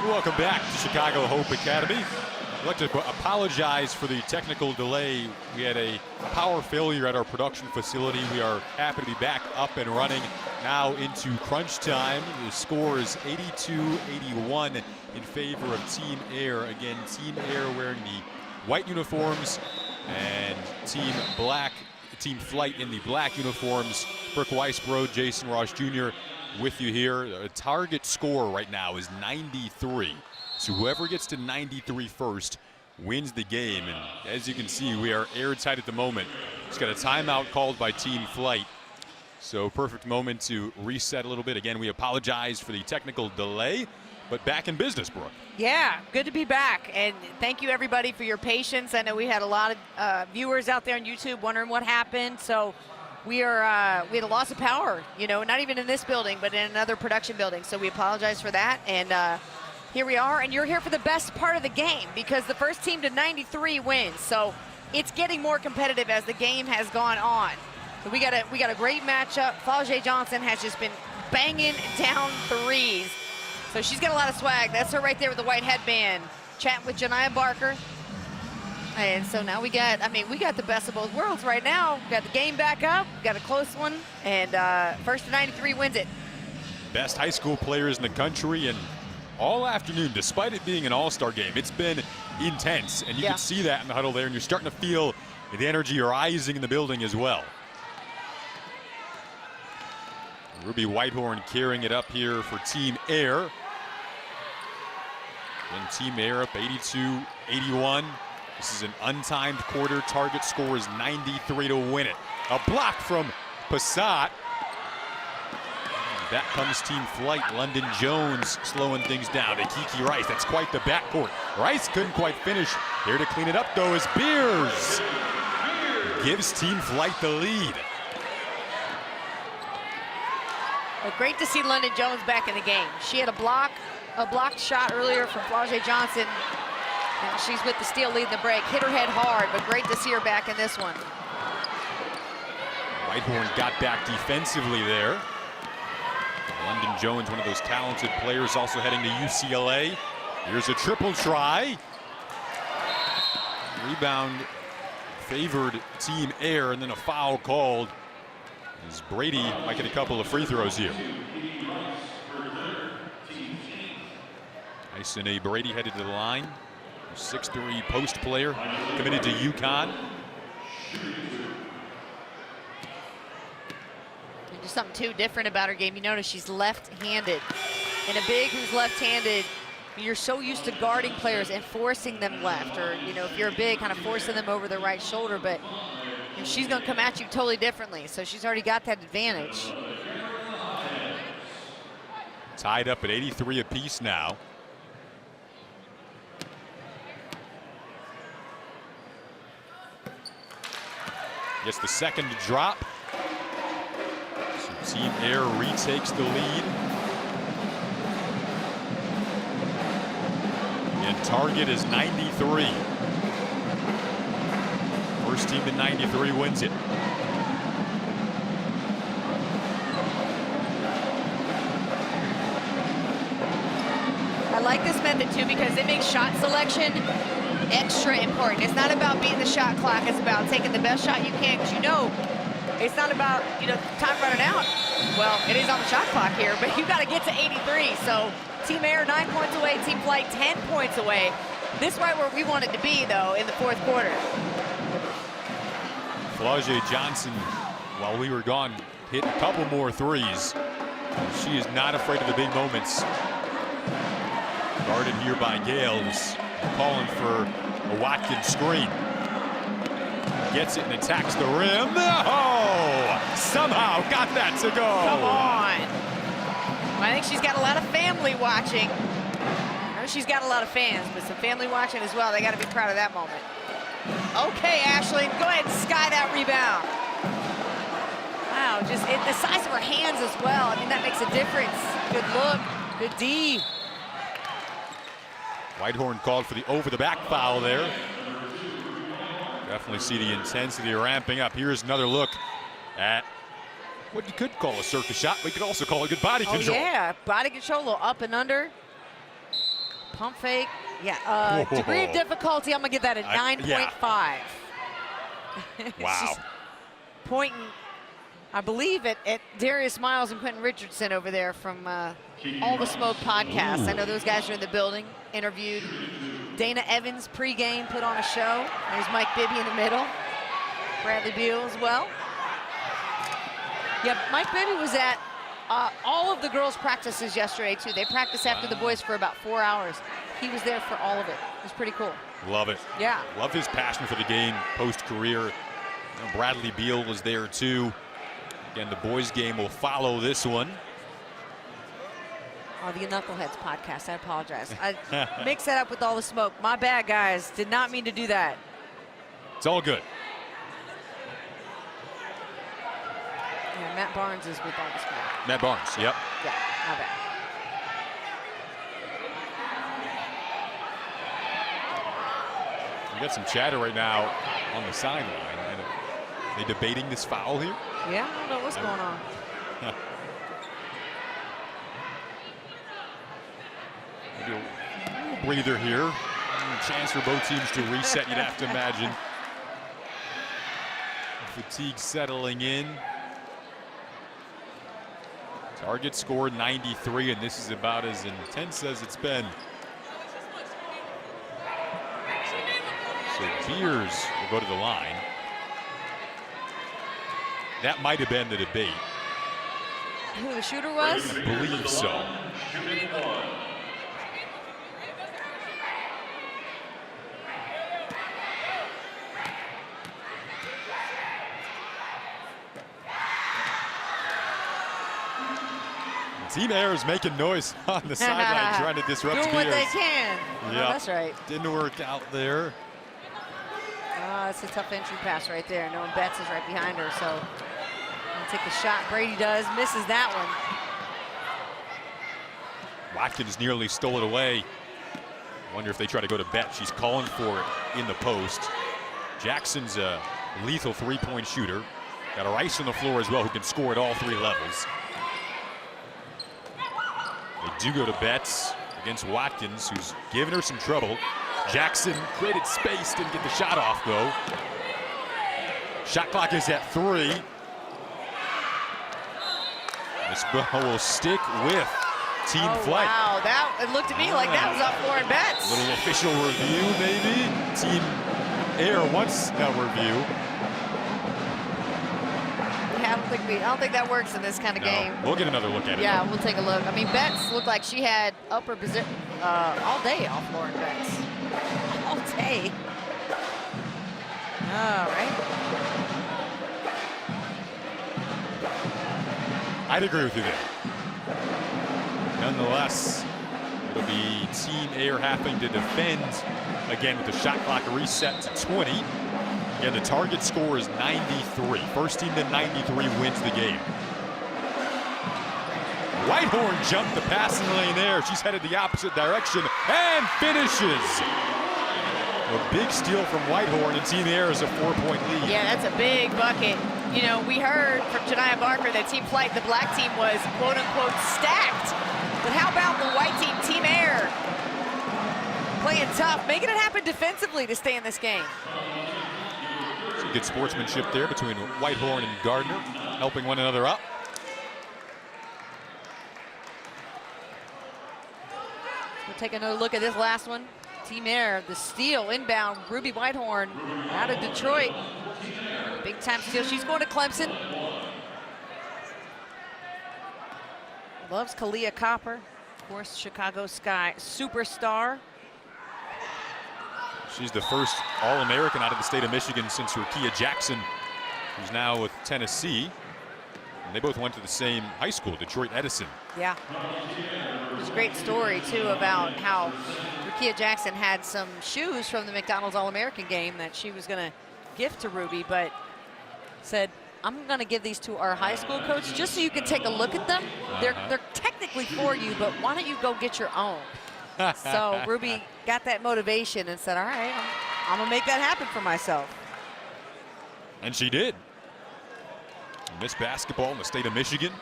Welcome back to Chicago Hope Academy. I'd like to apologize for the technical delay. We had a power failure at our production facility. We are happy to be back up and running now into crunch time. The score is 82-81 in favor of Team Air. Again, Team Air wearing the white uniforms and Team Flight in the black uniforms. Brooke Weisbrod, Jason Ross Jr. with you here. The target score right now is 93. So whoever gets to 93 first wins the game. And as you can see, we are airtight at the moment. Just got a timeout called by Team Flight. So perfect moment to reset a little bit. Again, we apologize for the technical delay, but back in business, Brooke. Yeah, good to be back. And thank you, everybody, for your patience. I know we had a lot of viewers out there on YouTube wondering what happened. So we had a loss of power, you know, not even in this building, but in another production building. So we apologize for that. And here we are. And you're here for the best part of the game, because the first team to 93 wins. So it's getting more competitive as the game has gone on. So we got a great matchup. Flaugier Johnson has just been banging down threes. So she's got a lot of swag. That's her right there with the white headband, chatting with Janiah Barker. And so now we got the best of both worlds right now. Got the game back up, got a close one, and first to 93 wins it. Best high school players in the country, and all afternoon, despite it being an all-star game, it's been intense, and you can see that in the huddle there, and you're starting to feel the energy rising in the building as well. Ruby Whitehorn carrying it up here for Team Air. And Team Air up 82-81. This is an untimed quarter. Target score is 93 to win it. A block from Passat. Back comes Team Flight. London Jones slowing things down to Kiki Rice. That's quite the backcourt. Rice couldn't quite finish. Here to clean it up, though, is Beers. Gives Team Flight the lead. But great to see London Jones back in the game. She had a blocked shot earlier from Flau'jae Johnson. Now she's with the steal leading the break. Hit her head hard, but great to see her back in this one. Whitehorn got back defensively there. London Jones, one of those talented players, also heading to UCLA. Here's a triple try. Rebound favored Team Air, and then a foul called as Brady might get a couple of free throws here. Tyson A. Brady headed to the line. 6'3" post player, committed to UConn. And just something too different about her game. You notice she's left-handed. And a big who's left-handed, you're so used to guarding players and forcing them left, or if you're a big, kind of forcing them over the right shoulder, but she's going to come at you totally differently. So she's already got that advantage. Tied up at 83 apiece now. Gets the second to drop. So Team Air retakes the lead. And target is 93. First team to 93 wins it. I like this method too because it makes shot selection extra important. It's not about beating the shot clock. It's about taking the best shot you can, because it's not about time running out. Well, it is on the shot clock here, but you got to get to 83. So Team Air 9 points away, Team Flight 10 points away. This is right where we wanted to be though in the fourth quarter. Flau'jae Johnson, while we were gone, hit a couple more threes. She is not afraid of the big moments. Guarded here by Gales, calling for a Watkins screen. Gets it and attacks the rim. Oh, somehow got that to go. Come on. Well, I think she's got a lot of family watching. I know she's got a lot of fans, but some family watching as well. They got to be proud of that moment. Okay, Ashley, go ahead and sky that rebound. Wow, just the size of her hands as well. I mean, that makes a difference. Good look, good D. Whitehorn called for the over-the-back foul there. Definitely see the intensity ramping up. Here's another look at what you could call a circus shot, but you could also call a good body control. Oh, yeah, body control, a little up and under. Pump fake. Yeah, degree of difficulty, I'm going to give that a 9.5. Yeah. Wow. Pointing, I believe, at Darius Miles and Quentin Richardson over there from All the Smoke podcast. Ooh. I know those guys are in the building, interviewed. Dana Evans pregame put on a show. There's Mike Bibby in the middle. Bradley Beal as well. Yeah, Mike Bibby was at all of the girls' practices yesterday, too. They practiced after the boys for about 4 hours. He was there for all of it. It was pretty cool. Love it. Yeah. Love his passion for the game post-career. Bradley Beal was there, too. Again, the boys' game will follow this one. Oh, the Knuckleheads podcast. I apologize. I mixed that up with All the Smoke. My bad, guys. Did not mean to do that. It's all good. Yeah, Matt Barnes is with All the Smoke. Matt Barnes, yep. Yeah, my bad. We got some chatter right now on the sideline. Are they debating this foul here? Yeah, I don't know what's going on. Maybe a little breather here. A chance for both teams to reset, you'd have to imagine. Fatigue settling in. Target scored 93, and this is about as intense as it's been. So Beers will go to the line. That might have been the debate. Who the shooter was? I believe so. Team Air is making noise on the sideline, trying to disrupt Doing Beers. what they can. Yeah, Oh, that's right. Didn't work out there. It's a tough entry pass right there. Knowing Betts is right behind her, so take the shot. Brady does, misses that one. Watkins nearly stole it away. Wonder if they try to go to Bet. She's calling for it in the post. Jackson's a lethal three-point shooter. Got a Rice on the floor as well who can score at all 3 levels. They do go to Betts against Watkins, who's giving her some trouble. Jackson created space, didn't get the shot off though. Shot clock is at 3. This ball will stick with Team Flight. Wow, it looked to me like that was off Lauren Betts. Little official review, maybe. Team Air wants a review. Yeah, I don't think that works in this kind of game. We'll get another look at it. Yeah, we'll take a look. I mean, Betts looked like she had upper position all day off Lauren Betts. All day. All right. I'd agree with you there. Nonetheless, it'll be Team Air having to defend again with the shot clock reset to 20. Again, the target score is 93. First team to 93 wins the game. Whitehorn jumped the passing lane there. She's headed the opposite direction and finishes. A big steal from Whitehorn, and Team Air is a 4-point lead. Yeah, that's a big bucket. You know, we heard from Janiyah Barker that Team Flight, the black team, was quote-unquote stacked. But how about the white team, Team Air, playing tough, making it happen defensively to stay in this game? Some good sportsmanship there between Whitehorn and Gardner, helping one another up. We'll take another look at this last one. Team Air, the steal inbound, Ruby Whitehorn out of Detroit. Big time steal. She's going to Clemson. Loves Kalia Copper. Of course, Chicago Sky superstar. She's the first All-American out of the state of Michigan since Rukia Jackson, who's now with Tennessee. And they both went to the same high school, Detroit Edison. Yeah. There's a great story, too, about how Rukia Jackson had some shoes from the McDonald's All-American game that she was going to gift to Ruby, but said, I'm going to give these to our high school coach just so you can take a look at them. They're technically for you, but why don't you go get your own? So Ruby got that motivation and said, all right, I'm going to make that happen for myself. And she did. Miss Basketball in the state of Michigan.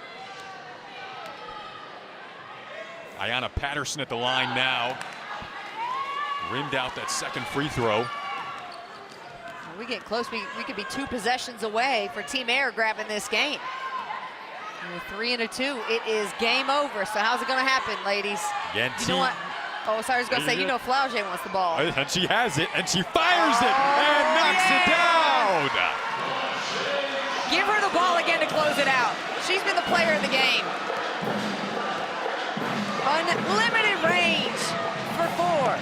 Ayanna Patterson at the line now. Rimmed out that second free throw. We get close. We could be 2 possessions away for Team Air grabbing this game. And a 3 and a 2. It is game over. So how's it going to happen, ladies? Again, you know what? Oh, sorry, I was going to say, you know Flaugier wants the ball. And she has it, and she fires it and knocks it down. Give her the ball again to close it out. She's been the player of the game. Unlimited range for 4.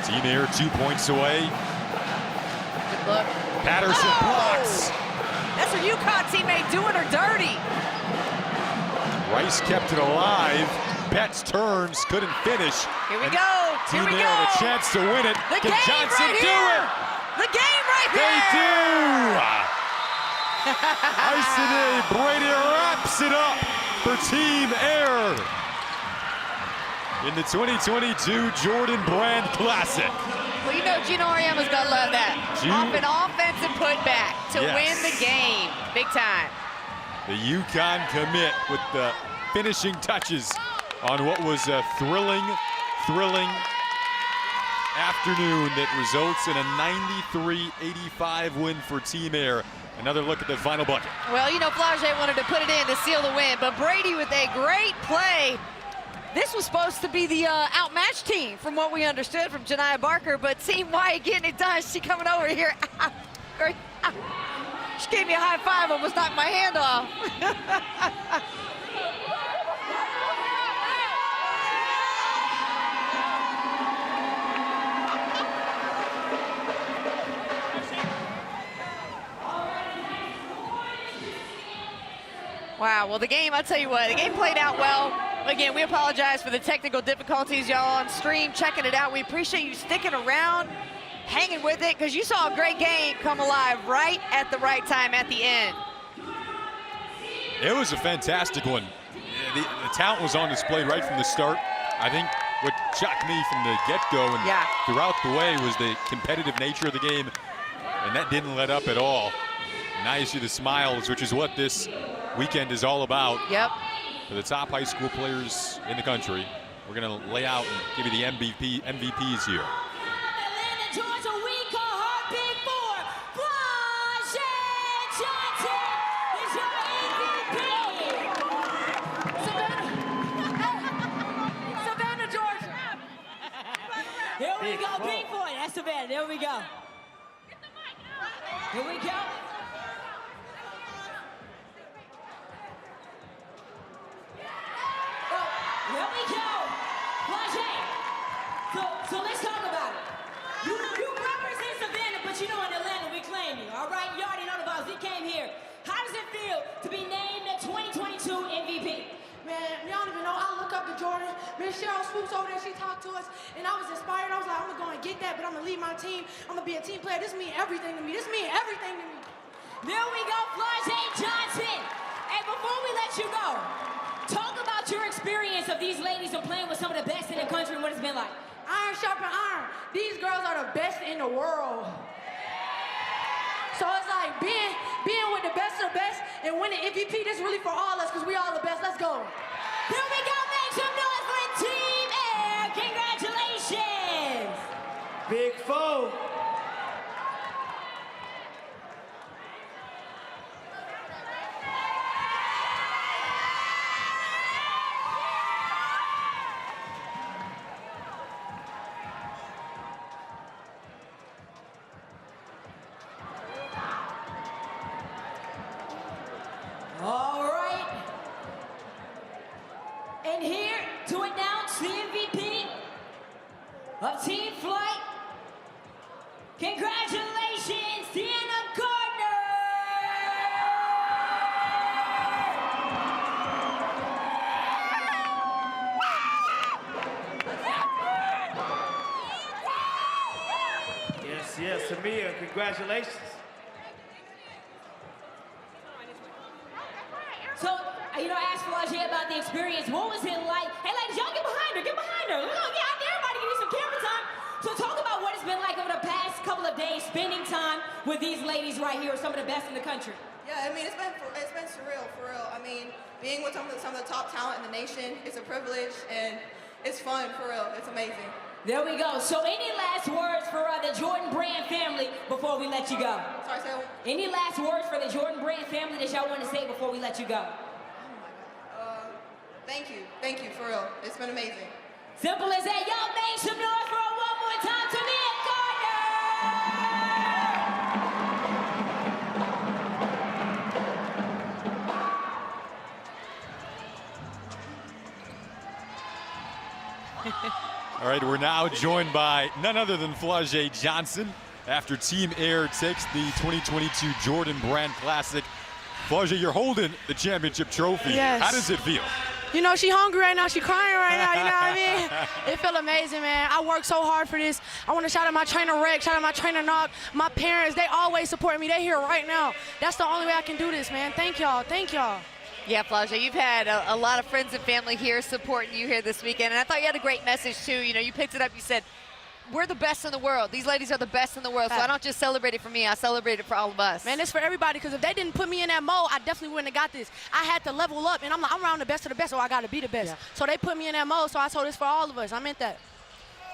Team Air 2 points away. Good look. Patterson blocks. That's her UConn teammate doing her dirty. Rice kept it alive. Betts turns, couldn't finish. Here we go. Team Air with a chance to win it. The Can game Johnson right do here. it? The game right They here. do. Icene Brady wraps it up for Team Air in the 2022 Jordan Brand Classic. Well, you know Gino Ariema's gonna love that. Off an offensive putback to win the game. Big time. The UConn commit with the finishing touches on what was a thrilling afternoon that results in a 93-85 win for Team Air. Another look at the final bucket. Well, you know, Flaugier wanted to put it in to seal the win, but Brady with a great play. This was supposed to be the outmatched team from what we understood from Janiyah Barker, but Team White getting it done. She coming over here. She gave me a high five, almost knocked my hand off. Wow, well, the game, I'll tell you what, the game played out well. Again, we apologize for the technical difficulties, y'all on stream, checking it out. We appreciate you sticking around, hanging with it, because you saw a great game come alive right at the right time at the end. It was a fantastic one. The talent was on display right from the start. I think what shocked me from the get-go and throughout the way was the competitive nature of the game, and that didn't let up at all. Now you see the smiles, which is what this weekend is all about. Yep. For the top high school players in the country. We're going to lay out and give you the MVPs here. Atlanta, Georgia, we call her Big Four. Flashing Johnson is your MVP. Savannah, Georgia. Here we go, Big Four. That's Savannah. There we go. Here we go. Here we go. Flashing. So let's talk about it. You represent Savannah, but you know in Atlanta we claim you, all right? You already know the vibes. We came here. How does it feel to be named the 2022 MVP? Man, y'all don't even know. I look up to Jordan. Miss Cheryl Swoops over there, she talked to us, and I was inspired. I was like, I'm going to go and get that, but I'm going to lead my team. I'm going to be a team player. This means everything to me. This means everything to me. There we go, Flashing Johnson. Hey, before we let you go, talk about your experience of these ladies and playing with some of the best in the country and what it's been like. Iron sharpen iron. These girls are the best in the world. So it's like being with the best of the best and winning MVP, this is really for all us because we all the best. Let's go. Here we go, make some noise for Team Air. Congratulations. Big Four. All right. And here to announce the MVP of Team Flight. Congratulations, Deanna Gardner. Yes, Samia, congratulations. So, I asked Flagey about the experience. What was it like? Hey, ladies, y'all get behind her. Get behind her. We're going to get out there. Everybody need some camera time. So talk about what it's been like over the past couple of days spending time with these ladies right here, some of the best in the country. Yeah, I mean, it's been surreal, for real. I mean, being with some of the top talent in the nation is a privilege, and it's fun, for real. It's amazing. There we go. So any last words for the Jordan Brand family before we let you go? Sorry, say what? Any last words for the Jordan Brand family that y'all want to say before we let you go? Thank you, for real. It's been amazing. Simple as that. Y'all make some noise for her one more time to me and Gardner. All right, we're now joined by none other than Flagey Johnson after Team Air takes the 2022 Jordan Brand Classic. Flagey, you're holding the championship trophy. Yes. How does it feel? You know, she hungry right now. She crying right now. You know what I mean? It feel amazing, man. I worked so hard for this. I want to shout out my trainer, Rex, shout out my trainer, Knock. My parents, they always support me. They here right now. That's the only way I can do this, man. Thank y'all. Thank y'all. Yeah, Flagey, you've had a lot of friends and family here supporting you here this weekend, and I thought you had a great message, too. You know, you picked it up. You said, we're the best in the world. These ladies are the best in the world, so I don't just celebrate it for me. I celebrate it for all of us. Man, it's for everybody, because if they didn't put me in that mold, I definitely wouldn't have got this. I had to level up, and I'm like, I'm around the best of the best, so I got to be the best. Yeah. So they put me in that mold, so I told this for all of us. I meant that.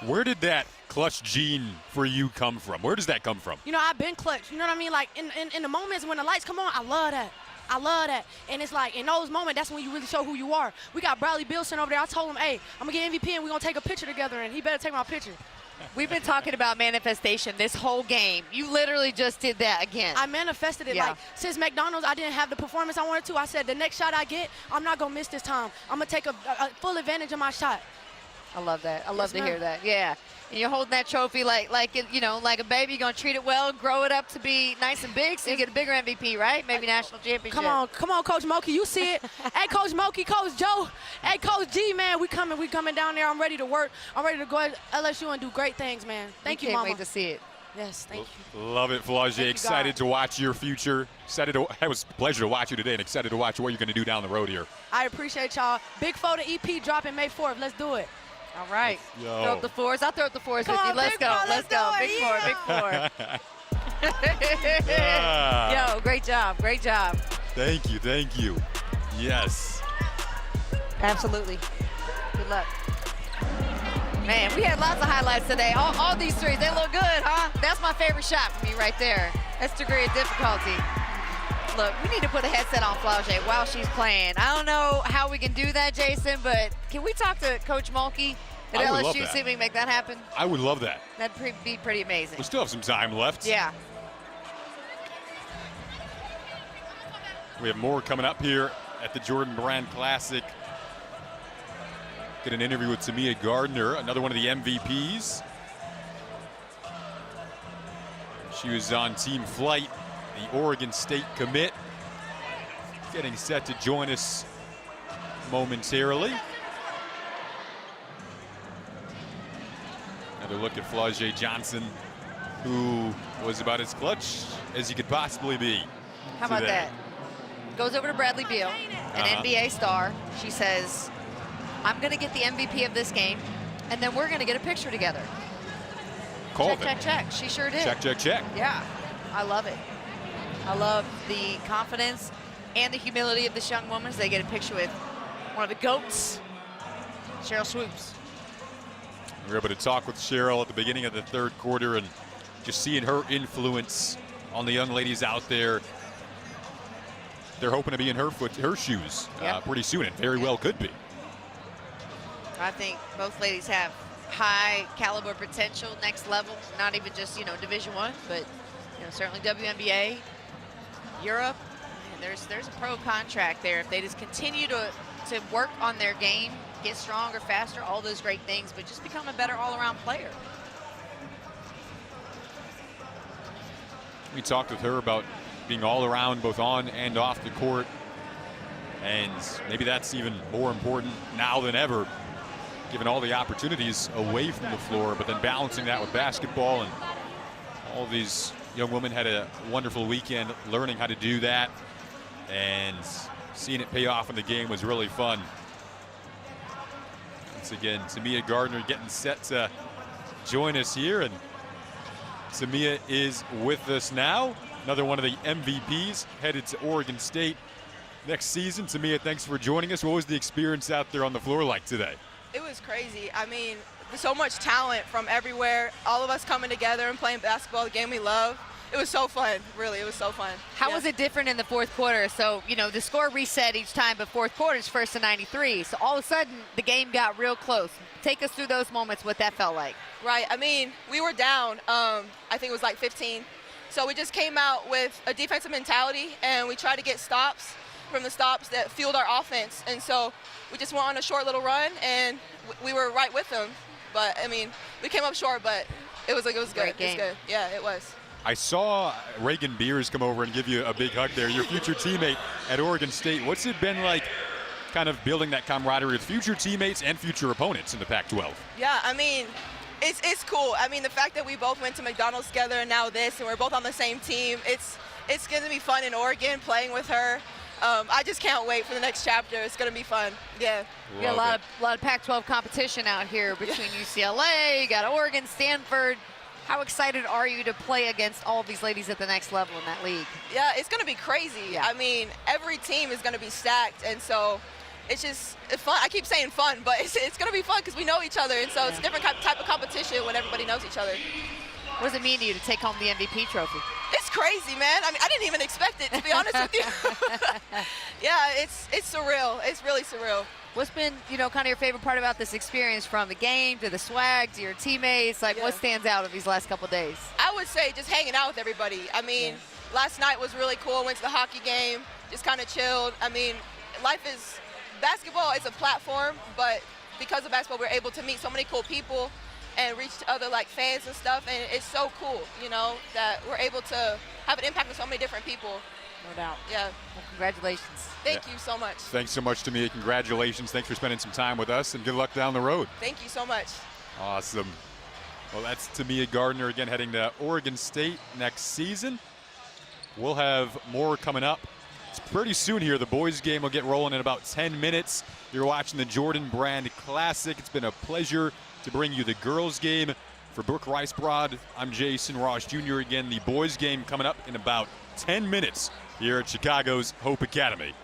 Where did that clutch gene for you come from? Where does that come from? You know, I've been clutch. You know what I mean? Like, in the moments when the lights come on, I love that. I love that. And it's like, in those moments, that's when you really show who you are. We got Bradley Bilson over there. I told him, hey, I'm going to get MVP, and we're going to take a picture together, and he better take my picture. We've been talking about manifestation this whole game. You literally just did that again. I manifested it. Yeah. Like, since McDonald's, I didn't have the performance I wanted to. I said, the next shot I get, I'm not going to miss this time. I'm going to take a full advantage of my shot. I love that. I love to hear that. Yeah. And you're holding that trophy like a baby. You're going to treat it well, grow it up to be nice and big so you get a bigger MVP, right? Maybe national championship. Come on, Coach Moki. You see it. Hey, Coach Moki, Coach Joe. Hey, Coach G, man. We coming down there. I'm ready to work. I'm ready to go at LSU and do great things, man. Thank you, Mama. Can't wait to see it. Yes, thank you. Love it, Flagey. Excited to watch your future. It was a pleasure to watch you today and excited to watch what you're going to do down the road here. I appreciate y'all. Big Photo EP dropping May 4th. Let's do it. All right. Yo. Throw up the fours. I'll throw up the fours Come with you. on, Let's big go. four, Let's let's go. do Big it, four. yeah. Big four. Yeah. Yo, great job. Great job. Thank you. Thank you. Yes. Absolutely. Good luck. Man, we had lots of highlights today. All these threes, they look good, huh? That's my favorite shot for me right there. That's degree of difficulty. Look, we need to put a headset on Flau'jae while she's playing. I don't know how we can do that, Jason, but can we talk to Coach Mulkey at I would love LSU, that. see if we can make that happen? I would love that. That'd be pretty amazing. We still have some time left. Yeah. We have more coming up here at the Jordan Brand Classic. Get an interview with Tamia Gardner, another one of the MVPs. She was on Team Flight, the Oregon State commit. Getting set to join us momentarily. Another look at Flau'jae Johnson, who was about as clutch as you could possibly be. How about today. that? Goes over to Bradley Beal, an NBA star. She says, I'm going to get the MVP of this game, and then we're going to get a picture together. Called check, check. She sure did. Check, check, check. Yeah, I love it. I love the confidence and the humility of this young woman as they get a picture with one of the GOATs, Cheryl Swoops. We were able to talk with Cheryl at the beginning of the third quarter and just seeing her influence on the young ladies out there. They're hoping to be in her shoes pretty soon, and very well could be. I think both ladies have high caliber potential, next level, not even just, Division I, but, certainly WNBA, Europe. And there's a pro contract there. If they just continue to work on their game, get stronger, faster, all those great things, but just become a better all-around player. We talked with her about being all around, both on and off the court. And maybe that's even more important now than ever, given all the opportunities away from the floor, but then balancing that with basketball. And all these young women had a wonderful weekend learning how to do that. And seeing it pay off in the game was really fun. Once again, Tamia Gardner getting set to join us here. And Tamia is with us now. Another one of the MVPs headed to Oregon State next season. Tamia, thanks for joining us. What was the experience out there on the floor like today? It was crazy. I mean, there's so much talent from everywhere. All of us coming together and playing basketball, the game we love. It was so fun, really. It was so fun. How was it different in the fourth quarter? So, the score reset each time, but fourth quarter is first to 93. So all of a sudden, the game got real close. Take us through those moments, what that felt like. Right. I mean, we were down, I think it was like 15. So we just came out with a defensive mentality, and we tried to get stops from the stops that fueled our offense. And so we just went on a short little run, and we were right with them. But, I mean, we came up short, but it was good. It was good. Yeah, it was. I saw Reagan Beers come over and give you a big hug there, your future teammate at Oregon State. What's it been like kind of building that camaraderie with future teammates and future opponents in the Pac-12? Yeah, I mean, it's cool. I mean, the fact that we both went to McDonald's together and now this, and we're both on the same team, it's going to be fun in Oregon playing with her. I just can't wait for the next chapter. It's going to be fun. Yeah. We got a lot of Pac-12 competition out here between UCLA, you got Oregon, Stanford. How excited are you to play against all of these ladies at the next level in that league? Yeah, it's going to be crazy. Yeah. I mean, every team is going to be stacked, and so it's just fun. I keep saying fun, but it's going to be fun because we know each other, and so it's a different type of competition when everybody knows each other. What does it mean to you to take home the MVP trophy? It's crazy, man. I mean, I didn't even expect it, to be honest with you. Yeah, it's surreal. It's really surreal. What's been, kind of your favorite part about this experience, from the game to the swag to your teammates? Like, what stands out of these last couple of days? I would say just hanging out with everybody. I mean, last night was really cool. Went to the hockey game, just kind of chilled. I mean, basketball is a platform, but because of basketball, we're able to meet so many cool people and reach to other fans and stuff, and it's so cool, that we're able to have an impact on so many different people. No doubt. Yeah. Well, congratulations. Thank you so much. Thanks so much, Tamia. Congratulations. Thanks for spending some time with us, and good luck down the road. Thank you so much. Awesome. Well, that's Tamia Gardner again, heading to Oregon State next season. We'll have more coming up It's pretty soon here. The boys game will get rolling in about 10 minutes. You're watching the Jordan Brand Classic. It's been a pleasure to bring you the girls game. For Brooke Rice-Broad, I'm Jason Ross Jr. Again, the boys game coming up in about 10 minutes here at Chicago's Hope Academy.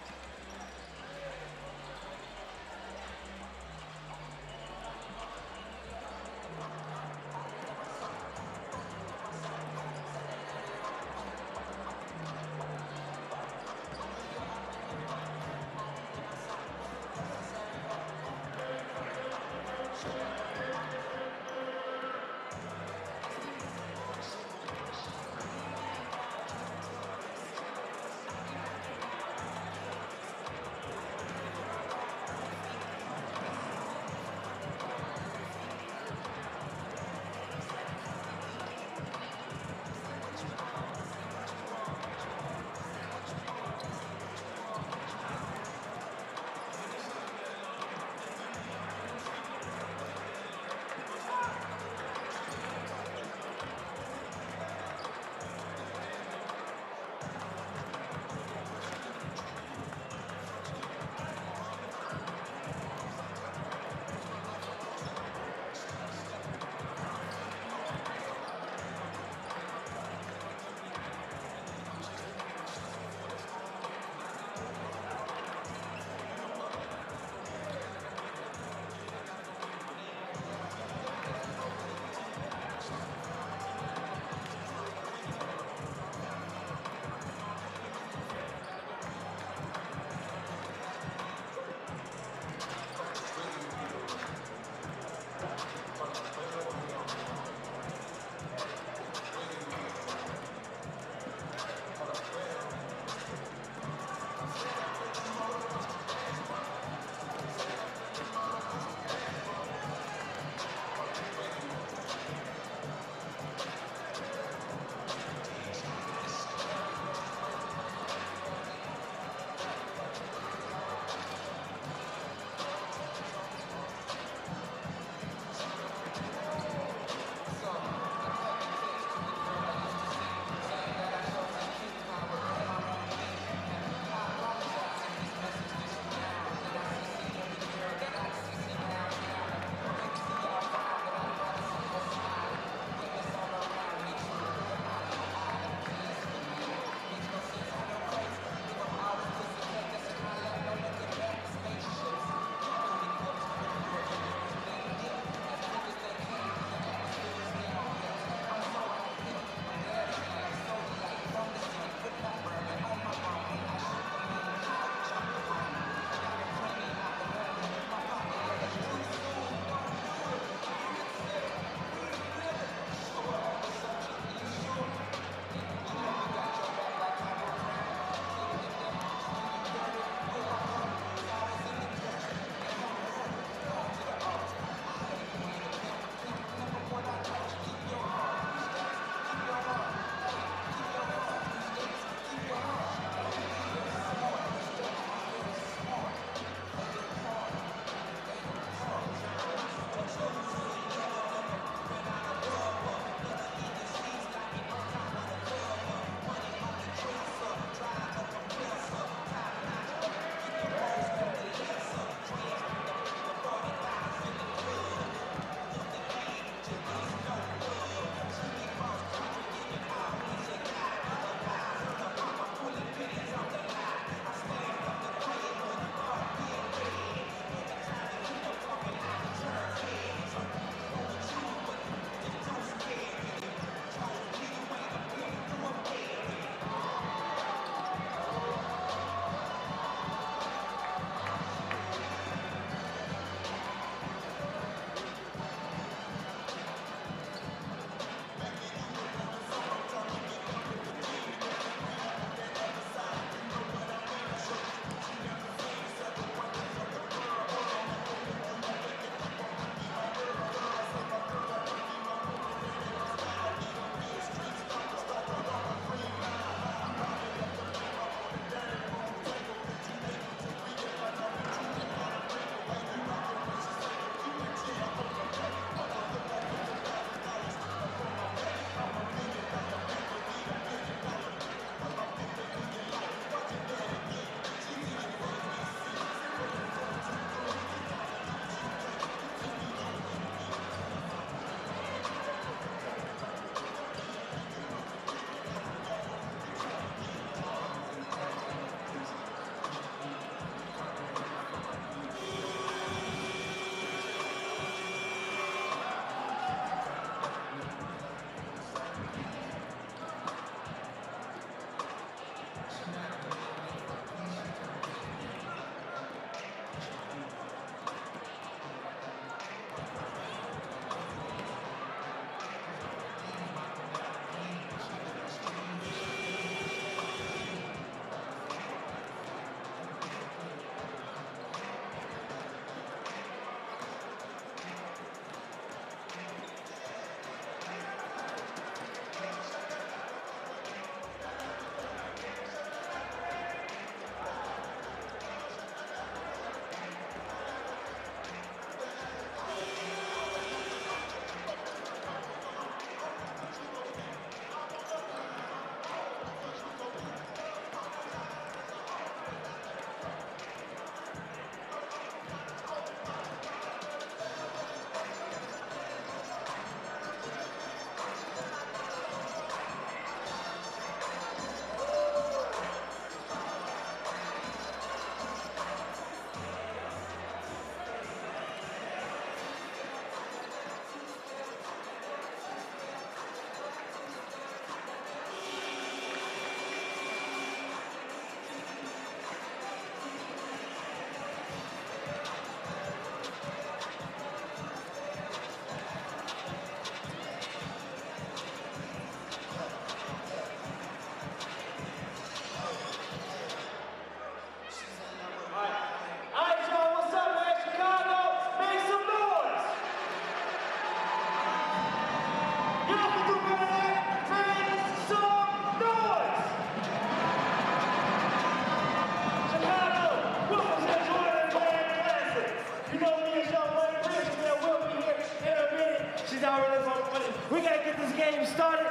get this game started.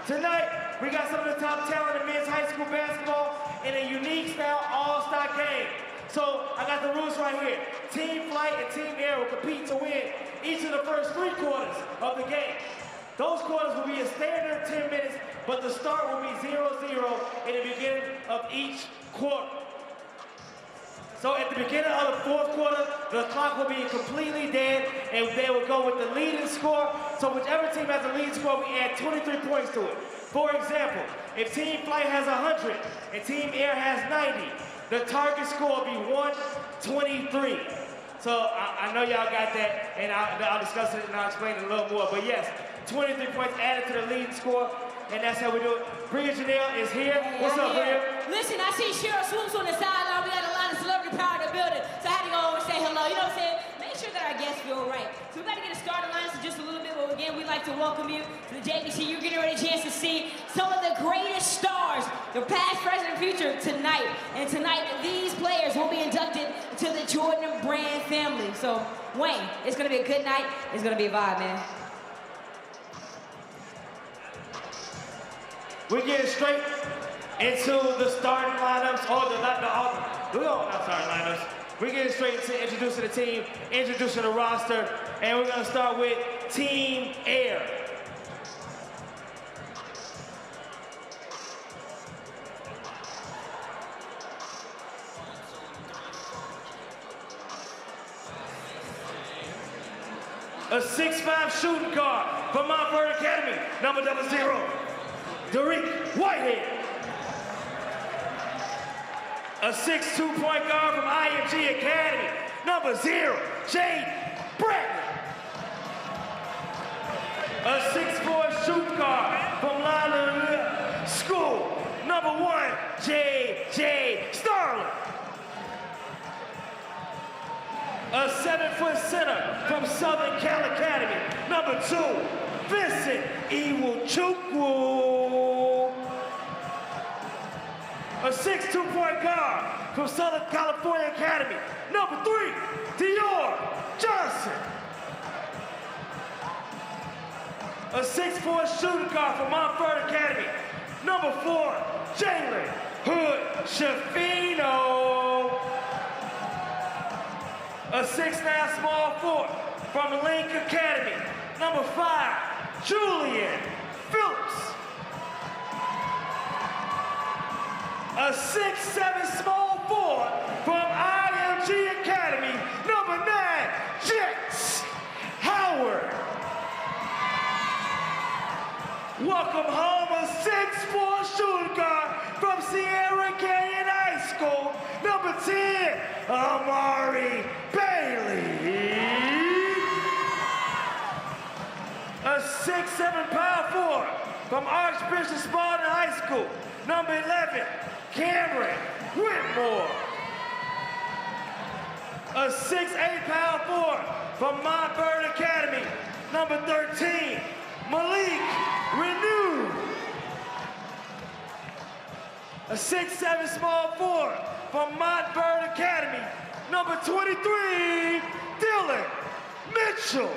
Tonight, we got some of the top talent in men's high school basketball in a unique style all-star game. So I got the rules right here. Team Flight and Team Air will compete to win each of the first 3 quarters of the game. Those quarters will be a standard 10 minutes, but the start will be 0-0 in the beginning of each quarter. So at the beginning of the 4th quarter, the clock will be completely dead, and they will go with the leading score. So whichever team has the leading score, we add 23 points to it. For example, if Team Flight has 100 and Team Air has 90, the target score will be 123. So I know y'all got that, and I'll discuss it and I'll explain it a little more. But yes, 23 points added to the leading score, and that's how we do it. Bria Janelle is here. What's up, Bria? Listen, I see Cheryl Swoops on the sideline. We got a lot of celebrity power in the building, so I had to go over and say hello. You know what I'm saying? Make sure that our guests feel right. So we're about to get a starting line in just a little bit, but again, we'd like to welcome you to the JBC. You're getting ready a chance to see some of the greatest stars, the past, present, and future tonight. And tonight, these players will be inducted to the Jordan Brand family. So, Wayne, it's gonna be a good night. It's gonna be a vibe, man. We're getting straight into the starting lineups, not starting lineups. We're getting straight into introducing the team, introducing the roster, and we're gonna start with Team Air. A 6'5" shooting guard from Montford Academy, number 00. Derek Whitehead. A 6'2" point guard from IMG Academy, number 0, Jade Bradley. A 6'4" shooting guard from Lila School, number 1, J.J. Starling. A 7-foot center from Southern Cal Academy, number 2, Vincent Iwuchukwu. A 6'2" point guard from Southern California Academy, number 3, Dior Johnson. A 6'4" shooting guard from Montford Academy, number 4, Jalen Hood Shafino. A 6'9" small forward from Link Academy, number 5, Julian Phillips. A 6'7" small forward from IMG Academy, number 9, Jets Howard. Welcome home, a 6'4" shooting guard from Sierra Canyon High School, number 10, Amari Bailey. A 6'7" power forward from Archbishop Spalding High School, number 11, Cameron Whitmore. A 6'8" power forward from Montford Academy, number 13, Malik Renew. A 6'7" small forward from Montford Academy, number 23, Dylan Mitchell.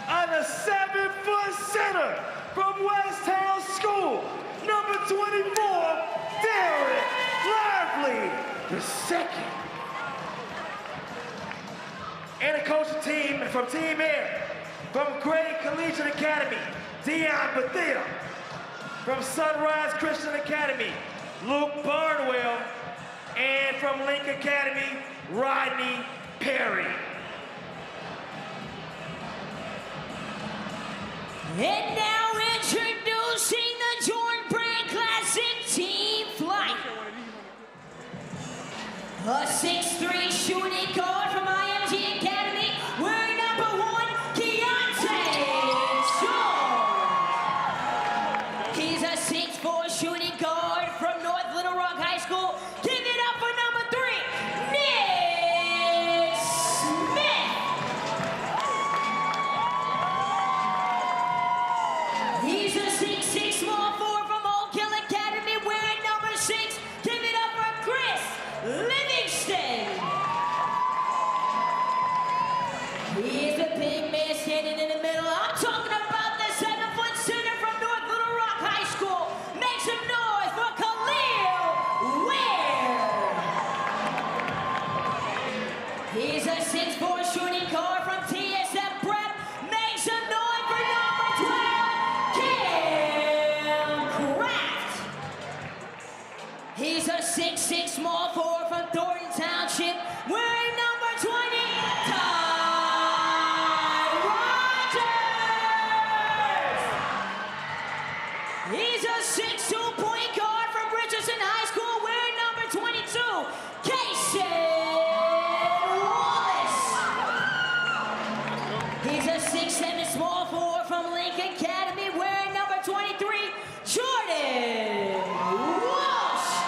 And a 7-foot center from Westtown School, number 24, Derek Lively II. And a coaching team from Team Air, from Gray Collegiate Academy, Dion Bethea. From Sunrise Christian Academy, Luke Barnwell. And from Link Academy, Rodney Perry. And now introducing the Jordan Brand Classic Team Flight. A 6'3" shooting guard from IMG Academy, wearing number 1, Keontae Shaw. He's a 6'4" shooting guard from North Little Rock High School. Give it up for number 3, Nick Smith. He's a 6'6" small forward from Oak Hill Academy, wearing number 6. Give it up for Chris Livingston. He's a 6'2" point guard from Richardson High School, wearing number 22, Casey Wallace. He's a 6'7" small forward from Lincoln Academy, wearing number 23, Jordan Walsh.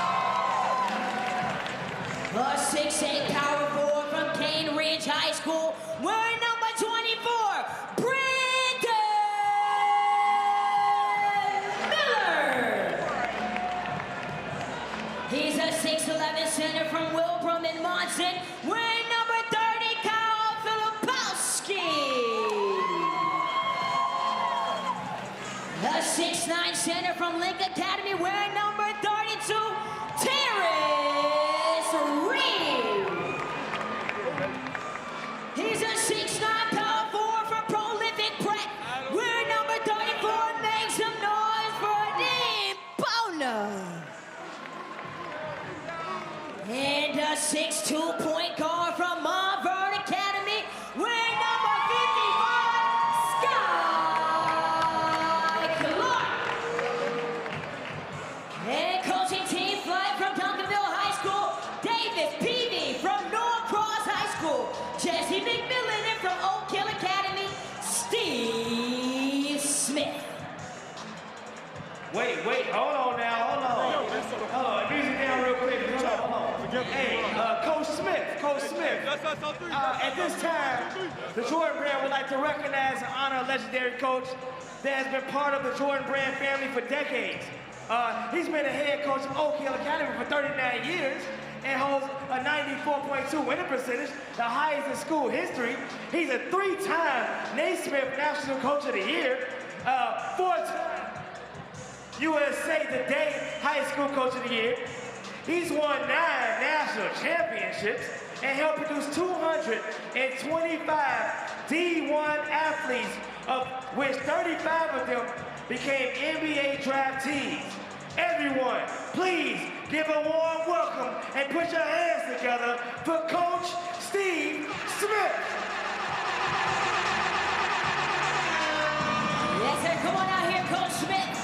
A 6'8" power forward from Cane Ridge High School, wearing number 24, he's a 6'11" center from Wilbraham and Monson, wearing number 30, Kyle Filipowski. A 6'9" center from Lincoln Academy, wearing number 32, Terrence Reed. He's a 6'9" power forward from Prolific Pratt, wearing number 34. Make some noise for Dean Bona. And a 6'2" point guard from Montverde Academy, wearing number 55, Sky Clark. And coaching Team Flight from Duncanville High School, Davis Peavy from Norcross High School, Jesse McMillan, and from Oak Hill Academy, Steve Smith. Wait, hold on now, hold on. Music down real quick. Hold on. Hey, Coach Smith. At this time, the Jordan brand would like to recognize and honor a legendary coach that has been part of the Jordan brand family for decades. He's been a head coach of Oak Hill Academy for 39 years and holds a 94.2 winning percentage, the highest in school history. He's a 3-time Naismith National Coach of the Year, 4-time USA Today High School Coach of the Year. He's won 9 national championships and helped produce 225 D1 athletes, of which 35 of them became NBA draftees. Everyone, please give a warm welcome and put your hands together for Coach Steve Smith. Yes, sir. Come on out here, Coach Smith.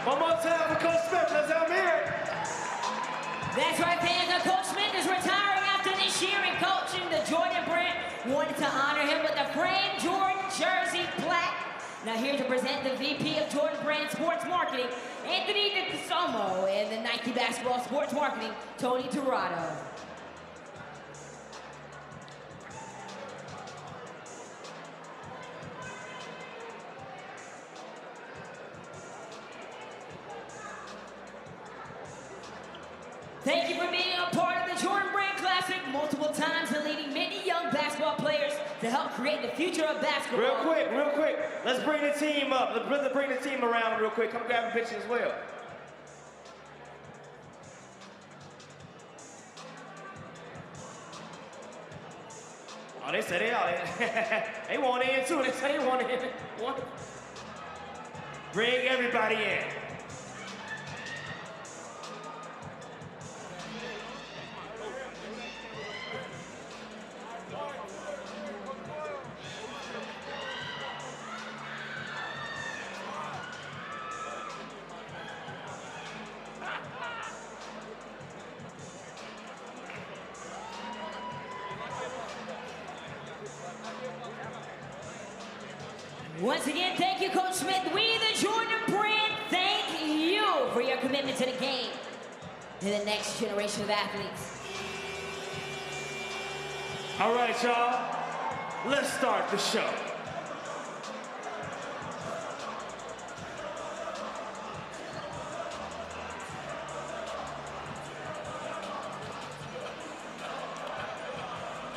One more time for Coach Smith. Let's have him here. That's right, fans. Coach Smith is retiring after this year and coaching the Jordan brand. Wanted to honor him with a framed Jordan jersey plaque. Now here to present the VP of Jordan Brand Sports Marketing, Anthony DeCosomo, and the Nike Basketball Sports Marketing, Tony Torado. Thank you for being a part of the Jordan Brand Classic multiple times and leading many young basketball players to help create the future of basketball. Real quick. Let's bring the team up. Let's bring the team around real quick. Come grab a picture as well. Oh, they said they want in too. They say they want in. Bring everybody in. Once again, thank you, Coach Smith. We, the Jordan brand, thank you for your commitment to the game and the next generation of athletes. All right, y'all. Let's start the show.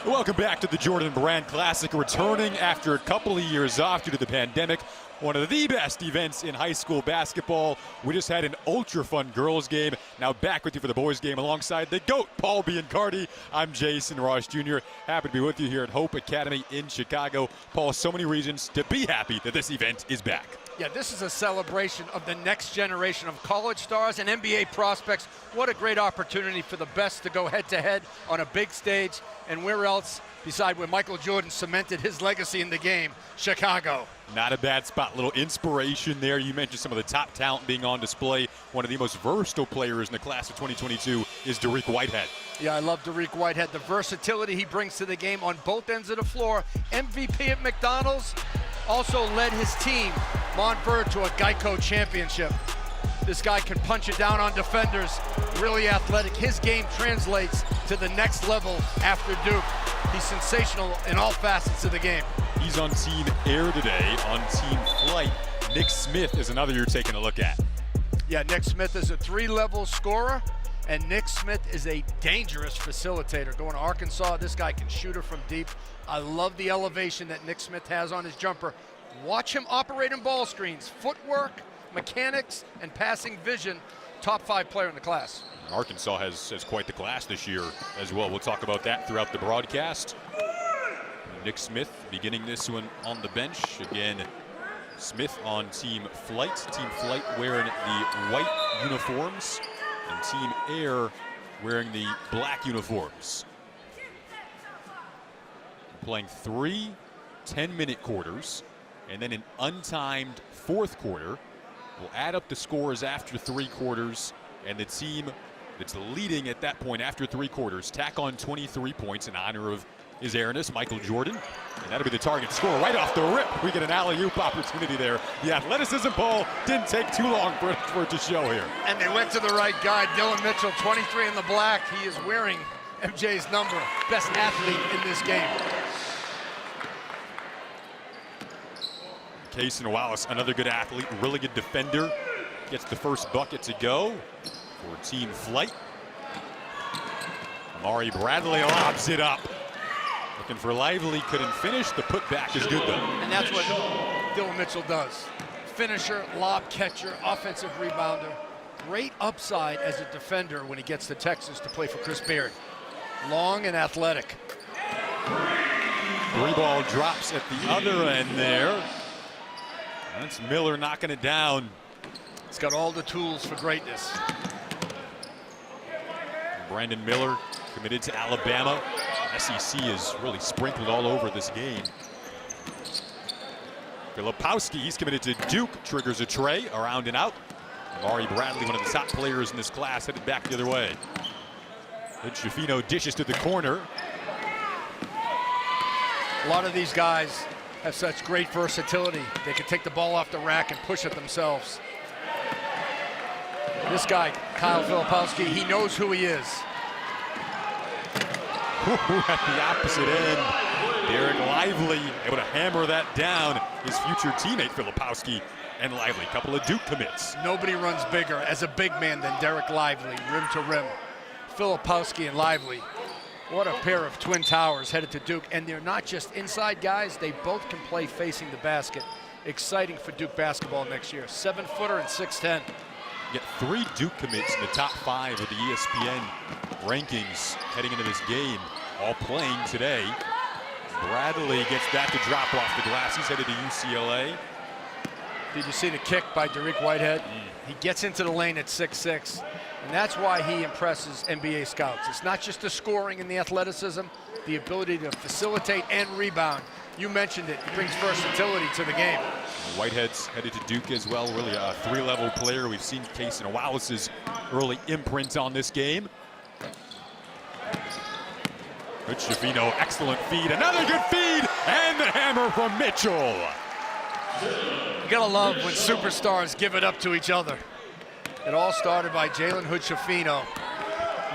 Welcome back to the Jordan Brand Classic, returning after a couple of years off due to the pandemic. One of the best events in high school basketball. We just had an ultra fun girls game. Now back with you for the boys game alongside the GOAT, Paul Biancardi. I'm Jason Ross Jr. Happy to be with you here at Hope Academy in Chicago. Paul, so many reasons to be happy that this event is back. Yeah, this is a celebration of the next generation of college stars and NBA prospects. What a great opportunity for the best to go head-to-head on a big stage. And where else beside where Michael Jordan cemented his legacy in the game? Chicago. Not a bad spot. Little inspiration there. You mentioned some of the top talent being on display. One of the most versatile players in the class of 2022 is Dariq Whitehead. Yeah, I love Dariq Whitehead. The versatility he brings to the game on both ends of the floor. MVP at McDonald's. Also led his team, Montverde, to a Geico championship. This guy can punch it down on defenders, really athletic. His game translates to the next level after Duke. He's sensational in all facets of the game. He's on Team Air today. On Team Flight, Nick Smith is another you're taking a look at. Yeah, Nick Smith is a 3-level scorer, and Nick Smith is a dangerous facilitator. Going to Arkansas, this guy can shoot her from deep. I love the elevation that Nick Smith has on his jumper. Watch him operate in ball screens. Footwork, mechanics, and passing vision. Top 5 player in the class. Arkansas has quite the class this year as well. We'll talk about that throughout the broadcast. Nick Smith beginning this one on the bench. Again, Smith on Team Flight. Team Flight wearing the white uniforms, and Team Air wearing the black uniforms. Playing 3 10-minute quarters and then an untimed 4th quarter. We'll add up the scores after 3 quarters, and the team that's leading at that point after 3 quarters tack on 23 points in honor of His Airness, Michael Jordan. And that'll be the target score right off the rip. We get an alley-oop opportunity there. The athleticism ball didn't take too long for it to show here. And they went to the right guy, Dylan Mitchell, 23 in the black. He is wearing MJ's number. Best athlete in this game. Kaysen Wallace, another good athlete, really good defender. Gets the first bucket to go for Team Flight. Amari Bradley lobs it up. Looking for Lively, couldn't finish. The putback is good though. And that's what Dylan Mitchell does. Finisher, lob catcher, offensive rebounder. Great upside as a defender when he gets to Texas to play for Chris Beard. Long and athletic. 3-ball drops at the other end there. That's Miller knocking it down. He's got all the tools for greatness. Brandon Miller committed to Alabama. SEC is really sprinkled all over this game. Filipowski, he's committed to Duke, triggers a tray, around and out. Amari Bradley, one of the top players in this class, headed back the other way. Shafino dishes to the corner. A lot of these guys have such great versatility. They can take the ball off the rack and push it themselves. This guy, Kyle Filipowski, he knows who he is. At the opposite end, Derek Lively able to hammer that down. His future teammate Filipowski and Lively, couple of Duke commits. Nobody runs bigger as a big man than Derek Lively, rim to rim. Filipowski and Lively, what a pair of twin towers headed to Duke. And they're not just inside guys, they both can play facing the basket. Exciting for Duke basketball next year. 7-footer and 6'10". Get 3 Duke commits in the top 5 of the ESPN rankings heading into this game, all playing today. Bradley gets that to drop off the glass. He's headed to UCLA. Did you see the kick by Dariq Whitehead? He gets into the lane at 6'6", and that's why he impresses NBA scouts. It's not just the scoring and the athleticism, the ability to facilitate and rebound. You mentioned it, he brings versatility to the game. Whitehead's headed to Duke as well, really a 3-level player. We've seen Kaysen Wallace's early imprint on this game. Good Shafino, excellent feed, another good feed, and the hammer from Mitchell. You gotta love when superstars give it up to each other. It all started by Jalen Hood-Schifino,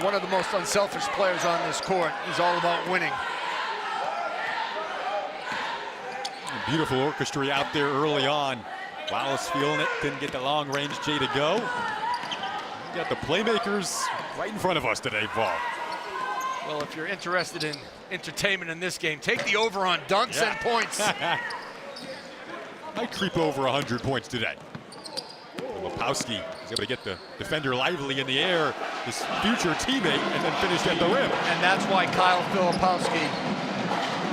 one of the most unselfish players on this court. He's all about winning. Beautiful orchestra out there early on. Wallace feeling it, couldn't get the long-range J to go. We got the playmakers right in front of us today, Paul. Well, if you're interested in entertainment in this game, take the over on dunks and points. Might creep over 100 points today. Filipowski is able to get the defender Lively in the air, his future teammate, and then finish at the rim. And that's why Kyle Filipowski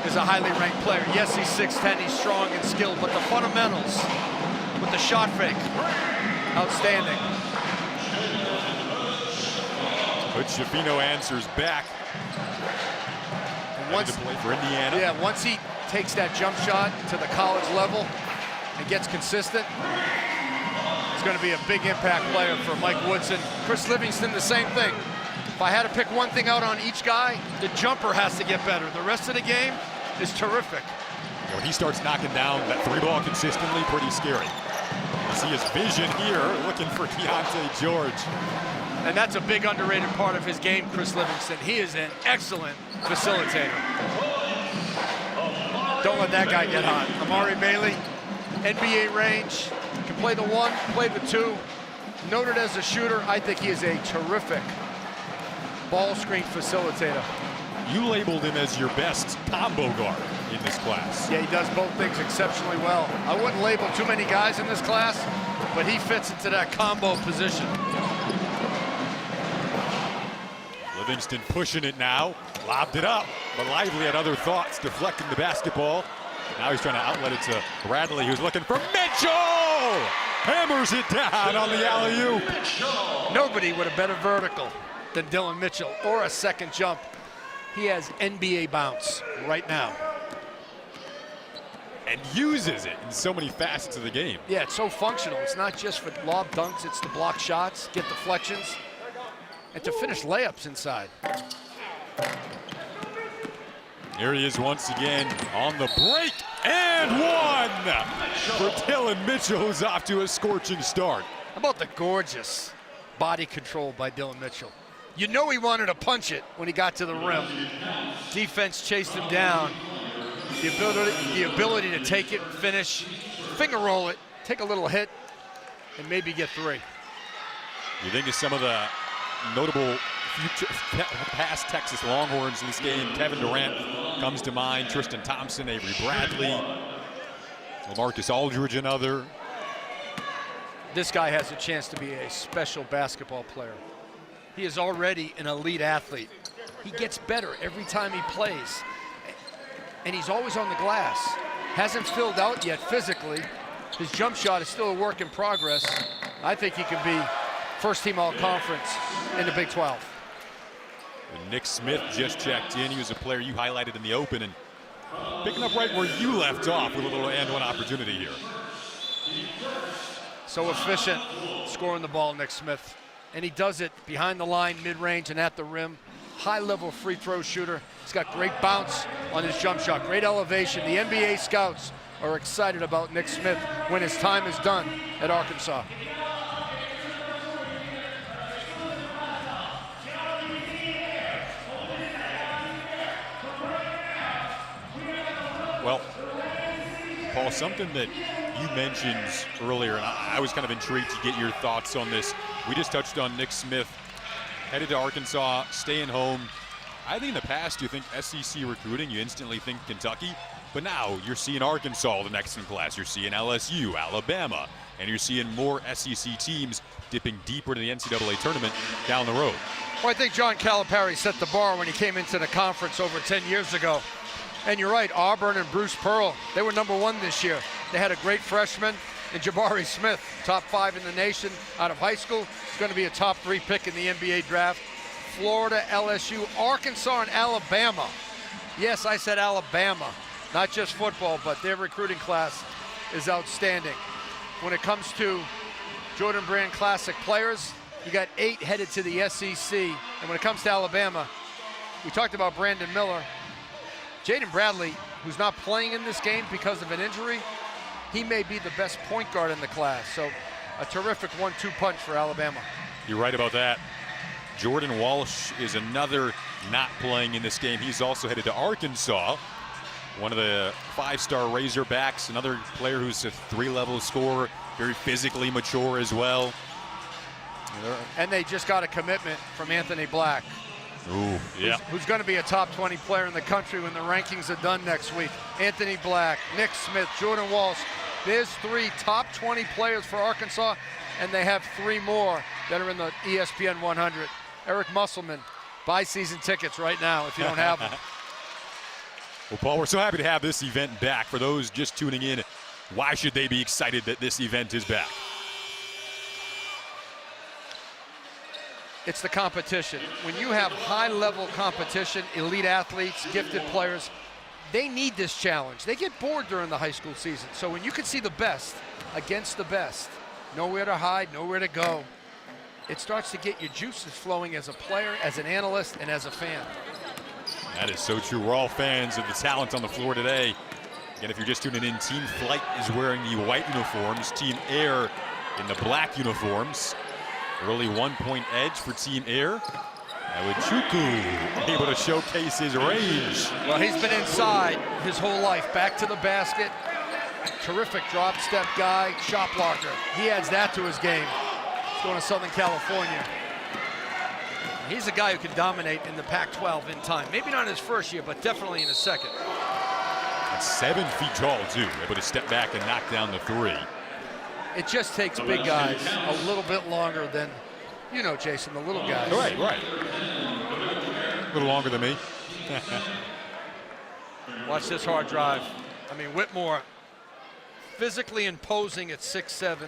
is a highly ranked player. Yes, he's 6'10", he's strong and skilled, but the fundamentals with the shot fake. Outstanding. Coach Schifino answers back. And once to play for Indiana. Yeah, once he takes that jump shot to the college level and gets consistent, it's going to be a big impact player for Mike Woodson. Chris Livingston, the same thing. If I had to pick one thing out on each guy, the jumper has to get better. The rest of the game is terrific. When he starts knocking down that 3-ball consistently, pretty scary. You see his vision here, looking for Keontae George. And that's a big underrated part of his game, Chris Livingston. He is an excellent facilitator. Don't let that guy get hot. Amari Bailey, NBA range, can play the 1, play the 2. Noted as a shooter, I think he is a terrific ball screen facilitator. You labeled him as your best combo guard in this class. Yeah, he does both things exceptionally well. I wouldn't label too many guys in this class, but he fits into that combo position. Livingston pushing it now, lobbed it up, but Lively had other thoughts, deflecting the basketball. Now he's trying to outlet it to Bradley, who's looking for Mitchell! Hammers it down on the alley-oop. Nobody with a better vertical than Dylan Mitchell, or a second jump. He has NBA bounce right now. And uses it in so many facets of the game. Yeah, it's so functional. It's not just for lob dunks, it's to block shots, get deflections, and to finish layups inside. Here he is once again on the break, and one for Dylan Mitchell, who's off to a scorching start. How about the gorgeous body control by Dylan Mitchell? You know he wanted to punch it when he got to the rim. Defense chased him down. The ability to take it, finish, finger roll it, take a little hit, and maybe get 3. You think of some of the notable past Texas Longhorns in this game. Kevin Durant comes to mind, Tristan Thompson, Avery Bradley, LaMarcus Aldridge, another. This guy has a chance to be a special basketball player. He is already an elite athlete. He gets better every time he plays. And he's always on the glass. Hasn't filled out yet physically. His jump shot is still a work in progress. I think he could be first team all-conference in the Big 12. And Nick Smith just checked in. He was a player you highlighted in the open, and picking up right where you left off with a little and-one opportunity here. So efficient scoring the ball, Nick Smith. And he does it behind the line, mid-range, and at the rim. High-level free throw shooter. He's got great bounce on his jump shot, great elevation. The NBA scouts are excited about Nick Smith when his time is done at Arkansas. Well, Paul, something that you mentioned earlier, and I was kind of intrigued to get your thoughts on this. We just touched on Nick Smith, headed to Arkansas, staying home. I think in the past, you think SEC recruiting, you instantly think Kentucky. But now you're seeing Arkansas the next in class. You're seeing LSU, Alabama, and you're seeing more SEC teams dipping deeper into the NCAA tournament down the road. Well, I think John Calipari set the bar when he came into the conference over 10 years ago. And you're right, Auburn and Bruce Pearl, they were #1 this year. They had a great freshman in Jabari Smith, top 5 in the nation out of high school. He's going to be a top 3 pick in the NBA draft. Florida, LSU, Arkansas, and Alabama. Yes, I said Alabama, not just football, but their recruiting class is outstanding. When it comes to Jordan Brand Classic players, you got 8 headed to the SEC. And when it comes to Alabama, we talked about Brandon Miller. Jaden Bradley, who's not playing in this game because of an injury, he may be the best point guard in the class. So a terrific 1-2 punch for Alabama. You're right about that. Jordan Walsh is another not playing in this game. He's also headed to Arkansas. One of the 5-star Razorbacks, another player who's a 3-level scorer, very physically mature as well. And they just got a commitment from Anthony Black. Ooh, yeah. Who's going to be a top 20 player in the country when the rankings are done next week. Anthony Black, Nick Smith, Jordan Walsh. There's 3 top 20 players for Arkansas, and they have 3 more that are in the ESPN 100. Eric Musselman, buy season tickets right now if you don't have them. Well, Paul, we're so happy to have this event back. For those just tuning in, why should they be excited that this event is back? It's the competition. When you have high-level competition, elite athletes, gifted players, they need this challenge. They get bored during the high school season. So when you can see the best against the best, nowhere to hide, nowhere to go, it starts to get your juices flowing as a player, as an analyst, and as a fan. That is so true. We're all fans of the talent on the floor today. Again, if you're just tuning in, Team Flight is wearing the white uniforms, Team Air in the black uniforms. Early 1-point edge for Team Air. Awachukwu able to showcase his range. Well, he's been inside his whole life. Back to the basket. Terrific drop step guy, shot blocker. He adds that to his game. He's going to Southern California. He's a guy who can dominate in the Pac-12 in time. Maybe not in his first year, but definitely in his second. At 7 feet tall, too. Able to step back and knock down the three. It just takes big guys a little bit longer than, you know, Jason, the little guys. Right. A little longer than me. Watch this hard drive. I mean, Whitmore physically imposing at 6'7".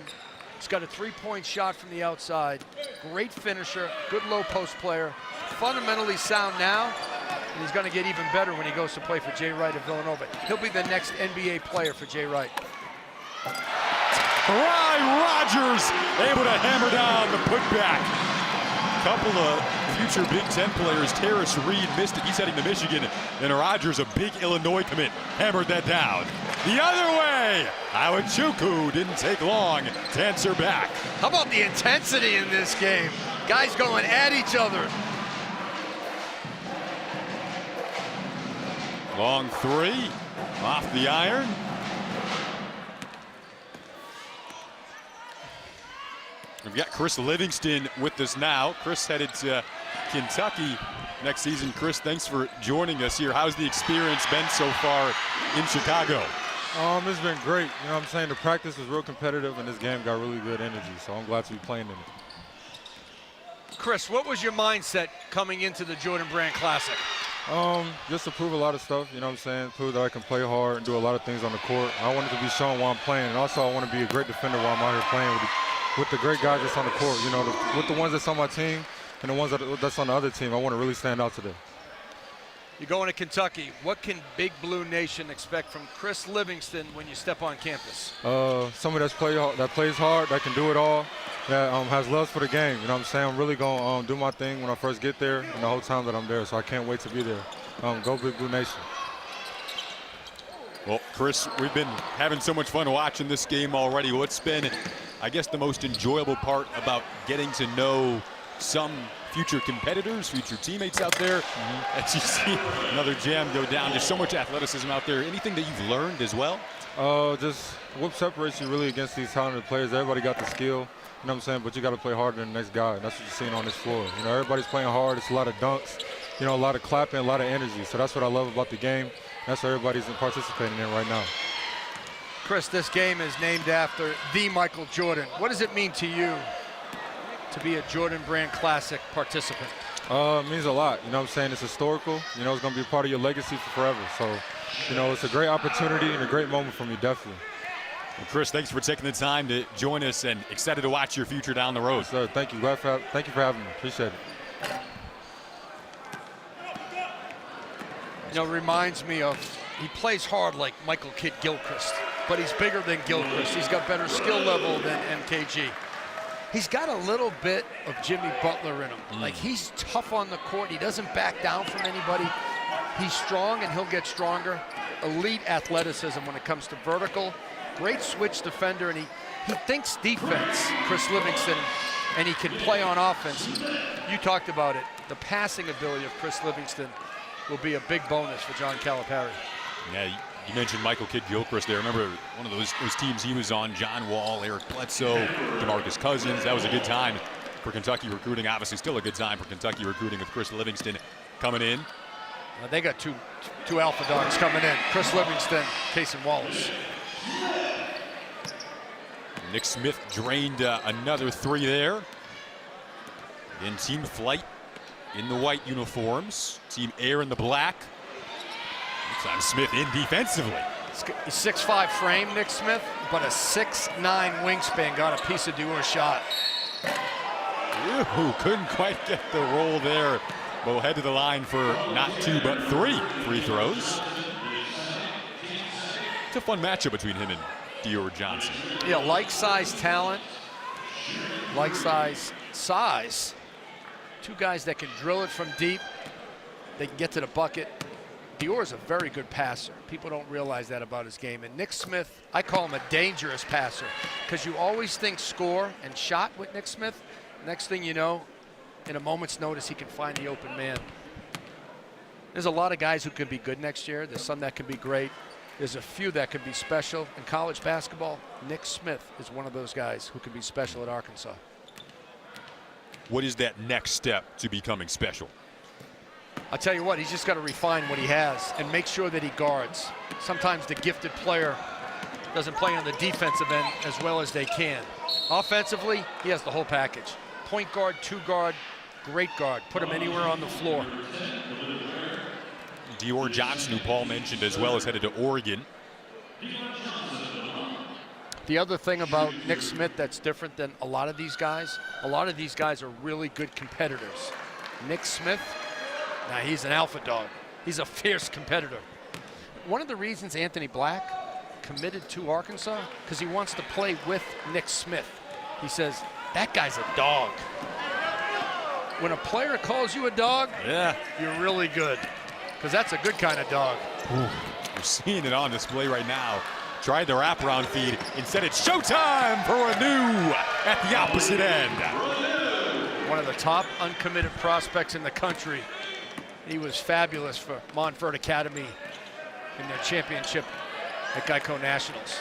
He's got a three-point shot from the outside. Great finisher, good low post player. Fundamentally sound now, and he's going to get even better when he goes to play for Jay Wright of Villanova. He'll be the next NBA player for Jay Wright. Rogers able to hammer down the putback. Couple of future Big Ten players. Terrace Reed missed it. He's heading to Michigan. And Rogers, a big Illinois commit, hammered that down. The other way. Awachukwu didn't take long to answer back. How about the intensity in this game? Guys going at each other. Long three off the iron. We've got Chris Livingston with us now. Chris headed to Kentucky next season. Chris, thanks for joining us here. How's the experience been so far in Chicago? It's been great. You know what I'm saying? The practice was real competitive, and this game got really good energy, so I'm glad to be playing in it. Chris, what was your mindset coming into the Jordan Brand Classic? Just to prove a lot of stuff, you know what I'm saying? Prove that I can play hard and do a lot of things on the court. I wanted to be shown while I'm playing, and also I want to be a great defender while I'm out here playing with the great guys that's on the court, you know, with the ones that's on my team and the ones that's on the other team. I want to really stand out today. You're going to Kentucky. What can Big Blue Nation expect from Chris Livingston when you step on campus? Somebody that plays hard, that can do it all, that has love for the game. You know what I'm saying? I'm really going to do my thing when I first get there and the whole time that I'm there, so I can't wait to be there. Go Big Blue Nation. Well, Chris, we've been having so much fun watching this game already. What's been, I guess, the most enjoyable part about getting to know some future competitors, future teammates out there? As you see another jam go down, just so much athleticism out there. Anything that you've learned as well? Just what separates you really against these talented players. Everybody got the skill, you know what I'm saying, but you got to play harder than the next guy. And that's what you're seeing on this floor. You know, everybody's playing hard. It's a lot of dunks, you know, a lot of clapping, a lot of energy. So that's what I love about the game. That's what everybody's participating in right now. Chris, this game is named after the Michael Jordan. What does it mean to you to be a Jordan Brand Classic participant? It means a lot. You know what I'm saying? It's historical. You know, it's going to be a part of your legacy for forever. So, you know, it's a great opportunity and a great moment for me, definitely. Well, Chris, thanks for taking the time to join us and excited to watch your future down the road. Yes, sir. Thank you. Thank you for having me. Appreciate it. You know, it reminds me of, he plays hard like Michael Kidd Gilchrist, but he's bigger than Gilchrist. He's got better skill level than MKG. He's got a little bit of Jimmy Butler in him. Like, he's tough on the court. He doesn't back down from anybody. He's strong, and he'll get stronger. Elite athleticism when it comes to vertical. Great switch defender, and he thinks defense, Chris Livingston, and he can play on offense. You talked about it. The passing ability of Chris Livingston will be a big bonus for John Calipari. Yeah, you mentioned Michael Kidd Gilchrist there. Remember one of those teams he was on, John Wall, Eric Bledsoe, DeMarcus Cousins. That was a good time for Kentucky recruiting. Obviously still a good time for Kentucky recruiting with Chris Livingston coming in. Well, they got two alpha dogs coming in. Chris Livingston, Cason Wallace. Nick Smith drained another three there. Then Team Flight in the white uniforms. Team Air in the black. This time Smith in defensively. He's 6'5" frame, Nick Smith, but a 6'9" wingspan. Got a piece of Dior's shot. Ooh, couldn't quite get the roll there. But we'll head to the line for not 2 but 3 free throws. It's a fun matchup between him and Dior Johnson. Yeah, like-size talent, like-size size. Two guys that can drill it from deep. They can get to the bucket. Dior is a very good passer. People don't realize that about his game. And Nick Smith, I call him a dangerous passer because you always think score and shot with Nick Smith. Next thing you know, in a moment's notice, he can find the open man. There's a lot of guys who can be good next year. There's some that can be great. There's a few that can be special in college basketball. Nick Smith is one of those guys who can be special at Arkansas. What is that next step to becoming special? I'll tell you what, he's just got to refine what he has and make sure that he guards. Sometimes the gifted player doesn't play on the defensive end as well as they can. Offensively, he has the whole package. Point guard, 2 guard, great guard. Put him anywhere on the floor. Dior Johnson, who Paul mentioned as well, is headed to Oregon. The other thing about Nick Smith that's different than a lot of these guys are really good competitors. Nick Smith, now he's an alpha dog. He's a fierce competitor. One of the reasons Anthony Black committed to Arkansas, because he wants to play with Nick Smith. He says, that guy's a dog. When a player calls you a dog, yeah, you're really good, because that's a good kind of dog. Ooh, we're seeing it on display right now. Tried the wraparound feed. Instead, it's showtime for a new at the opposite end. One of the top uncommitted prospects in the country. He was fabulous for Monfort Academy in their championship at Geico Nationals.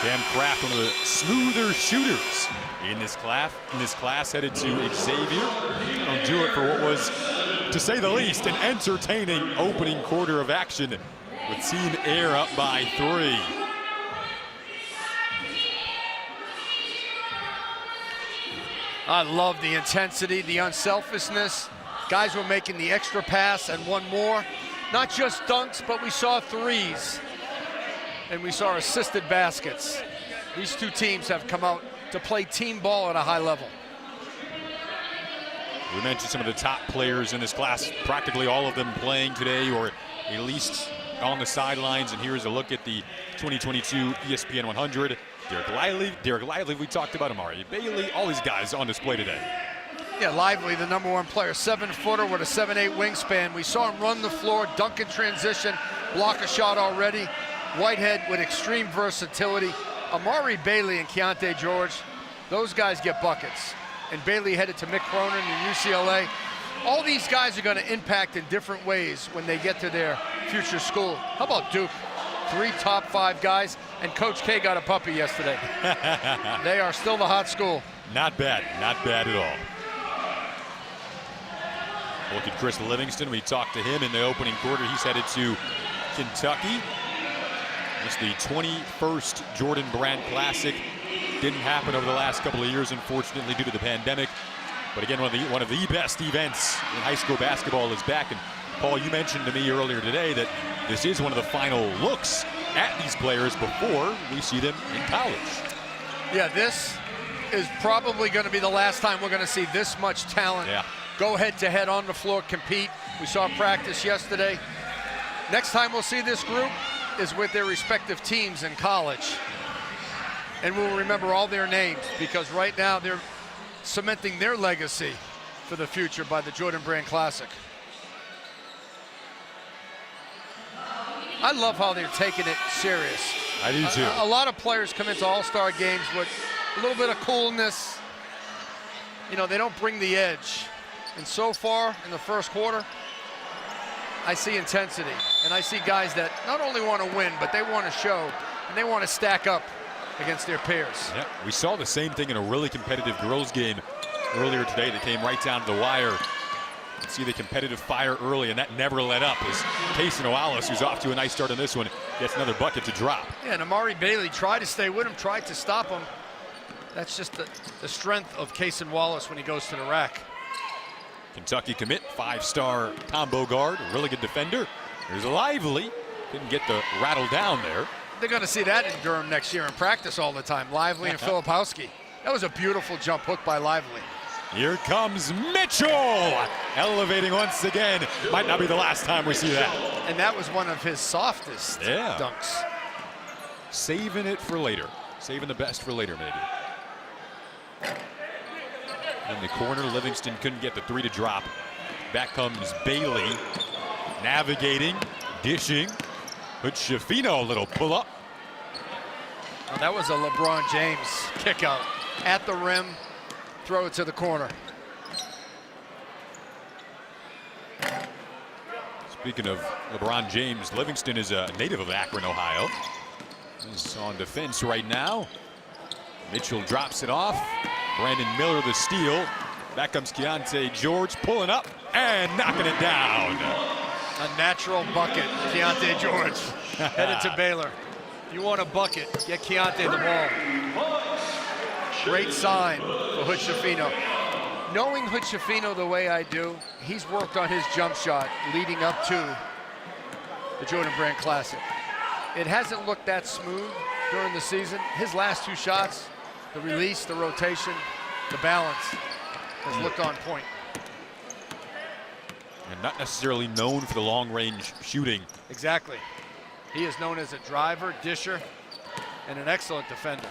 Cam Kraft, one of the smoother shooters in this class, headed to Xavier. Don't do it for what was, to say the least, an entertaining opening quarter of action with Team Air up by 3. I love the intensity, the unselfishness. Guys were making the extra pass and one more. Not just dunks, but we saw threes. And we saw assisted baskets. These two teams have come out to play team ball at a high level. We mentioned some of the top players in this class, practically all of them playing today or at least on the sidelines. And here's a look at the 2022 ESPN 100. Derek Lively, we talked about Amari Bailey, all these guys on display today. Yeah, Lively, the #1 player, 7-footer with a 7'8" wingspan. We saw him run the floor, dunk in transition, block a shot already. Whitehead with extreme versatility. Amari Bailey and Keontae George, those guys get buckets. And Bailey headed to Mick Cronin in UCLA. All these guys are going to impact in different ways when they get to their future school. How about Duke? 3 top 5 guys, and Coach K got a puppy yesterday. They are still the hot school. Not bad at all. Look at Chris Livingston. We talked to him in the opening quarter. He's headed to Kentucky. It's the 21st Jordan Brand Classic. Didn't happen over the last couple of years, unfortunately, due to the pandemic. But again, one of the best events in high school basketball is back. And Paul, you mentioned to me earlier today that this is one of the final looks at these players before we see them in college. Yeah, this is probably going to be the last time we're going to see this much talent go head-to-head on the floor, compete. We saw practice yesterday. Next time we'll see this group is with their respective teams in college. And we'll remember all their names because right now they're cementing their legacy for the future by the Jordan Brand Classic. I love how they're taking it serious. I do too. A lot of players come into all-star games with a little bit of coolness. You know, they don't bring the edge. And so far in the first quarter, I see intensity. And I see guys that not only want to win, but they want to show and they want to stack up against their peers. Yeah, we saw the same thing in a really competitive girls game earlier today that came right down to the wire. You can see the competitive fire early, and that never let up as Kaysen Wallace, who's off to a nice start on this one, gets another bucket to drop. Yeah, and Amari Bailey tried to stay with him, tried to stop him. That's just the strength of Kaysen Wallace when he goes to the rack. Kentucky commit, 5-star combo guard, a really good defender. There's Lively, couldn't get the rattle down there. They're going to see that in Durham next year in practice all the time. Lively and Filipowski. That was a beautiful jump hook by Lively. Here comes Mitchell, elevating once again. Might not be the last time we see that. And that was one of his softest dunks. Saving it for later. Saving the best for later, maybe. In the corner, Livingston couldn't get the 3 to drop. Back comes Bailey, navigating, dishing. But Schifino, a little pull-up. Well, that was a LeBron James kick out. At the rim, throw it to the corner. Speaking of LeBron James, Livingston is a native of Akron, Ohio. He's on defense right now. Mitchell drops it off. Brandon Miller the steal. Back comes Keontae George pulling up and knocking it down. A natural bucket, Keontae George, headed to Baylor. You want a bucket, get Keontae the ball. Great sign for Hood Schifino. Knowing Hood Schifino the way I do, he's worked on his jump shot leading up to the Jordan Brand Classic. It hasn't looked that smooth during the season. His last 2 shots, the release, the rotation, the balance, has looked on point. And not necessarily known for the long-range shooting. Exactly. He is known as a driver, disher, and an excellent defender.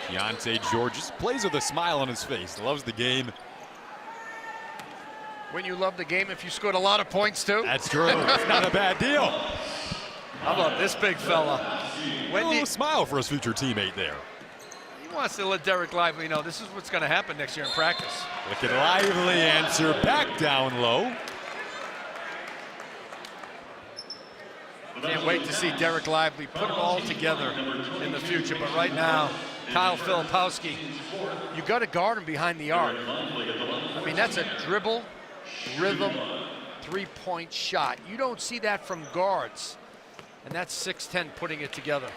Keontae George just plays with a smile on his face. Loves the game. When you love the game, if you scored a lot of points too. That's true. It's not a bad deal. How about this big fella? A little smile for his future teammate there. He wants to let Derek Lively know this is what's going to happen next year in practice. Look at Lively answer back down low. Can't wait to see Derek Lively put it all together in the future. But right now, Kyle Filipowski, you got to guard him behind the arc. I mean, that's a dribble, rhythm, 3-point shot. You don't see that from guards. And that's 6'10" putting it together.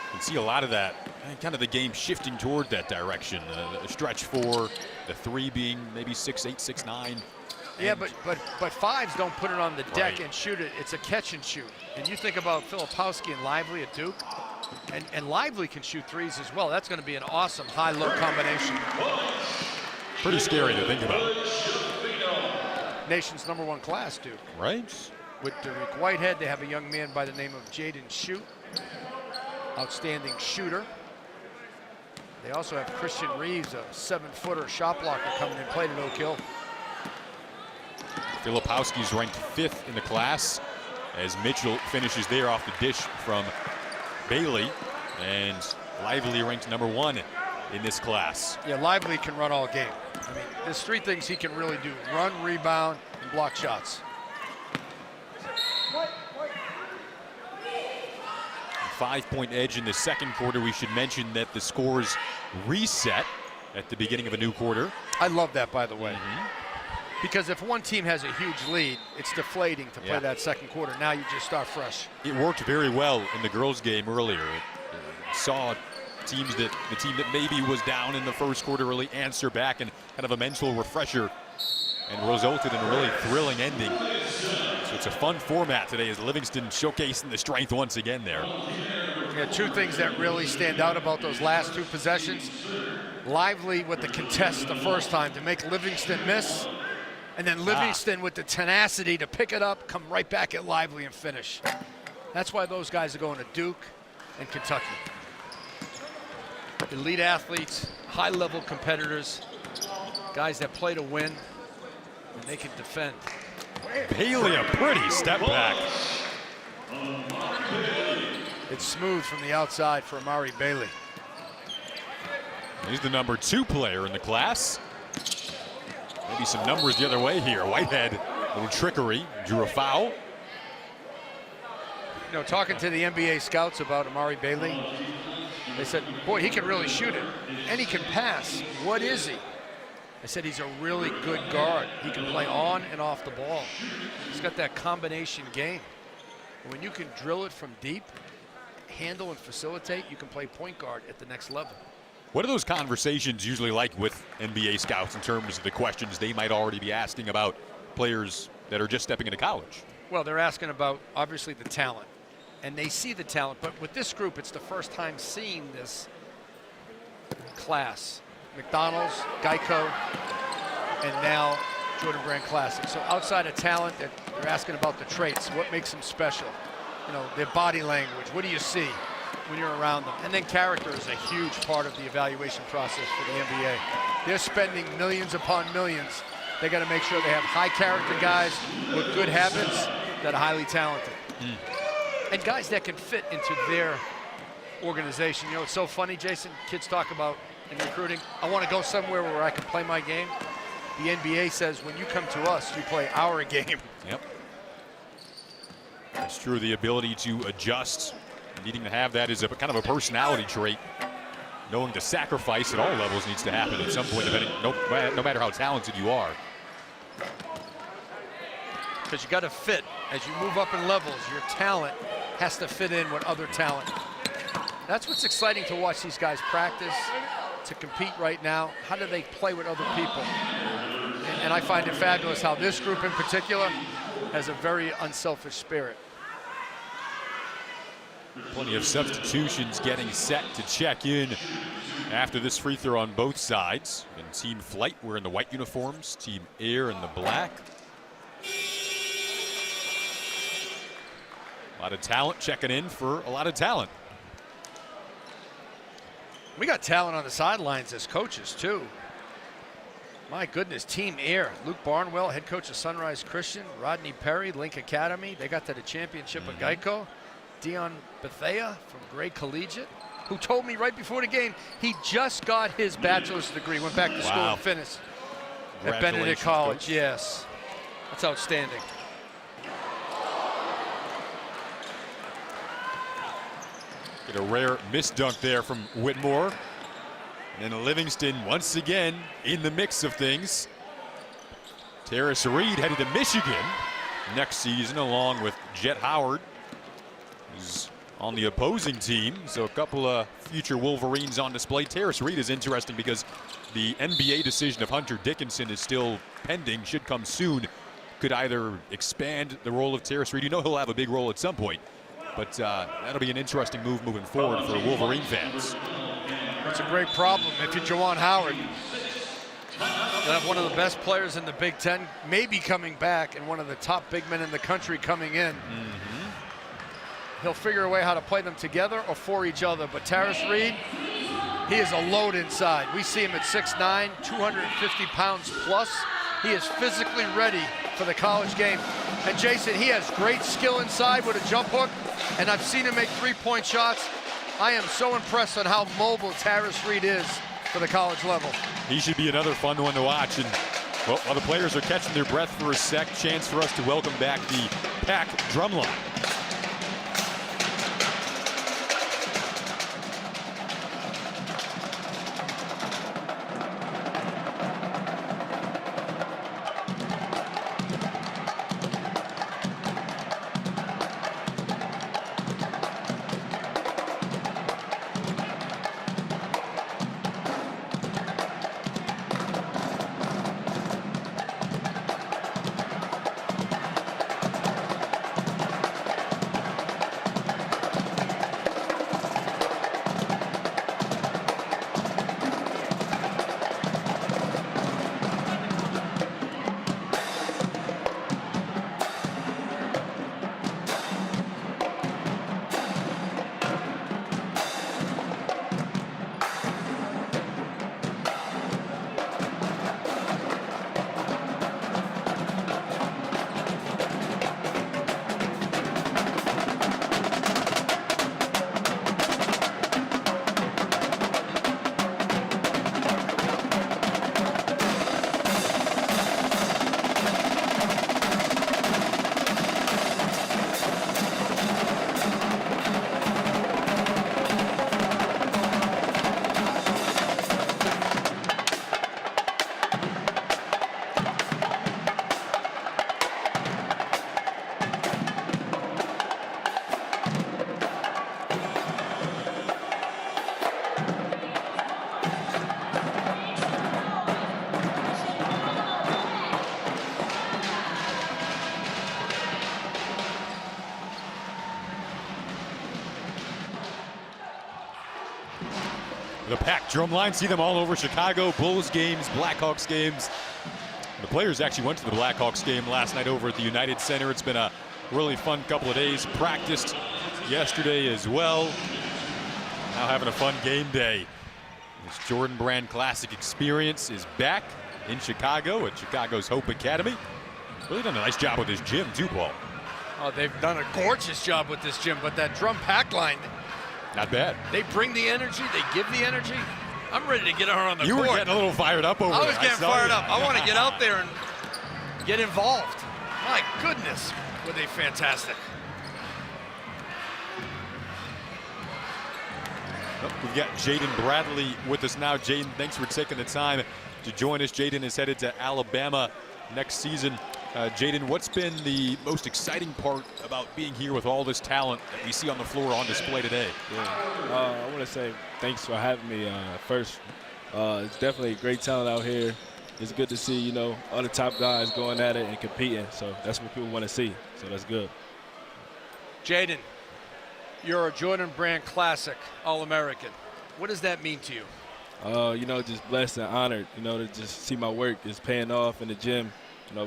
You can see a lot of that, kind of the game shifting toward that direction. The stretch 4, the 3 being maybe 6'8", 6'9". Yeah, but fives don't put it on the deck and shoot it. It's a catch and shoot. And you think about Filipowski and Lively at Duke, and Lively can shoot 3s as well. That's going to be an awesome high-low combination. Pretty scary to think about. Nation's #1 class, Duke. Right. With Derek Whitehead, they have a young man by the name of Jaden Shute, outstanding shooter. They also have Christian Reeves, a 7-footer shot blocker coming in, played at Oak Hill. Filipowski's ranked 5th in the class as Mitchell finishes there off the dish from Bailey, and Lively ranked #1 in this class. Yeah, Lively can run all game. I mean, there's 3 things he can really do: run, rebound, and block shots. 5-point edge in the second quarter. We should mention that the scores reset at the beginning of a new quarter. I love that, by the way. Because if one team has a huge lead, it's deflating to play that second quarter. Now you just start fresh. It worked very well in the girls' game earlier. It saw the team that maybe was down in the first quarter really answer back, and kind of a mental refresher, and resulted in a really thrilling ending. So it's a fun format today as Livingston showcasing the strength once again there. Yeah, 2 things that really stand out about those last 2 possessions. Lively with the contest the first time to make Livingston miss, and then Livingston with the tenacity to pick it up, come right back at Lively and finish. That's why those guys are going to Duke and Kentucky. Elite athletes, high-level competitors, guys that play to win, and they can defend. Bailey, a pretty step back. It's smooth from the outside for Amari Bailey. He's the #2 player in the class. Maybe some numbers the other way here. Whitehead, a little trickery, drew a foul. You know, talking to the NBA scouts about Amari Bailey, they said, boy, he can really shoot it, and he can pass. What is he? I said he's a really good guard. He can play on and off the ball. He's got that combination game. And when you can drill it from deep, handle and facilitate, you can play point guard at the next level. What are those conversations usually like with NBA scouts in terms of the questions they might already be asking about players that are just stepping into college? Well, they're asking about, obviously, the talent. And they see the talent. But with this group, it's the first time seeing this class. McDonald's, Geico, and now Jordan Brand Classic. So outside of talent, they're asking about the traits. What makes them special? You know, their body language. What do you see when you're around them? And then character is a huge part of the evaluation process for the NBA. They're spending millions upon millions. They got to make sure they have high character guys with good habits that are highly talented. And guys that can fit into their organization. You know, it's so funny, Jason, kids talk about in recruiting, I want to go somewhere where I can play my game. The NBA says when you come to us, you play our game. Yep. That's true. The ability to adjust, needing to have that is a kind of a personality trait. Knowing the sacrifice at all levels needs to happen at some point, no matter how talented you are. Because you got to fit. As you move up in levels, your talent has to fit in with other talent. That's what's exciting to watch these guys practice, to compete right now. How do they play with other people? And I find it fabulous how this group in particular has a very unselfish spirit. Plenty of substitutions getting set to check in after this free throw on both sides. And Team Flight, we're in the white uniforms. Team Air in the black. A lot of talent checking in for a lot of talent. We got talent on the sidelines as coaches, too. My goodness, Team Air. Luke Barnwell, head coach of Sunrise Christian. Rodney Perry, Link Academy. They got to the championship at Geico. Dion Bethea from Gray Collegiate, who told me right before the game he just got his bachelor's degree, went back to school and finished at Benedict College. Coach. Yes, that's outstanding. Get a rare missed dunk there from Whitmore. And then Livingston once again in the mix of things. Terrace Reed headed to Michigan next season along with Jet Howard, who's on the opposing team. So a couple of future Wolverines on display. Terrace Reed is interesting because the NBA decision of Hunter Dickinson is still pending, should come soon. Could either expand the role of Terrace Reed. You know he'll have a big role at some point. But that'll be an interesting move moving forward for Wolverine fans. That's a great problem. If you're Juwan Howard, you'll have one of the best players in the Big Ten maybe coming back and one of the top big men in the country coming in. He'll figure a way how to play them together or for each other. But Terrace Reed, he is a load inside. We see him at 6'9", 250 pounds plus. He is physically ready for the college game. And Jason, he has great skill inside with a jump hook, and I've seen him make three-point shots. I am so impressed on how mobile Terrace Reed is for the college level. He should be another fun one to watch. And well, while the players are catching their breath for a sec, chance for us to welcome back the Pack drumline. The packed drum line, see them all over Chicago, Bulls games, Blackhawks games. The players actually went to the Blackhawks game last night over at the United Center. It's been a really fun couple of days. Practiced yesterday as well. Now having a fun game day. This Jordan Brand Classic experience is back in Chicago at Chicago's Hope Academy. Really done a nice job with this gym too, Paul. Oh, they've done a gorgeous job with this gym, but that drum pack line, not bad. They bring the energy, they give the energy. I'm ready to get her on the court. You were getting a little fired up over there. I was getting fired up. I want to get out there and get involved. My goodness, were they fantastic. We've got Jaden Bradley with us now. Jaden, thanks for taking the time to join us. Jaden is headed to Alabama next season. Jaden, what's been the most exciting part about being here with all this talent that we see on the floor on display today? I want to say thanks for having me first. It's definitely great talent out here. It's good to see, all the top guys going at it and competing. So that's what people want to see. So that's good. Jaden, you're a Jordan Brand Classic All-American. What does that mean to you? Just blessed and honored, to just see my work is paying off in the gym.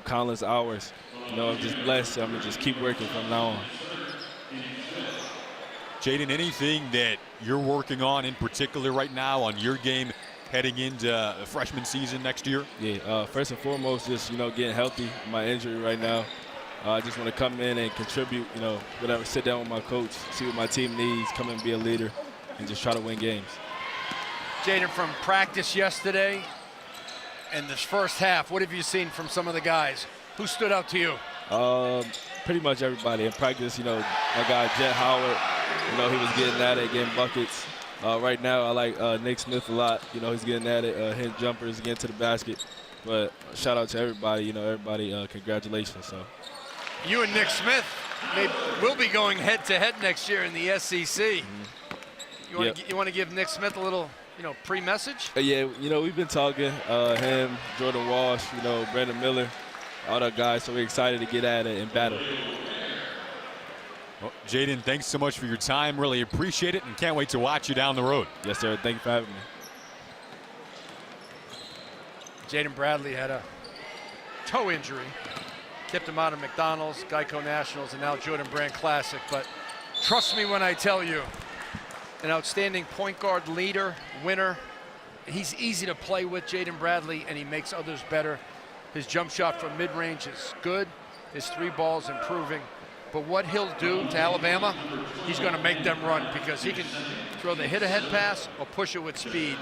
Countless hours. I'm just blessed. I'm going to just keep working from now on. Jaden, anything that you're working on in particular right now on your game heading into the freshman season next year? Yeah, first and foremost, just, getting healthy. My injury right now. I just want to come in and contribute, whatever, sit down with my coach, see what my team needs, come and be a leader, and just try to win games. Jaden, from practice yesterday and this first half, what have you seen from some of the guys? Who stood out to you? Pretty much everybody. In practice, my guy Jet Howard, he was getting at it, getting buckets. Right now, I like Nick Smith a lot. He's getting at it, hitting jumpers, getting to the basket. But shout out to everybody, everybody, congratulations. So. You and Nick Smith will be going head-to-head next year in the SEC. You want to give Nick Smith a little, pre-message? Yeah, we've been talking. Him, Jordan Walsh, Brandon Miller, all the guys. So we're excited to get at it and battle. Well, Jaden, thanks so much for your time. Really appreciate it and can't wait to watch you down the road. Yes, sir. Thank you for having me. Jaden Bradley had a toe injury. Kept him out of McDonald's, Geico Nationals, and now Jordan Brand Classic. But trust me when I tell you, an outstanding point guard, leader, winner. He's easy to play with, Jaden Bradley, and he makes others better. His jump shot from mid-range is good. His three balls improving. But what he'll do to Alabama, he's going to make them run because he can throw the hit-ahead pass or push it with speed.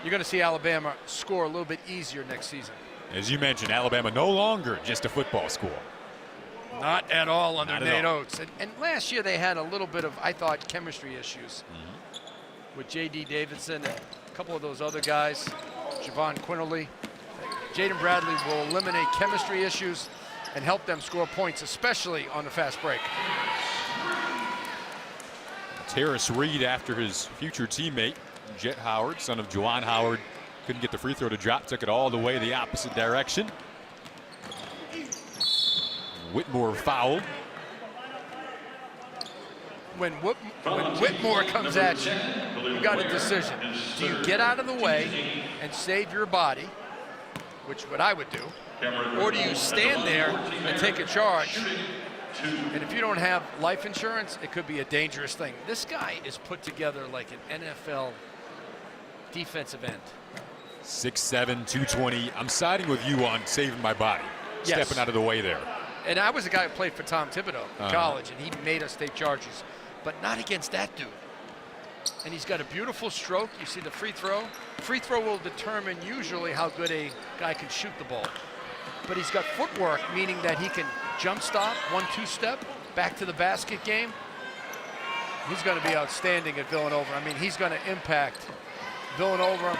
You're going to see Alabama score a little bit easier next season. As you mentioned, Alabama no longer just a football school. Not at all under Nate Oates. And last year they had a little bit of, I thought, chemistry issues with J.D. Davidson and a couple of those other guys, Javon Quinterly. Jaden Bradley will eliminate chemistry issues and help them score points, especially on the fast break. Terrace Reed, after his future teammate, Jet Howard, son of Juwan Howard, couldn't get the free throw to drop, took it all the way the opposite direction. Whitmore fouled. When Whitmore comes at you, you got a decision. Do you get out of the way and save your body, which what I would do, or do you stand there and take a charge? And if you don't have life insurance, it could be a dangerous thing. This guy is put together like an NFL defensive end. 6'7", 220. I'm siding with you on saving my body, stepping out of the way there. And I was a guy who played for Tom Thibodeau in college, and he made us take charges, but not against that dude. And he's got a beautiful stroke. You see the free throw. Free throw will determine usually how good a guy can shoot the ball. But he's got footwork, meaning that he can jump stop, 1-2 step, back to the basket game. He's going to be outstanding at Villanova. I mean, he's going to impact Villanova.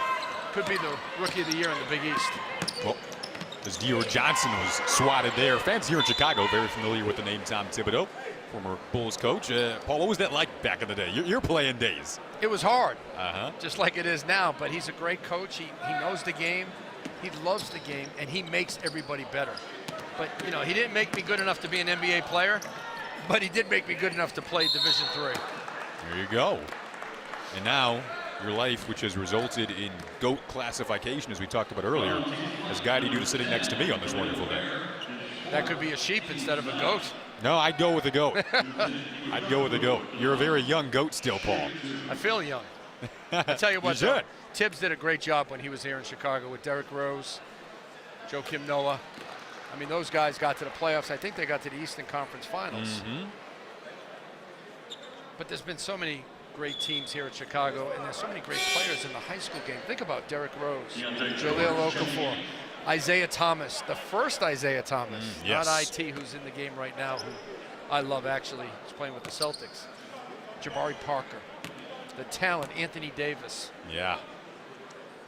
Could be the rookie of the year in the Big East. Well, as Dior Johnson was swatted there. Fans here in Chicago very familiar with the name Tom Thibodeau, former Bulls coach. Paul, what was that like back in the day? Your playing days. It was hard, just like it is now, but he's a great coach. He knows the game. He loves the game, and he makes everybody better. But, he didn't make me good enough to be an NBA player, but he did make me good enough to play Division III. There you go. And now your life, which has resulted in GOAT classification, as we talked about earlier, has guided you to sitting next to me on this wonderful day. That could be a sheep instead of a goat. No, I'd go with a goat. I'd go with a goat. You're a very young goat still, Paul. I feel young. I tell you what, You should. Tibbs did a great job when he was here in Chicago with Derrick Rose, Joakim Noah. I mean, those guys got to the playoffs. I think they got to the Eastern Conference Finals. But there's been so many great teams here at Chicago, and there's so many great players in the high school game. Think about Derrick Rose, Jaleel Okafor, Isaiah Thomas, the first Isaiah Thomas, yes. not IT, who's in the game right now, who I love actually. He's playing with the Celtics. Jabari Parker, the talent, Anthony Davis. Yeah.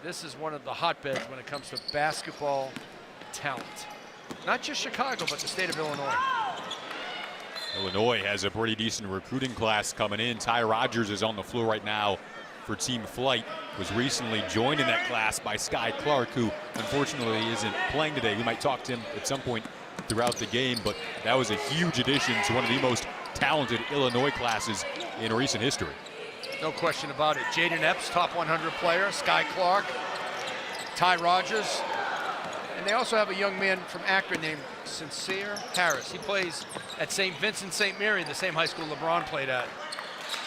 This is one of the hotbeds when it comes to basketball talent. Not just Chicago, but the state of Illinois. Illinois has a pretty decent recruiting class coming in. Ty Rogers is on the floor right now for Team Flight. Was recently joined in that class by Sky Clark, who unfortunately isn't playing today. We might talk to him at some point throughout the game, but that was a huge addition to one of the most talented Illinois classes in recent history. No question about it. Jaden Epps, top 100 player. Sky Clark, Ty Rogers. And they also have a young man from Akron named Sincere Harris. He plays at St. Vincent St. Mary, the same high school LeBron played at.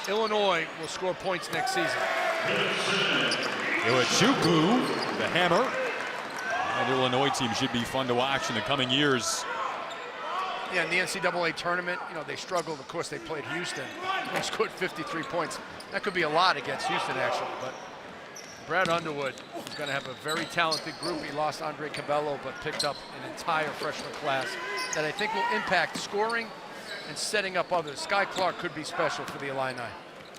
Illinois will score points next season. Iwachuku, the hammer. And Illinois team should be fun to watch in the coming years. Yeah, in the NCAA tournament, you know, they struggled. Of course, they played Houston. They scored 53 points. That could be a lot against Houston, actually. But Brad Underwood is going to have a very talented group. He lost Andre Cabello, but picked up an entire freshman class that I think will impact scoring and setting up others. Sky Clark could be special for the Illini.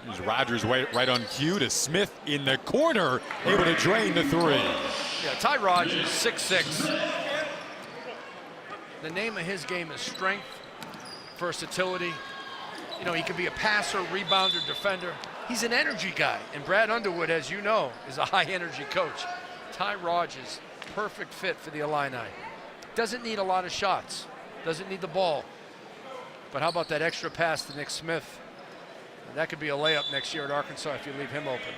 There's Rogers right on cue to Smith in the corner, able to drain the three. Yeah, Ty Rogers, 6'6". The name of his game is strength, versatility. You know, he can be a passer, rebounder, defender. He's an energy guy, and Brad Underwood, as you know, is a high-energy coach. Ty Rogers, perfect fit for the Illini. Doesn't need a lot of shots, doesn't need the ball. But how about that extra pass to Nick Smith? That could be a layup next year at Arkansas if you leave him open.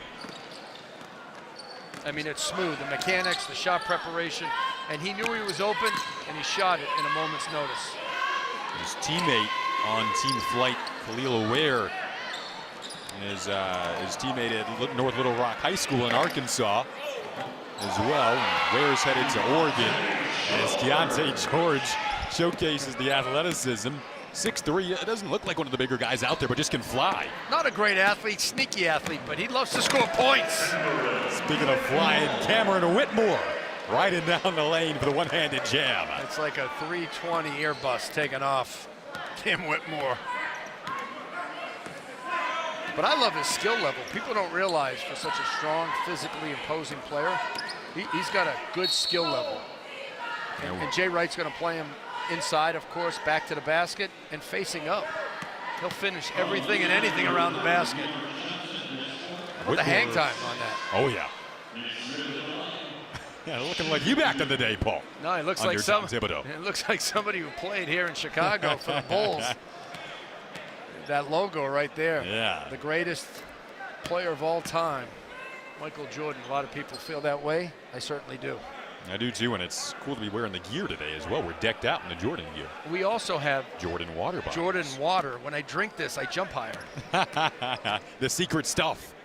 I mean, it's smooth, the mechanics, the shot preparation, and he knew he was open, and he shot it in a moment's notice. His teammate on Team Flight, Khalil Ware, is his teammate at North Little Rock High School in Arkansas as well. Ware's headed to Oregon as Keontae George showcases the athleticism. 6'3", it doesn't look like one of the bigger guys out there, but just can fly. Not a great athlete, sneaky athlete, but he loves to score points. Speaking of flying, Cameron Whitmore riding down the lane for the one-handed jam. It's like a 320 Airbus taking off. Cam Whitmore. But I love his skill level. People don't realize for such a strong, physically imposing player, he's got a good skill level. And Jay Wright's going to play him inside, of course, back to the basket, and facing up. He'll finish everything and anything around the basket. What the hang time on that? Oh, yeah. Yeah, looking like you back in the day, Paul. No, it looks like it looks like somebody who played here in Chicago for the Bulls. That logo right there. Yeah. The greatest player of all time, Michael Jordan. A lot of people feel that way. I certainly do. I do too, and it's cool to be wearing the gear today as well. We're decked out in the Jordan gear. We also have Jordan water bottles. Jordan water. When I drink this, I jump higher. The secret stuff.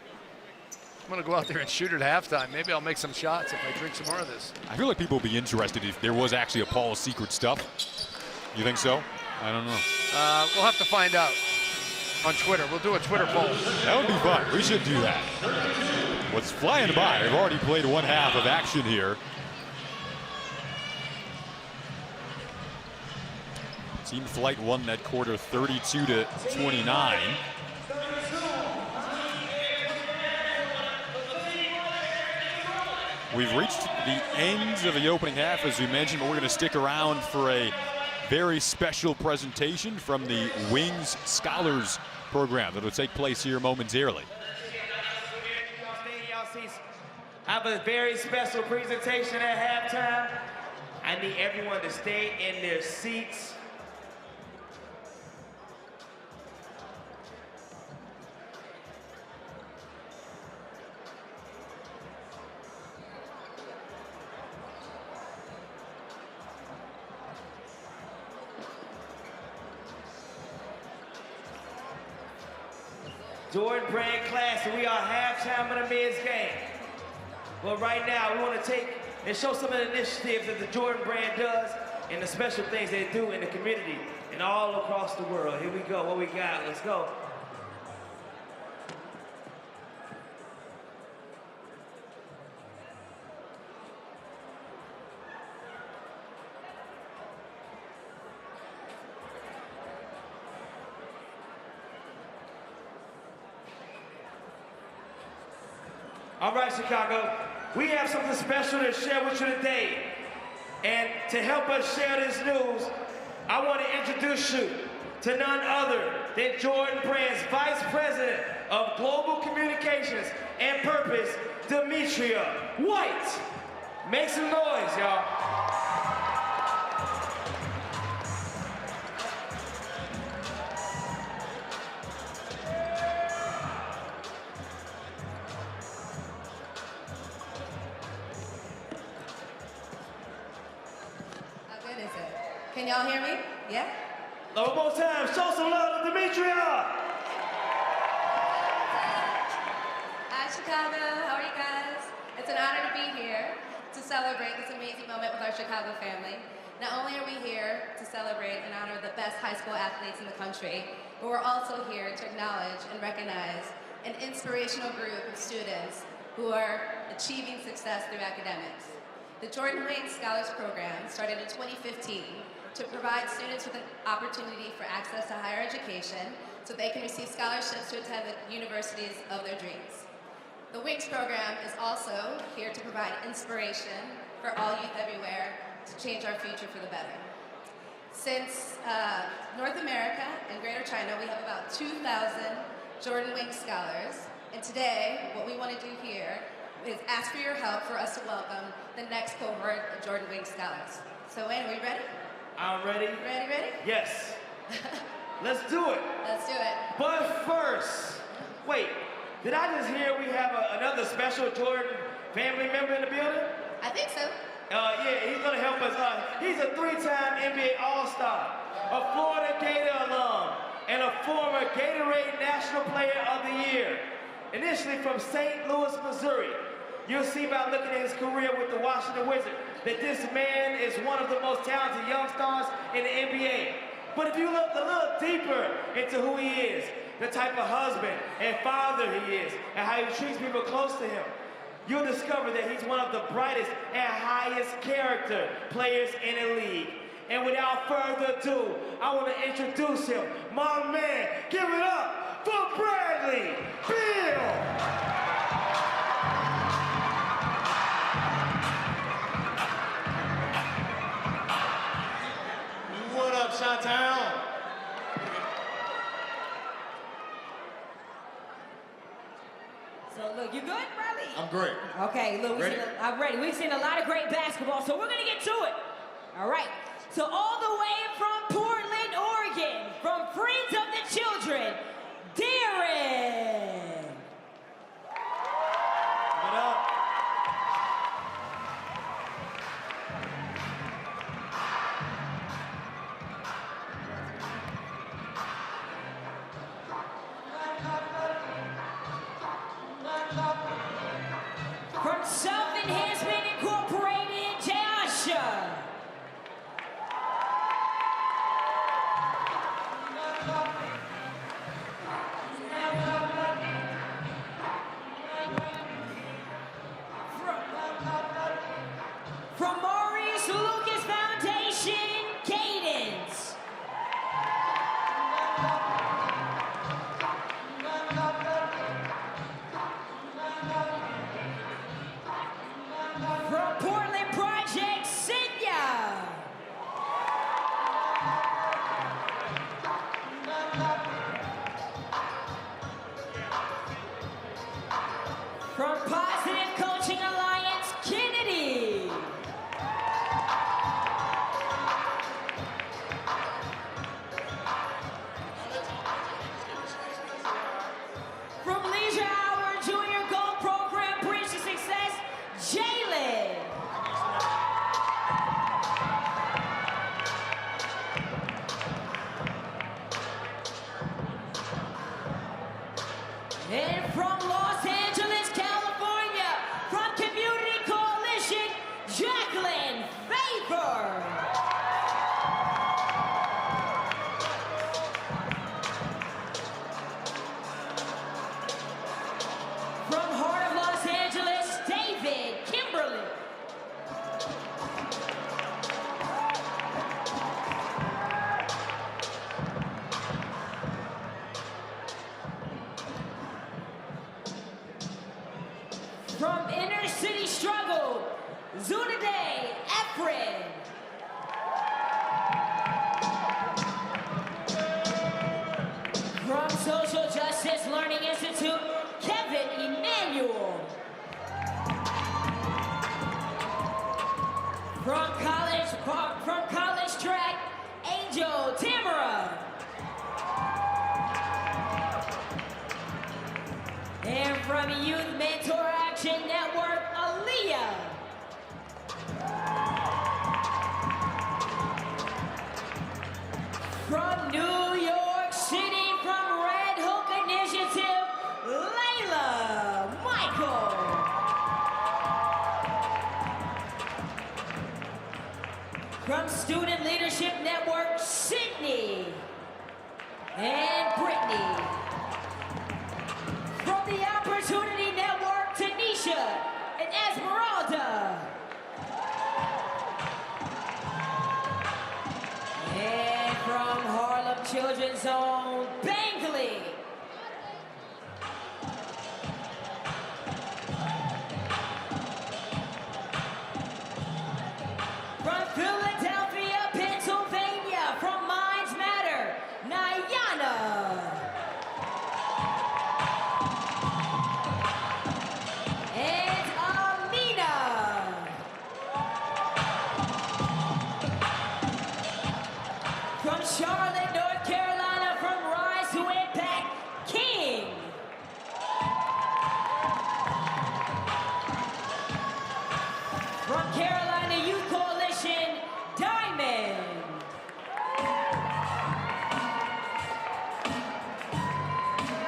I'm going to go out there and shoot at halftime. Maybe I'll make some shots if I drink some more of this. I feel like people would be interested if there was actually a Paul's secret stuff. You think so? I don't know. We'll have to find out on Twitter. We'll do a Twitter poll. That would be fun. We should do that. What's flying by? We've already played one half of action here. Team Flight won that quarter 32-29. We've reached the ends of the opening half, as we mentioned, but we're going to stick around for a very special presentation from the Wings Scholars program that will take place here momentarily. I have a very special presentation at halftime. I need everyone to stay in their seats. Jordan Brand Classic. We are halftime of the men's game. But right now, we want to take and show some of the initiatives that the Jordan Brand does and the special things they do in the community and all across the world. Here we go. What we got? Let's go. All right, Chicago, we have something special to share with you today. And to help us share this news, I want to introduce you to none other than Jordan Brand's Vice President of Global Communications and Purpose, Demetria White. Make some noise, y'all. Can y'all hear me? Yeah? One more time, show some love to Demetria! Hi, Chicago. How are you guys? It's an honor to be here to celebrate this amazing moment with our Chicago family. Not only are we here to celebrate and honor the best high school athletes in the country, but we're also here to acknowledge and recognize an inspirational group of students who are achieving success through academics. The Jordan Wayne Scholars Program started in 2015 to provide students with an opportunity for access to higher education so they can receive scholarships to attend the universities of their dreams. The WINKS program is also here to provide inspiration for all youth everywhere to change our future for the better. Since North America and Greater China, we have about 2,000 Jordan WINKS scholars, and today what we want to do here is ask for your help for us to welcome the next cohort of Jordan WINKS scholars. So Wayne, are we ready? I'm ready. Ready? Yes. Let's do it. Let's do it. But first, wait, did I just hear we have another special Jordan family member in the building? I think so. Yeah, he's gonna help us. He's a 3-time NBA All-Star, a Florida Gator alum, and a former Gatorade National Player of the Year. Initially from St. Louis, Missouri. You'll see by looking at his career with the Washington Wizards that this man is one of the most talented young stars in the NBA. But if you look a little deeper into who he is, the type of husband and father he is, and how he treats people close to him, you'll discover that he's one of the brightest and highest character players in the league. And without further ado, I want to introduce him, my man. Give it up for Bradley Beal. What up, Chi-Town? So look, you good, Bradley? I'm great. Okay, look, I'm ready. We've seen a lot of great basketball, so we're gonna get to it. All right. So all the way from Portland, Oregon, from Friends of the Children, Darren. What up? From Self Enhancement Incorporated, Joshua. From Maurice Lucas Foundation, Cadence. From Portland Project, Cynthia. From Positive Coaching Alliance, Kennedy. Zunaday Efren. From Social Justice Learning Institute, Kevin Emanuel. From college track, Angel Tamara. And from Youth Mentor Action Network, Aaliyah. From New York City, from Red Hook Initiative, Layla Michael. From Student Leadership Network, Sydney and Brittany. From the Opportunity Network, Tanisha and Esmeralda. And from Harlem Children's Zone, Bangley. From Philadelphia, Pennsylvania, from Minds Matter, Nayana. And Amina. From Charlotte, North Carolina, from Rise to Impact, King. From Carolina Youth Coalition, Diamond.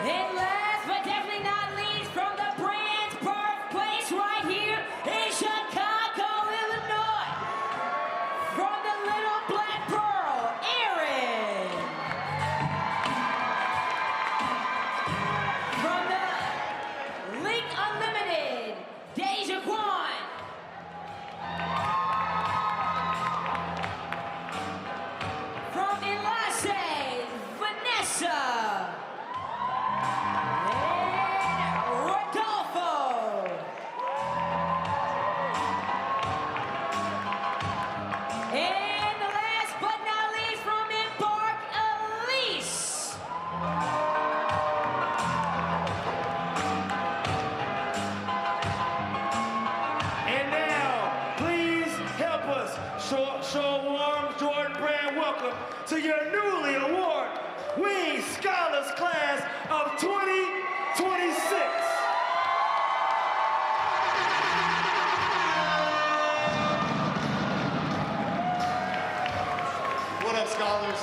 And last but definitely not least, from the brand's birthplace right here in Chicago, Illinois. From the Little Black Pearl, Aaron. From the Link Unlimited, Deja Quan. From Enlace, Vanessa. And Rodolfo. And last but not least, from Embark, Elise. And now, please help us show a warm Jordan Brand welcome to your newly award-winning Scholars Class of 2026. What up, scholars?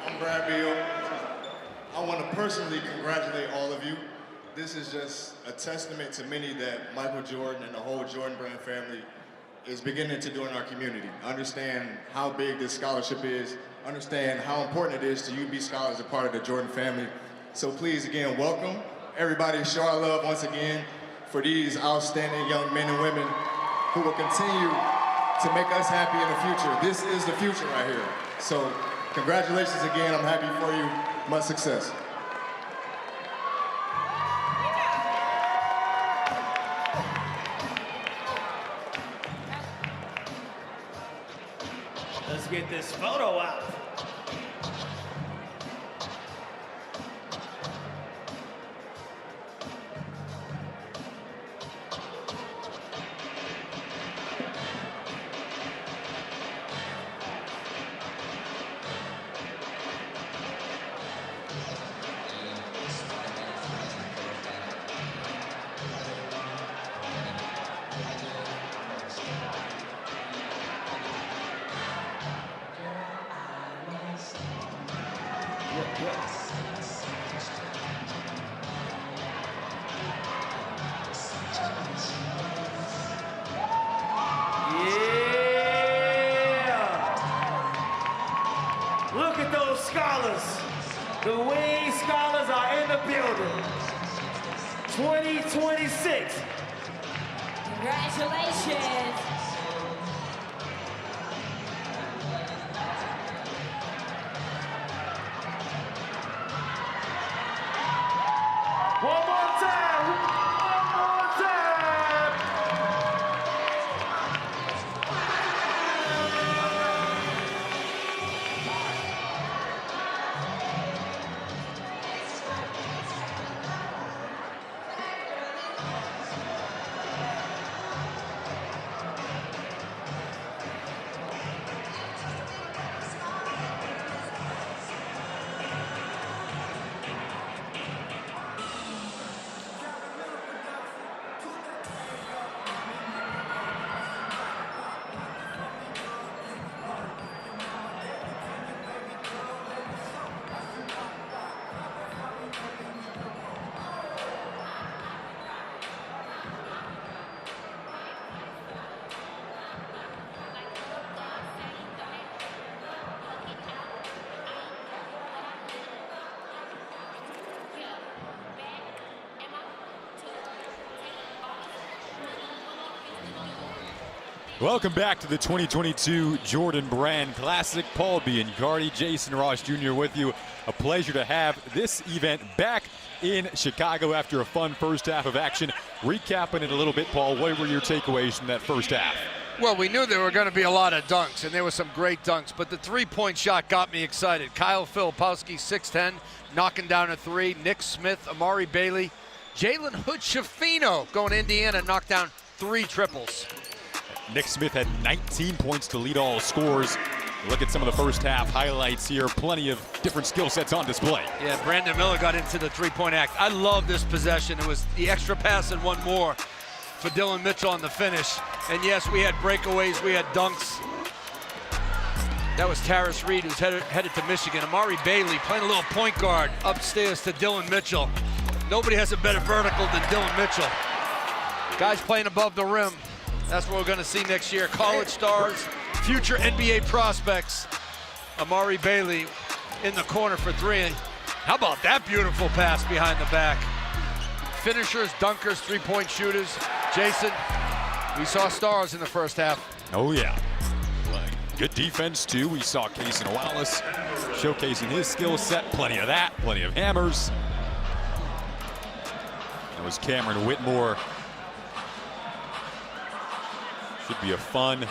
I'm Brad Beal. I want to personally congratulate all of you. This is just a testament to many that Michael Jordan and the whole Jordan Brand family is beginning to do in our community. Understand how big this scholarship is, understand how important it is to you be scholars a part of the Jordan family. So please, again, welcome. Everybody show our love once again for these outstanding young men and women who will continue to make us happy in the future. This is the future right here. So congratulations again, I'm happy for you. Much success. Let's get this photo out. Look at those scholars. The Wayne scholars are in the building. 2026. Congratulations. One more time. One more time. Welcome back to the 2022 Jordan Brand Classic. Paul Biancardi, Jason Ross Jr. with you. A pleasure to have this event back in Chicago after a fun first half of action. Recapping it a little bit, Paul, what were your takeaways from that first half? Well, we knew there were going to be a lot of dunks, and there were some great dunks, but the three-point shot got me excited. Kyle Filipowski, 6'10", knocking down a three. Nick Smith, Amari Bailey, Jalen Hood-Schifino going to Indiana, knocked down 3 triples. Nick Smith had 19 points to lead all scores. Look at some of the first half highlights here. Plenty of different skill sets on display. Yeah, Brandon Miller got into the three-point act. I love this possession. It was the extra pass and one more for Dylan Mitchell on the finish. And yes, we had breakaways, we had dunks. That was Taris Reed, who's headed to Michigan. Amari Bailey playing a little point guard upstairs to Dylan Mitchell. Nobody has a better vertical than Dylan Mitchell. Guys playing above the rim. That's what we're going to see next year. College stars, future NBA prospects. Amari Bailey in the corner for 3. How about that beautiful pass behind the back? Finishers, dunkers, three-point shooters. Jason, we saw stars in the first half. Oh, yeah. Good defense, too. We saw Casey Wallace showcasing his skill set. Plenty of that, plenty of hammers. That was Cameron Whitmore. Should be a fun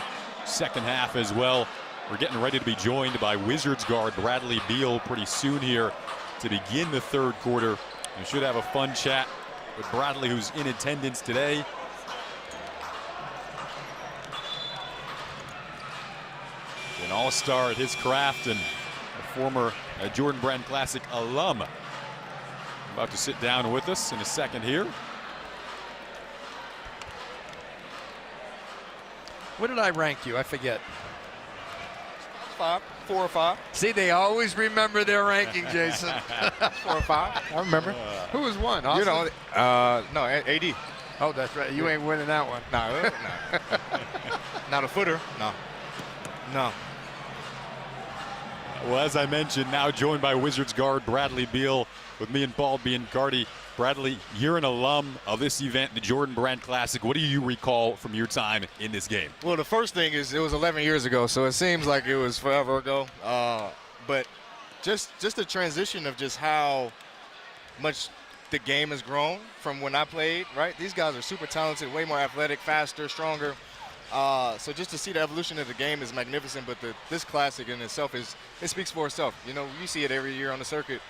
second half as well. We're getting ready to be joined by Wizards guard Bradley Beal pretty soon here to begin the third quarter. We should have a fun chat with Bradley, who's in attendance today. An all-star at his craft and a former Jordan Brand Classic alum. About to sit down with us in a second here. Where did I rank you? I forget. 4 or 5. See, they always remember their ranking, Jason. 4 or 5. I remember. Who was one? You Austin? know, no, AD. Oh, that's right. You ain't winning that one. No. Not a footer. No. Well, as I mentioned, now joined by Wizards guard Bradley Beal with me and Paul Biancardi. Bradley, you're an alum of this event, the Jordan Brand Classic. What do you recall from your time in this game? Well, the first thing is it was 11 years ago, so it seems like it was forever ago. But just the transition of just how much the game has grown from when I played, right? These guys are super talented, way more athletic, faster, stronger. So just to see the evolution of the game is magnificent, but this classic in itself it speaks for itself. You know, you see it every year on the circuit.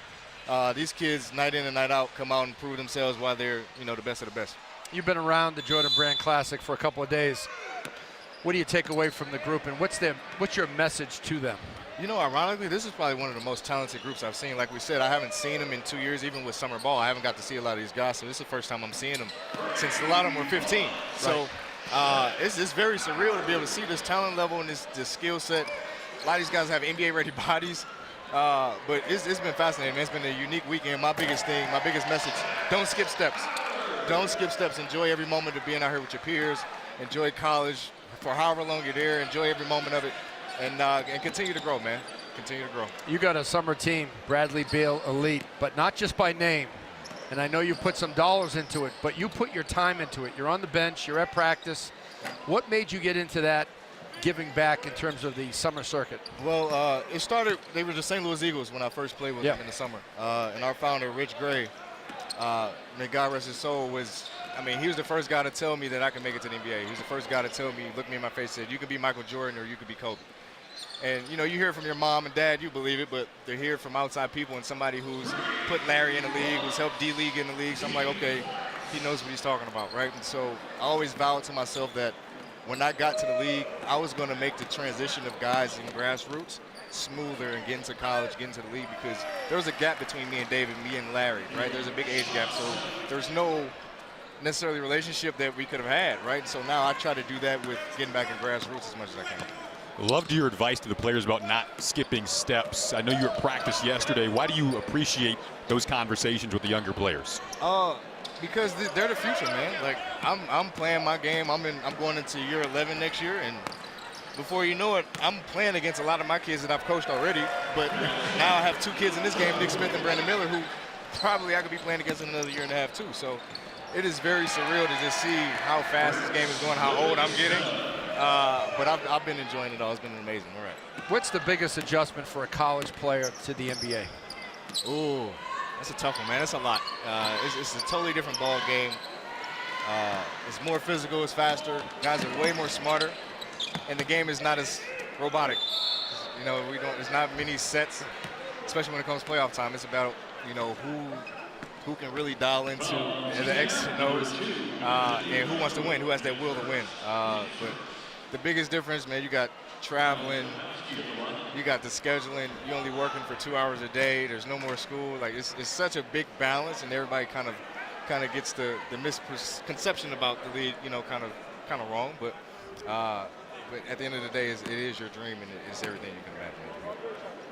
These kids, night in and night out, come out and prove themselves why they're, the best of the best. You've been around the Jordan Brand Classic for a couple of days. What do you take away from the group, and what's your message to them? You know, ironically, this is probably one of the most talented groups I've seen. Like we said, I haven't seen them in 2 years, even with summer ball. I haven't got to see a lot of these guys, so this is the first time I'm seeing them since a lot of them were 15. Right. So it's very surreal to be able to see this talent level and this skill set. A lot of these guys have NBA-ready bodies. But it's been fascinating, man. It's been a unique weekend. My biggest message, don't skip steps. Don't skip steps. Enjoy every moment of being out here with your peers. Enjoy college for however long you're there. Enjoy every moment of it. And continue to grow, man. Continue to grow. You got a summer team, Bradley Beal Elite, but not just by name. And I know you put some dollars into it, but you put your time into it. You're on the bench. You're at practice. What made you get into that? Giving back in terms of the summer circuit? Well, it started, they were the St. Louis Eagles when I first played with them in the summer. And our founder, Rich Gray, may God rest his soul, he was the first guy to tell me that I could make it to the NBA. He was the first guy to tell me, look me in my face, said, you could be Michael Jordan or you could be Kobe. And, you hear it from your mom and dad, you believe it, but to hear it from outside people and somebody who's put Larry in the league, who's helped D-League in the league, so I'm like, okay, he knows what he's talking about, right? And so I always vowed to myself that when I got to the league, I was going to make the transition of guys in grassroots smoother and get into college, get into the league, because there was a gap between me and David, me and Larry, right? There's a big age gap, so there's no necessarily relationship that we could have had, right? So now I try to do that with getting back in grassroots as much as I can. Loved your advice to the players about not skipping steps. I know you were at practice yesterday. Why do you appreciate those conversations with the younger players? Because they're the future, man. Like I'm playing my game. I'm going into year 11 next year, and before you know it, I'm playing against a lot of my kids that I've coached already. But now I have 2 kids in this game, Nick Smith and Brandon Miller, who probably I could be playing against in another year and a half too. So it is very surreal to just see how fast this game is going, how old I'm getting. but I've been enjoying it all. It's been amazing. All right. What's the biggest adjustment for a college player to the NBA? Ooh, that's a tough one, man. That's a lot. It's a totally different ball game. It's more physical. It's faster. Guys are way more smarter, and the game is not as robotic. You know, there's not many sets, especially when it comes to playoff time. It's about, you know, who can really dial into the X's and O's, and who wants to win, who has that will to win. But the biggest difference, man, you got traveling, you got the scheduling. You're only working for 2 hours a day. There's no more school. Like it's such a big balance, and everybody kind of gets the misconception about the league, you know, kind of wrong. But at the end of the day, it is your dream, and it's everything you can imagine.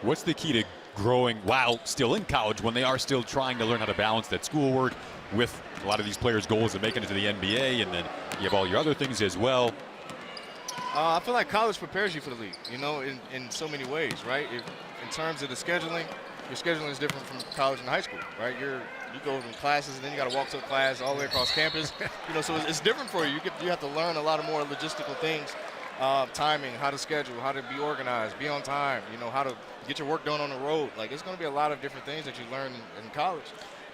What's the key to growing while still in college when they are still trying to learn how to balance that schoolwork with a lot of these players' goals of making it to the NBA, and then you have all your other things as well? I feel like college prepares you for the league, you know, in so many ways, right? In terms of the scheduling, your scheduling is different from college and high school, right? You go from classes, and then you got to walk to a class all the way across campus, you know, so it's different for you. You have to learn a lot of more logistical things, timing, how to schedule, how to be organized, be on time, you know, how to get your work done on the road. Like, it's going to be a lot of different things that you learn in college.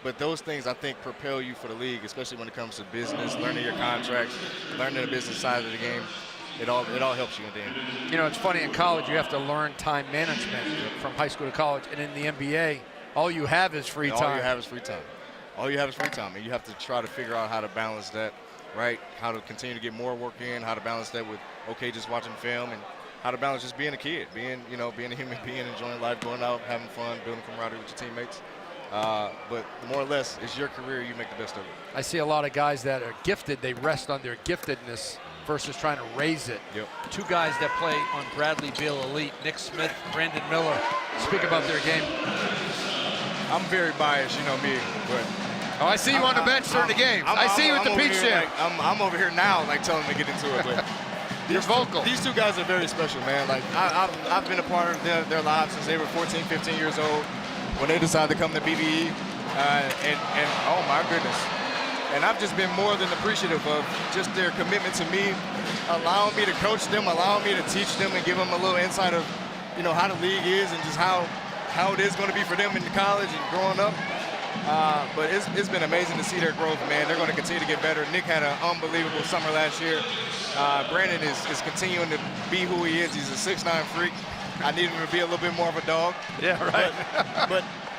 But those things, I think, propel you for the league, especially when it comes to business, learning your contracts, learning the business side of the game. It all helps you in the end. You know, it's funny, in college, you have to learn time management from high school to college. And in the NBA, all you have is free time. All you have is free time. All you have is free time. And you have to try to figure out how to balance that, right? How to continue to get more work in, how to balance that with, okay, just watching film, and how to balance just being a kid, being a human being, enjoying life, going out, having fun, building camaraderie with your teammates. But more or less, it's your career. You make the best of it. I see a lot of guys that are gifted. They rest on their giftedness versus trying to raise it. Yep. Two guys that play on Bradley Beal Elite, Nick Smith, Brandon Miller, speak about their game. I'm very biased, you know me, but I see you on the bench during the game. I see you at the Peach Jam. I'm over here now, like, telling them to get into it. But you're vocal. These two guys are very special, man. Like, I've been a part of their lives since they were 14, 15 years old when they decided to come to BBE, and oh my goodness. And I've just been more than appreciative of just their commitment to me, allowing me to coach them, allowing me to teach them and give them a little insight of, you know, how the league is and just how it is going to be for them in college and growing up. But it's been amazing to see their growth, man. They're going to continue to get better. Nick had an unbelievable summer last year. Brandon is continuing to be who he is. He's a 6'9" freak. I need him to be a little bit more of a dog. Yeah, right.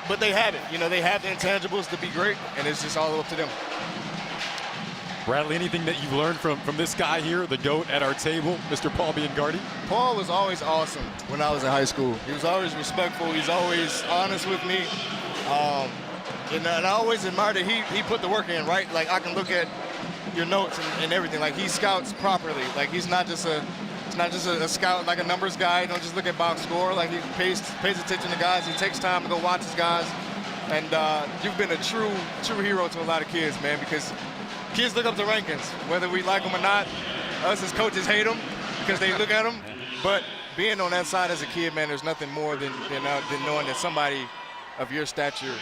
But they have it. You know, they have the intangibles to be great, and it's just all up to them. Bradley, anything that you've learned from this guy here, the GOAT at our table, Mr. Paul Biancardi? Paul was always awesome when I was in high school. He was always respectful. He's always honest with me. And I always admired that he put the work in, right? Like, I can look at your notes and everything. Like, he scouts properly. Like, he's not just a scout, like a numbers guy. He don't just look at box score. Like, he pays attention to guys. He takes time to go watch his guys. And you've been a true hero to a lot of kids, man, because kids look up to rankings, whether we like them or not. Us as coaches hate them because they look at them. But being on that side as a kid, man, there's nothing more than knowing that somebody of your stature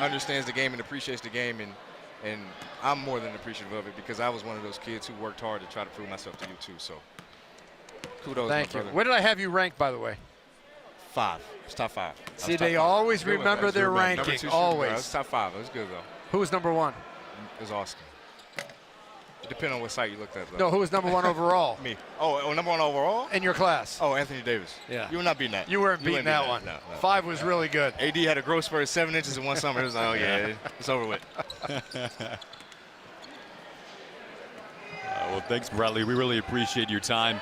understands the game and appreciates the game, and I'm more than appreciative of it because I was one of those kids who worked hard to try to prove myself to you too. So kudos, Thank my you. brother. Where did I have you ranked, by the way? 5. It's top 5. See, they always remember their ranking. Always. It's top 5. It was good though. Who was number 1? It was Austin. Depending on what site you looked at, though. No, who was number 1 overall? Me. Oh, number 1 overall? In your class. Oh, Anthony Davis. Yeah. You were not beating that. You weren't beating that one. No. 5 was really good. AD had a growth spurt of 7 inches in one summer. It was like, oh, yeah, it's over with. Well, thanks, Bradley. We really appreciate your time.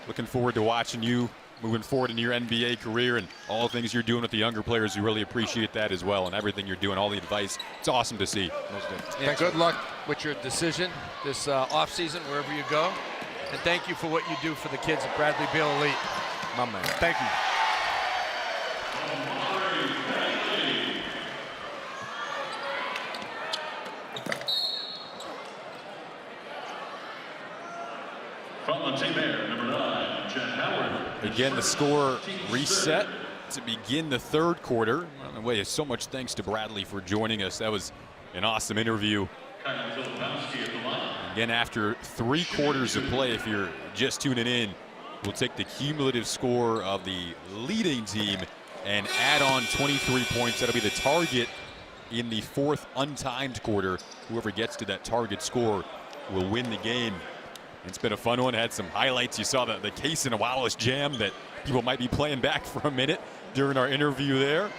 Looking forward to watching you moving forward in your NBA career and all the things you're doing with the younger players. We really appreciate that as well, and everything you're doing, all the advice. It's awesome to see. Yeah, good luck with your decision this offseason, wherever you go. And thank you for what you do for the kids at Bradley Beal Elite. My man. Thank you. From the team air, number 9, Jet Howard. Again, the score reset to begin the third quarter. By the way, so much thanks to Bradley for joining us. That was an awesome interview. Again, after 3 quarters of play, if you're just tuning in, we'll take the cumulative score of the leading team and add on 23 points. That'll be the target in the 4th untimed quarter. Whoever gets to that target score will win the game. It's been a fun one. Had some highlights. You saw the Case and Wallace jam that people might be playing back for a minute during our interview there.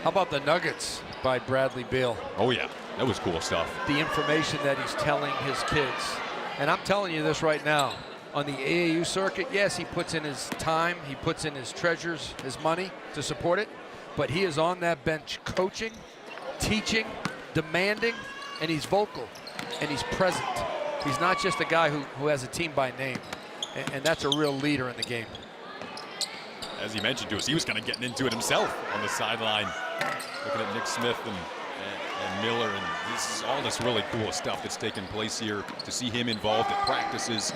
How about the Nuggets by Bradley Beal? Oh, yeah. That was cool stuff. The information that he's telling his kids. And I'm telling you this right now. On the AAU circuit, yes, he puts in his time. He puts in his treasures, his money to support it. But he is on that bench coaching, teaching, demanding, and he's vocal, and he's present. He's not just a guy who has a team by name. And that's a real leader in the game. As he mentioned to us, he was kind of getting into it himself on the sideline, looking at Nick Smith and Miller, and this is all this really cool stuff that's taking place here. To see him involved at practices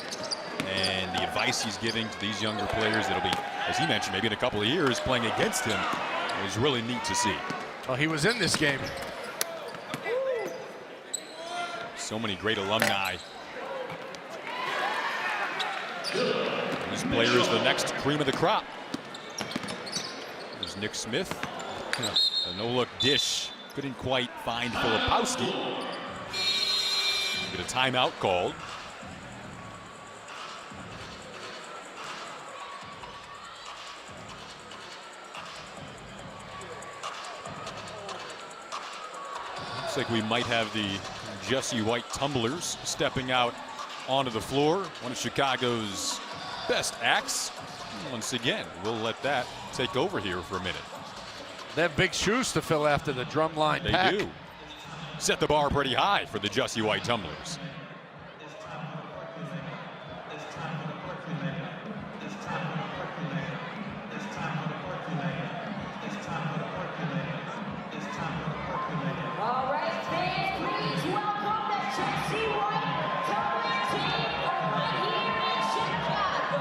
and the advice he's giving to these younger players that'll be, as he mentioned, maybe in a couple of years playing against him, is really neat to see. Well, he was in this game. So many great alumni. This player is the next cream of the crop. There's Nick Smith. A no-look dish. Couldn't quite find Filipowski. Get a timeout called. Looks like we might have the Jesse White Tumblers stepping out onto the floor. One of Chicago's best acts. Once again, we'll let that take over here for a minute. They have big shoes to fill after the drumline pack. They do. Set the bar pretty high for the Jesse White Tumblers. All right, fans, please welcome the Jesse White Tumbler team right here in Chicago.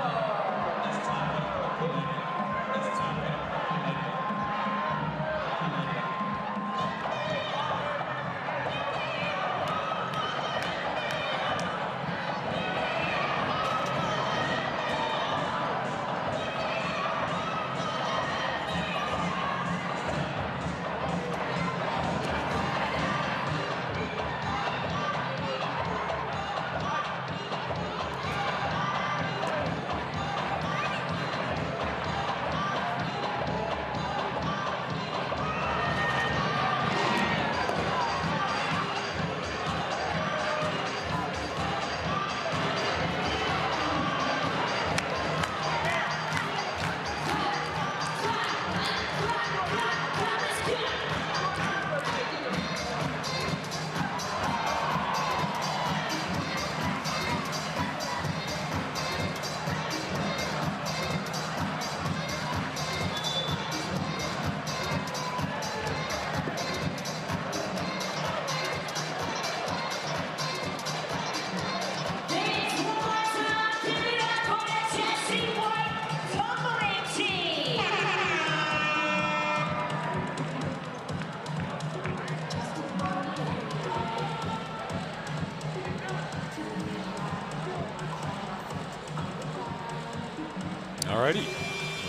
Alrighty,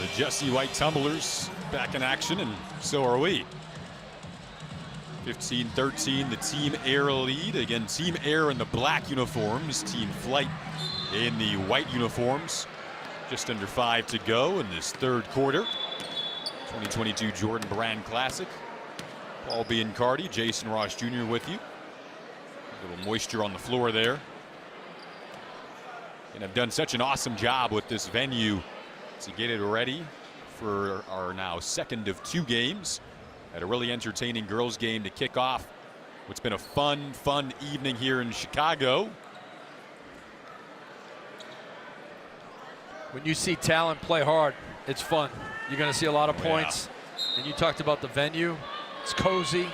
the Jesse White Tumblers back in action, and so are we. 15-13, the Team Air lead. Again, Team Air in the black uniforms, Team Flight in the white uniforms. Just under 5 to go in this 3rd quarter. 2022 Jordan Brand Classic. Paul Biancardi, Jason Ross Jr. with you. A little moisture on the floor there. And have done such an awesome job with this venue to get it ready for our now 2nd of 2 games. Had a really entertaining girls game to kick off what's been a fun evening here in Chicago. When you see talent play hard, it's fun. You're going to see a lot of points. Yeah. And you talked about the venue. It's cozy.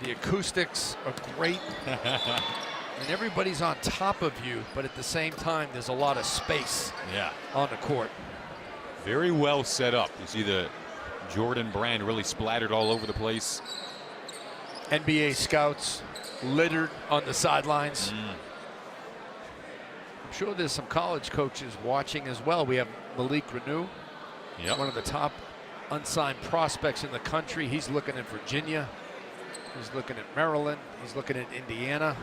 The acoustics are great. And everybody's on top of you, but at the same time, there's a lot of space on the court. Very well set up. You see the Jordan Brand really splattered all over the place. NBA scouts littered on the sidelines. I'm sure there's some college coaches watching as well. We have Malik Renew, one of the top unsigned prospects in the country. He's looking at Virginia. He's looking at Maryland. He's looking at Indiana.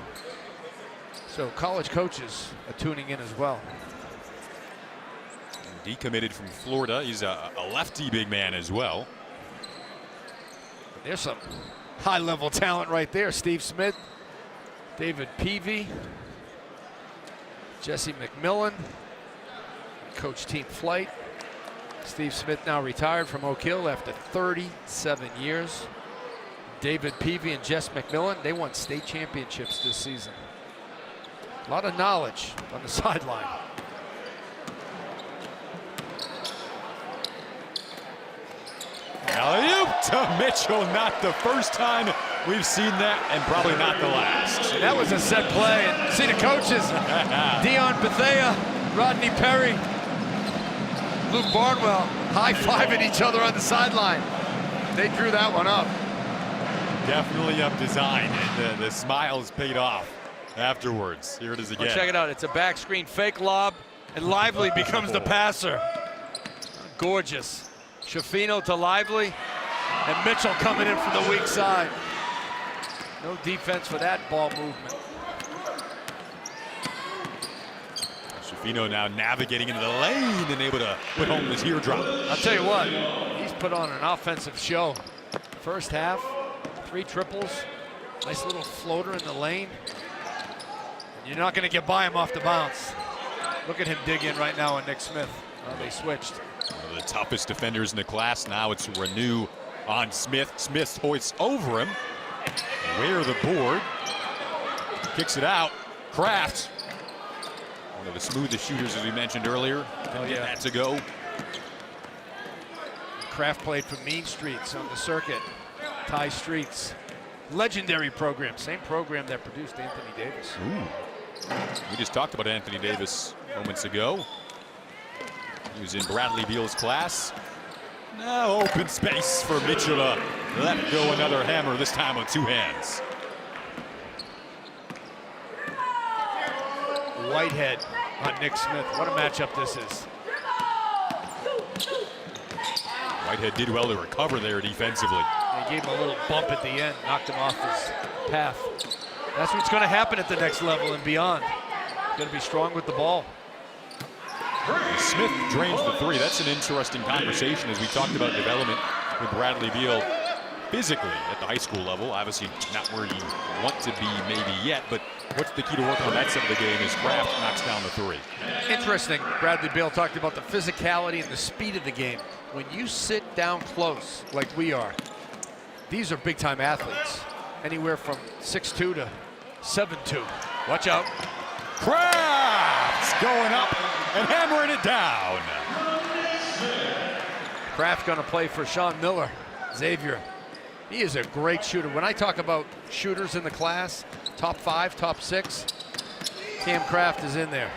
So college coaches are tuning in as well. Decommitted from Florida. He's a lefty big man as well. There's some high-level talent right there. Steve Smith, David Peavy, Jesse McMillan, coach Team Flight. Steve Smith now retired from Oak Hill after 37 years. David Peavy and Jess McMillan, they won state championships this season. A lot of knowledge on the sideline. Alley-oop to Mitchell, not the first time we've seen that, and probably not the last. And that was a set play. And see the coaches, Dion Bethea, Rodney Perry, Luke Barnwell, high-fiving each other on the sideline. They drew that one up. Definitely up design, and the smiles paid off afterwards. Here it is again. Well, check it out. It's a back screen fake lob, and Lively becomes the passer. Gorgeous. Shafino to Lively, and Mitchell coming in from the weak side. No defense for that ball movement. Shafino now navigating into the lane and able to put home the teardrop. I'll tell you what, he's put on an offensive show. First half, 3 triples, nice little floater in the lane. And you're not going to get by him off the bounce. Look at him dig in right now on Nick Smith. They switched. One of the toughest defenders in the class. Now it's Renew on Smith. Smith hoists over him. Aware of the board. Kicks it out. Kraft. One of the smoothest shooters, as we mentioned earlier. Couldn't get that to go. Kraft played for Mean Streets on the circuit. Ty Streets. Legendary program. Same program that produced Anthony Davis. Ooh. We just talked about Anthony Davis moments ago. He was in Bradley Beal's class. Now open space for Mitchell to let go another hammer, this time with 2 hands. Whitehead on Nick Smith. What a matchup this is. Whitehead did well to recover there defensively. They gave him a little bump at the end, knocked him off his path. That's what's going to happen at the next level and beyond. Going to be strong with the ball. Smith drains the 3. That's an interesting conversation as we talked about development with Bradley Beal physically at the high school level. Obviously not where you want to be maybe yet, but what's the key to work on that side of the game as Kraft knocks down the 3? Interesting. Bradley Beal talked about the physicality and the speed of the game. When you sit down close like we are, these are big-time athletes. Anywhere from 6'2 to 7'2. Watch out. Kraft's going up and hammering it down. Kraft going to play for Sean Miller. Xavier. He is a great shooter. When I talk about shooters in the class, top 5, top 6, Cam Kraft is in there.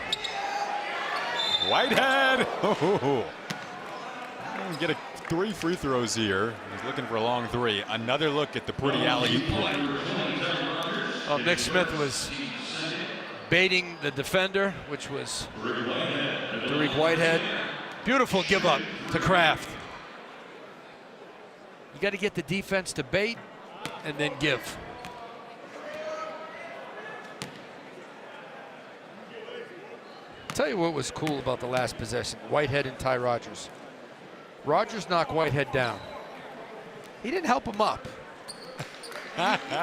Whitehead. Get 3 free throws here. He's looking for a long 3. Another look at the pretty alley-oop play. Oh, Nick Smith was baiting the defender, which was Derek Whitehead. Beautiful give up to Kraft. You got to get the defense to bait and then give. Tell you what was cool about the last possession, Whitehead and Ty Rogers. Rogers knocked Whitehead down. He didn't help him up.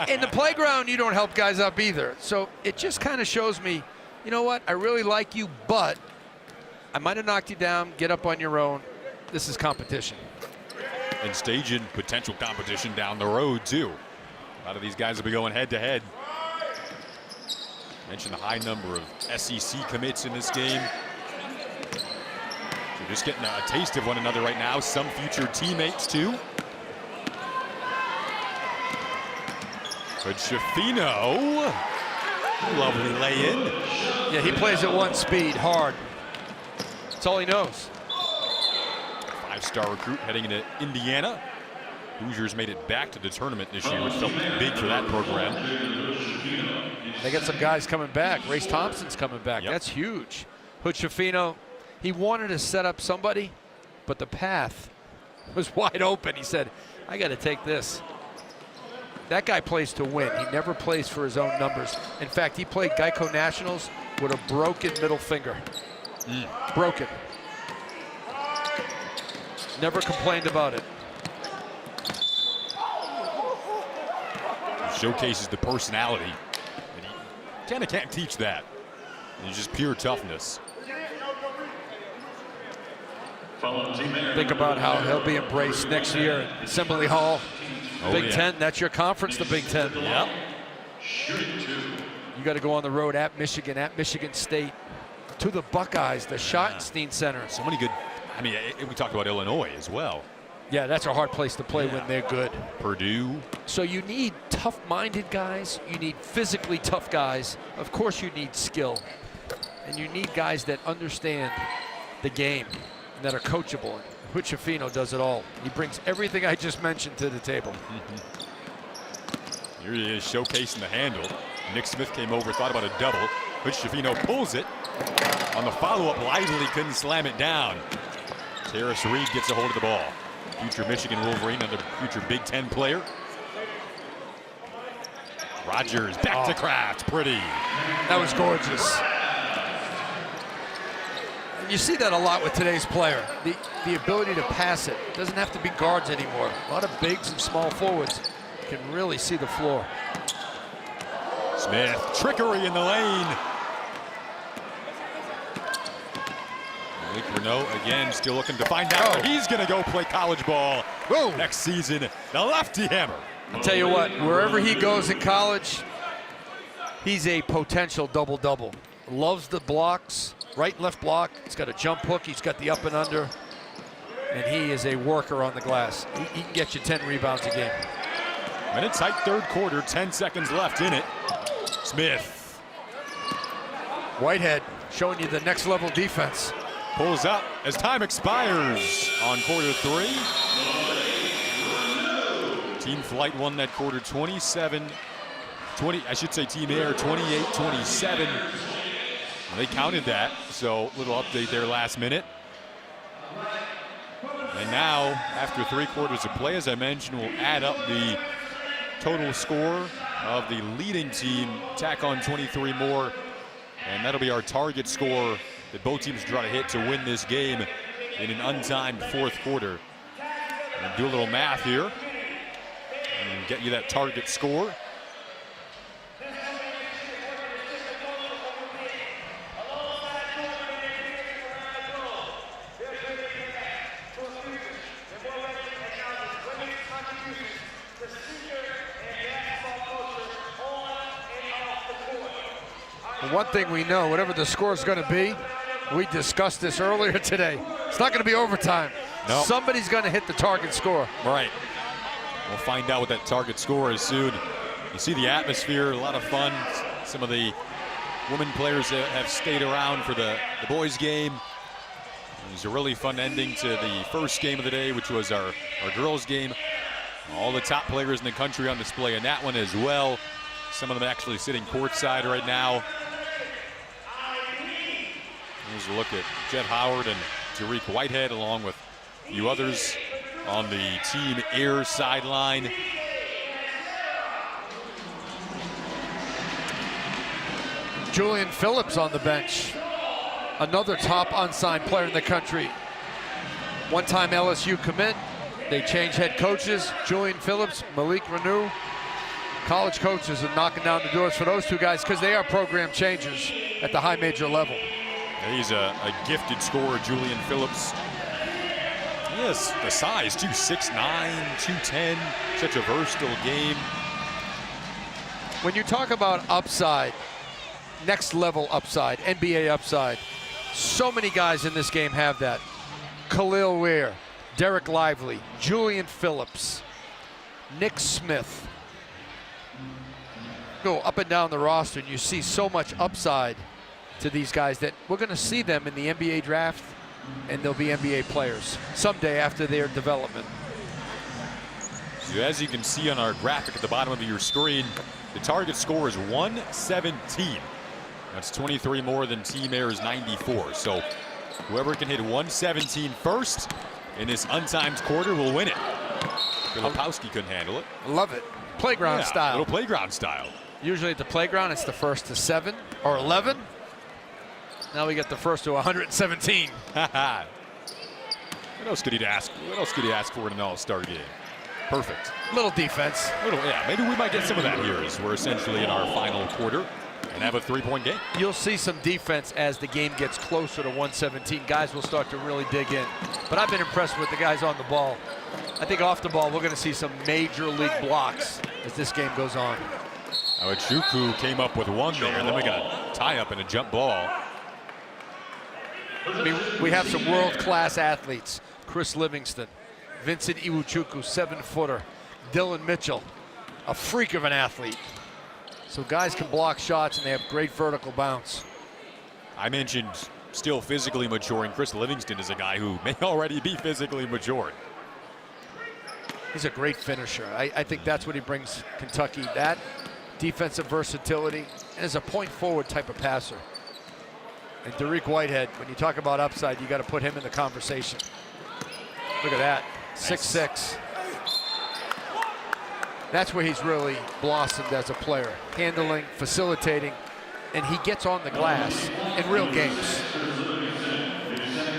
In the playground, you don't help guys up either. So it just kind of shows me, you know what, I really like you, but I might have knocked you down, get up on your own. This is competition. And staging potential competition down the road, too. A lot of these guys will be going head-to-head. Mentioned a high number of SEC commits in this game. So just getting a taste of one another right now. Some future teammates, too. But Shafino, lovely lay-in. Yeah, he plays at 1 speed, hard. That's all he knows. 5-star recruit heading into Indiana. Hoosiers made it back to the tournament this year, which felt big for that program. They got some guys coming back. Race Thompson's coming back. Yep. That's huge. Hood-Schifino, he wanted to set up somebody, but the path was wide open. He said, I got to take this. That guy plays to win. He never plays for his own numbers. In fact, he played Geico Nationals with a broken middle finger. Broken. Never complained about it. Showcases the personality. And he kind of can't teach that. It's just pure toughness. Think about how he'll be embraced next year at Assembly Hall. Big Ten, that's your conference, the Big Ten. Yep. You got to go on the road at Michigan State, to the Buckeyes, the Schottenstein Center. So many good, I mean, we talked about Illinois as well. Yeah, that's a hard place to play when they're good. Purdue. So you need tough-minded guys. You need physically tough guys. Of course you need skill. And you need guys that understand the game and that are coachable. Hood-Schifino does it all. He brings everything I just mentioned to the table. Here he is showcasing the handle. Nick Smith came over, thought about a double. Hood-Schifino pulls it. On the follow-up, Lively couldn't slam it down. Terrace Reed gets a hold of the ball. Future Michigan Wolverine, another future Big Ten player. Rogers back to Kraft, pretty. That was gorgeous. And you see that a lot with today's player. The ability to pass it. Doesn't have to be guards anymore. A lot of bigs and small forwards can really see the floor. Smith, trickery in the lane. Malik Renault again still looking to find out where he's going to go play college ball next season. The lefty hammer. I'll tell you what, wherever he goes in college, he's a potential double-double. Loves the blocks, right and left block. He's got a jump hook. He's got the up and under. And he is a worker on the glass. He can get you 10 rebounds a game. In a tight third quarter, 10 seconds left in it. Smith. Whitehead showing you the next level defense. Pulls up as time expires on quarter 3. Team Flight won that quarter 27-20. I should say Team Air 28-27. They counted that, so little update there last minute. And now, after 3 quarters of play, as I mentioned, we'll add up the total score of the leading team, tack on 23 more, and that'll be our target score that both teams try to hit to win this game in an untimed 4th quarter. And do a little math here and get you that target score. One thing we know, whatever the score is going to be, we discussed this earlier today. It's not going to be overtime. No. Somebody's going to hit the target score. Right. We'll find out what that target score is soon. You see the atmosphere, a lot of fun. Some of the women players that have stayed around for the boys game. It was a really fun ending to the first game of the day, which was our girls game. All the top players in the country on display in that one as well. Some of them actually sitting courtside right now. Here's a look at Jet Howard and Tariq Whitehead, along with a few others on the Team Air sideline. Julian Phillips on the bench. Another top unsigned player in the country. One-time LSU commit. They changed head coaches. Julian Phillips, Malik Reneau. College coaches are knocking down the doors for those two guys because they are program changers at the high major level. He's a gifted scorer, Julian Phillips. He has the size, too, 6'9", 210, such a versatile game. When you talk about upside, next level upside, NBA upside, so many guys in this game have that. Khalil Ware, Derek Lively, Julian Phillips, Nick Smith. Go up and down the roster and you see so much upside to these guys that we're going to see them in the NBA draft, and they'll be NBA players someday after their development. So as you can see on our graphic at the bottom of your screen, the target score is 117. That's 23 more than Team Air's 94. So whoever can hit 117 first in this untimed quarter will win it. Filipowski couldn't handle it. Love it. Playground style. A little playground style. Usually at the playground, it's the first to 7 or 11. Now we get the first to 117. What else could he ask? What else could he ask for in an all-star game? Perfect. Little defense. Yeah, maybe we might get some of that here as we're essentially in our final quarter and have a 3-point game. You'll see some defense as the game gets closer to 117. Guys will start to really dig in. But I've been impressed with the guys on the ball. I think off the ball, we're going to see some major league blocks as this game goes on. Awachukwu came up with one there, and then we got a tie-up and a jump ball. I mean, we have some world-class athletes. Chris Livingston, Vincent Iwuchukwu, 7-footer. Dylan Mitchell, a freak of an athlete. So guys can block shots and they have great vertical bounce. I mentioned still physically maturing. Chris Livingston is a guy who may already be physically matured. He's a great finisher. I think that's what he brings Kentucky. That defensive versatility and is a point forward type of passer. And Dariq Whitehead, when you talk about upside, you got to put him in the conversation. Look at that, 6'6". That's where he's really blossomed as a player. Handling, facilitating, and he gets on the glass in real games.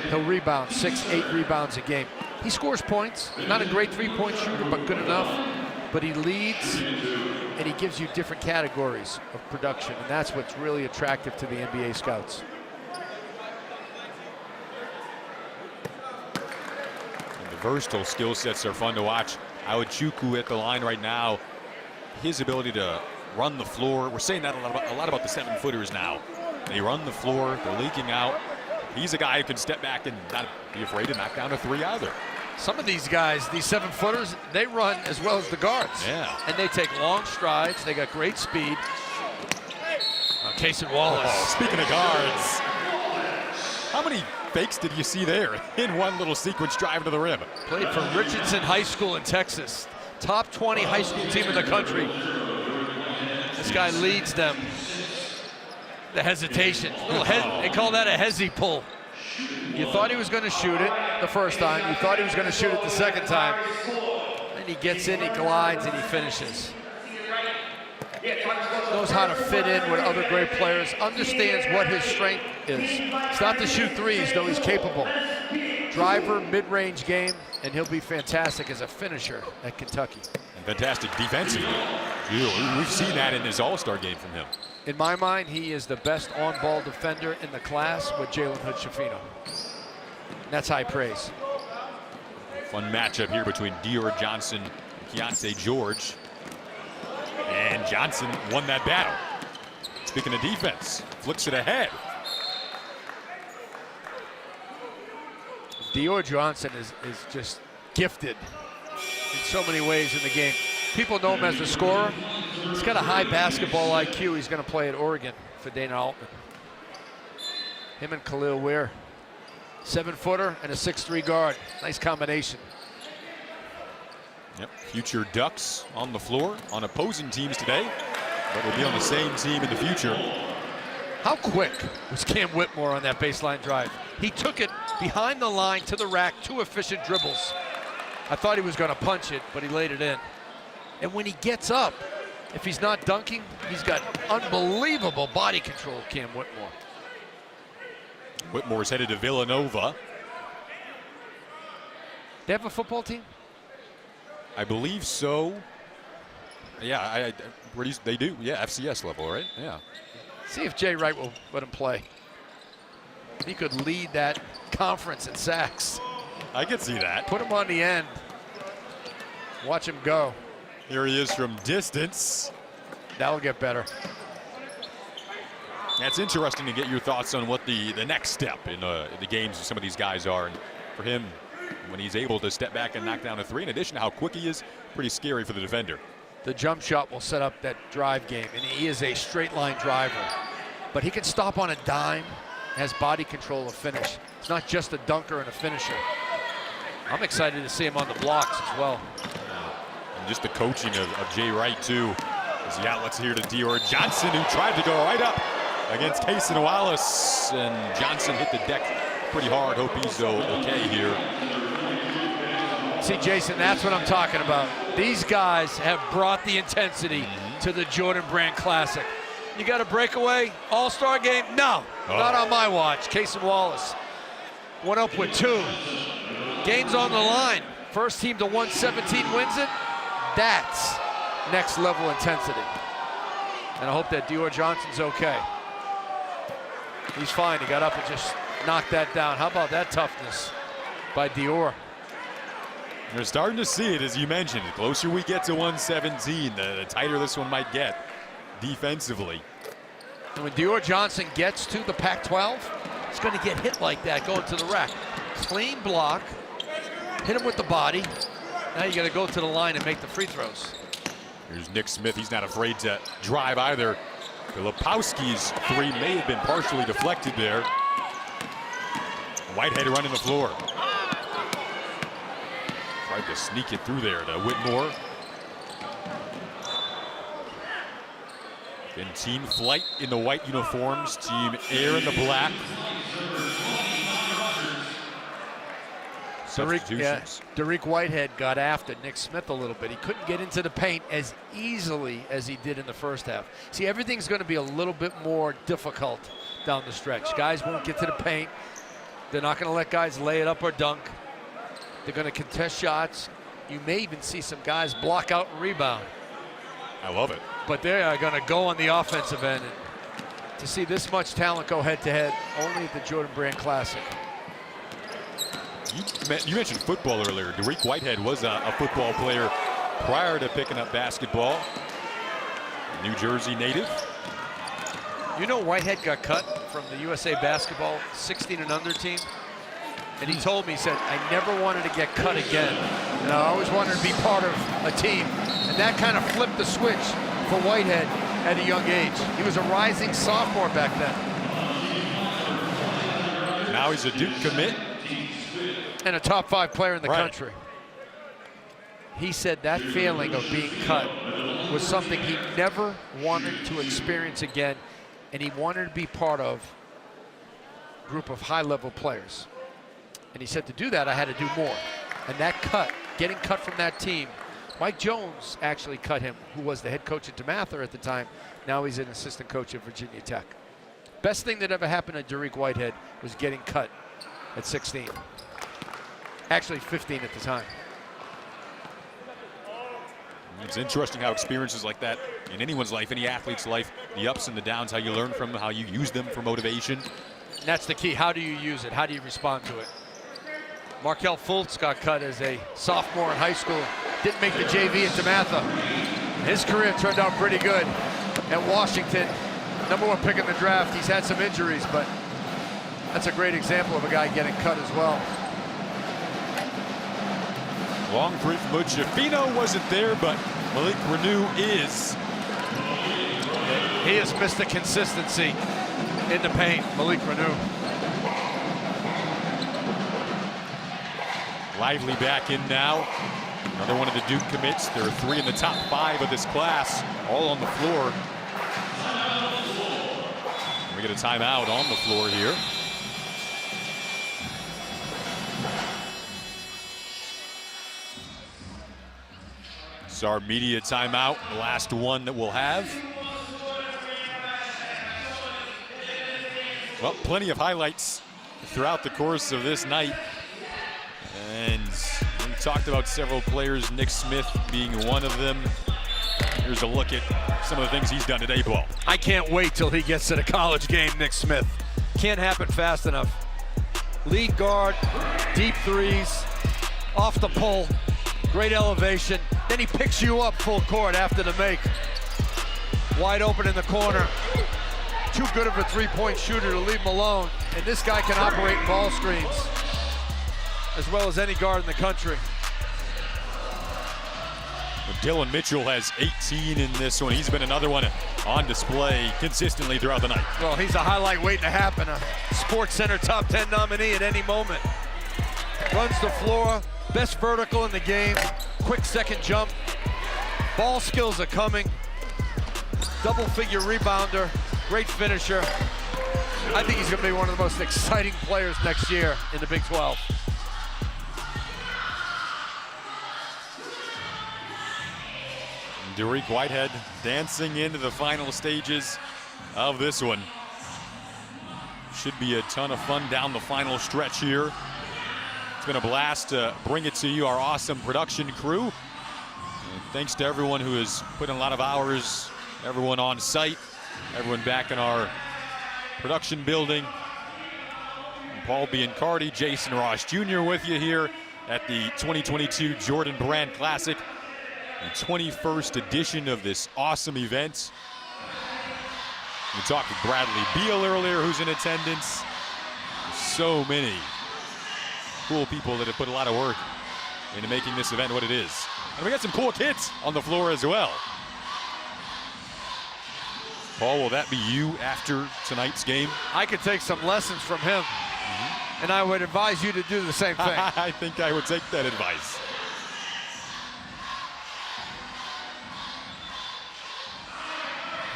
He'll rebound, 6-8 rebounds a game. He scores points, not a great three-point shooter, but good enough. But he leads, and he gives you different categories of production, and that's what's really attractive to the NBA scouts. And the versatile skill sets are fun to watch. Awachukwu at the line right now. His ability to run the floor. We're saying that a lot about the 7-footers now. They run the floor, they're leaking out. He's a guy who can step back and not be afraid to knock down a three either. Some of these guys, these 7-footers, they run as well as the guards. Yeah. And they take long strides. They got great speed. Casey Wallace. Oh, speaking of guards, how many fakes did you see there in one little sequence drive to the rim? Played for Richardson High School in Texas. Top 20 high school team in the country. This guy leads them. The hesitation. They call that a hezzy pull. You thought he was going to shoot it the first time. You thought he was going to shoot it the second time. Then he gets in, he glides, and he finishes. Knows how to fit in with other great players. Understands what his strength is. It's not to shoot threes, though he's capable. Driver, mid-range game, and he'll be fantastic as a finisher at Kentucky. And fantastic defensively. We've seen that in his all-star game from him. In my mind, he is the best on-ball defender in the class with Jalen Hood-Schifino. That's high praise. Fun matchup here between Dior Johnson and Keontae George. And Johnson won that battle. Speaking of defense, flicks it ahead. Dior Johnson is just gifted in so many ways in the game. People know him as the scorer. He's got a high basketball IQ. He's going to play at Oregon for Dana Altman. Him and Khalil Weir. 7-footer and a 6'3" guard. Nice combination. Yep, future Ducks on the floor on opposing teams today, but will be on the same team in the future. How quick was Cam Whitmore on that baseline drive? He took it behind the line to the rack, 2 efficient dribbles. I thought he was going to punch it, but he laid it in. And when he gets up, if he's not dunking, he's got unbelievable body control, Cam Whitmore. Whitmore's headed to Villanova. They have a football team? I believe so. Yeah, they do. Yeah, FCS level, right? Yeah. See if Jay Wright will let him play. He could lead that conference in sacks. I could see that. Put him on the end. Watch him go. Here he is from distance. That'll get better. That's interesting to get your thoughts on what the next step in the games of some of these guys are. And for him, when he's able to step back and knock down a three, in addition to how quick he is, pretty scary for the defender. The jump shot will set up that drive game, and he is a straight line driver. But he can stop on a dime, has body control of finish. It's not just a dunker and a finisher. I'm excited to see him on the blocks as well. And Just the coaching of Jay Wright, too. As the outlets here to Dior Johnson, who tried to go right up against Kason Wallace. And Johnson hit the deck pretty hard. Hope he's okay here. See, Jason, that's what I'm talking about. These guys have brought the intensity to the Jordan Brand Classic. You got a breakaway All-Star game? No, not on my watch. Kason Wallace went up with 2. Game's on the line. First team to 117 wins it. That's next level intensity. And I hope that Dior Johnson's okay. He's fine. He got up and just knocked that down. How about that toughness by Dior? You're starting to see it, as you mentioned. The closer we get to 117, the tighter this one might get defensively. And when Dior Johnson gets to the Pac-12, he's going to get hit like that going to the rack. Clean block, hit him with the body. Now you got to go to the line and make the free throws. Here's Nick Smith. He's not afraid to drive either. Filipowski's 3 may have been partially deflected there. Whitehead running the floor. Tried to sneak it through there to Whitmore. Then team flight in the white uniforms, team air in the black. Derek Whitehead got after Nick Smith a little bit. He couldn't get into the paint as easily as he did in the first half. See, everything's going to be a little bit more difficult down the stretch. Guys won't get to the paint. They're not going to let guys lay it up or dunk. They're going to contest shots. You may even see some guys block out and rebound. I love it. But they are going to go on the offensive end. And to see this much talent go head-to-head, only at the Jordan Brand Classic. You mentioned football earlier. Derek Whitehead was a football player prior to picking up basketball. New Jersey native. You know, Whitehead got cut from the USA Basketball 16 and under team. And he told me, he said, I never wanted to get cut again. And I always wanted to be part of a team. And that kind of flipped the switch for Whitehead at a young age. He was a rising sophomore back then. Now he's a Duke commit. And a top 5 player in the country. He said that feeling of being cut was something he never wanted to experience again. And he wanted to be part of a group of high-level players. And he said, to do that, I had to do more. And that cut, getting cut from that team, Mike Jones actually cut him, who was the head coach at DeMatha at the time. Now he's an assistant coach at Virginia Tech. Best thing that ever happened to Derek Whitehead was getting cut at 16. Actually 15 at the time. It's interesting how experiences like that in anyone's life, any athlete's life, the ups and the downs, how you learn from them, how you use them for motivation. And that's the key. How do you use it? How do you respond to it? Markelle Fultz got cut as a sophomore in high school. Didn't make the JV at DeMatha. His career turned out pretty good at Washington. #1 pick in the draft. He's had some injuries, but that's a great example of a guy getting cut as well. Long three from Mujafino wasn't there, but Malik Renew is. He has missed the consistency in the paint, Malik Renew. Lively back in now. Another one of the Duke commits. There are 3 in the top 5 of this class, all on the floor. We get a timeout on the floor here. It's our media timeout, the last one that we'll have. Well, plenty of highlights throughout the course of this night. And we talked about several players, Nick Smith being one of them. Here's a look at some of the things he's done today, Paul. I can't wait till he gets to the college game, Nick Smith. Can't happen fast enough. Lead guard, deep threes, off the pull, great elevation. Then he picks you up full court after the make. Wide open in the corner. Too good of a three-point shooter to leave him alone. And this guy can operate ball screens as well as any guard in the country. Dylan Mitchell has 18 in this one. He's been another one on display consistently throughout the night. Well, he's a highlight waiting to happen. A Sports Center top 10 nominee at any moment. Runs the floor, best vertical in the game, quick second jump, Ball skills are coming. Double-figure rebounder, great finisher. I think he's going to be one of the most exciting players next year in the Big 12. Dariq Whitehead dancing into the final stages of this one. Should be a ton of fun down the final stretch here. It's been a blast to bring it to you, our awesome production crew. And thanks to everyone who has put in a lot of hours, everyone on site, everyone back in our production building. And Paul Biancardi, Jason Ross Jr. with you here at the 2022 Jordan Brand Classic, the 21st edition of this awesome event. We talked with Bradley Beal earlier, who's in attendance. So many cool people that have put a lot of work into making this event what it is. And we got some cool kids on the floor as well. Paul, will that be you after tonight's game? I could take some lessons from him, and I would advise you to do the same thing. I think I would take that advice.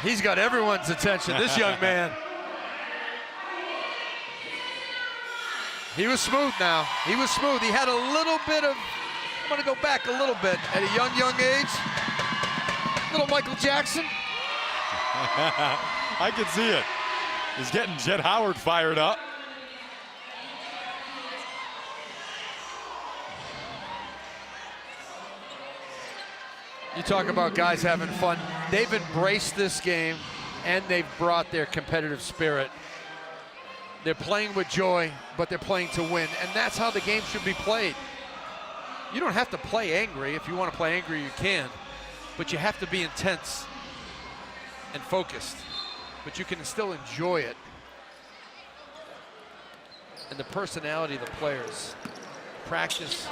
He's got everyone's attention, this young man. He was smooth now. He was smooth. He had a little bit of, I'm going to go back a little bit, at a young age. Little Michael Jackson. I can see it. He's getting Jet Howard fired up. You talk about guys having fun. They've embraced this game, and they've brought their competitive spirit. They're playing with joy, but they're playing to win, and that's how the game should be played. You don't have to play angry. If you want to play angry, you can, but you have to be intense and focused, but you can still enjoy it. And the personality of the players, practice,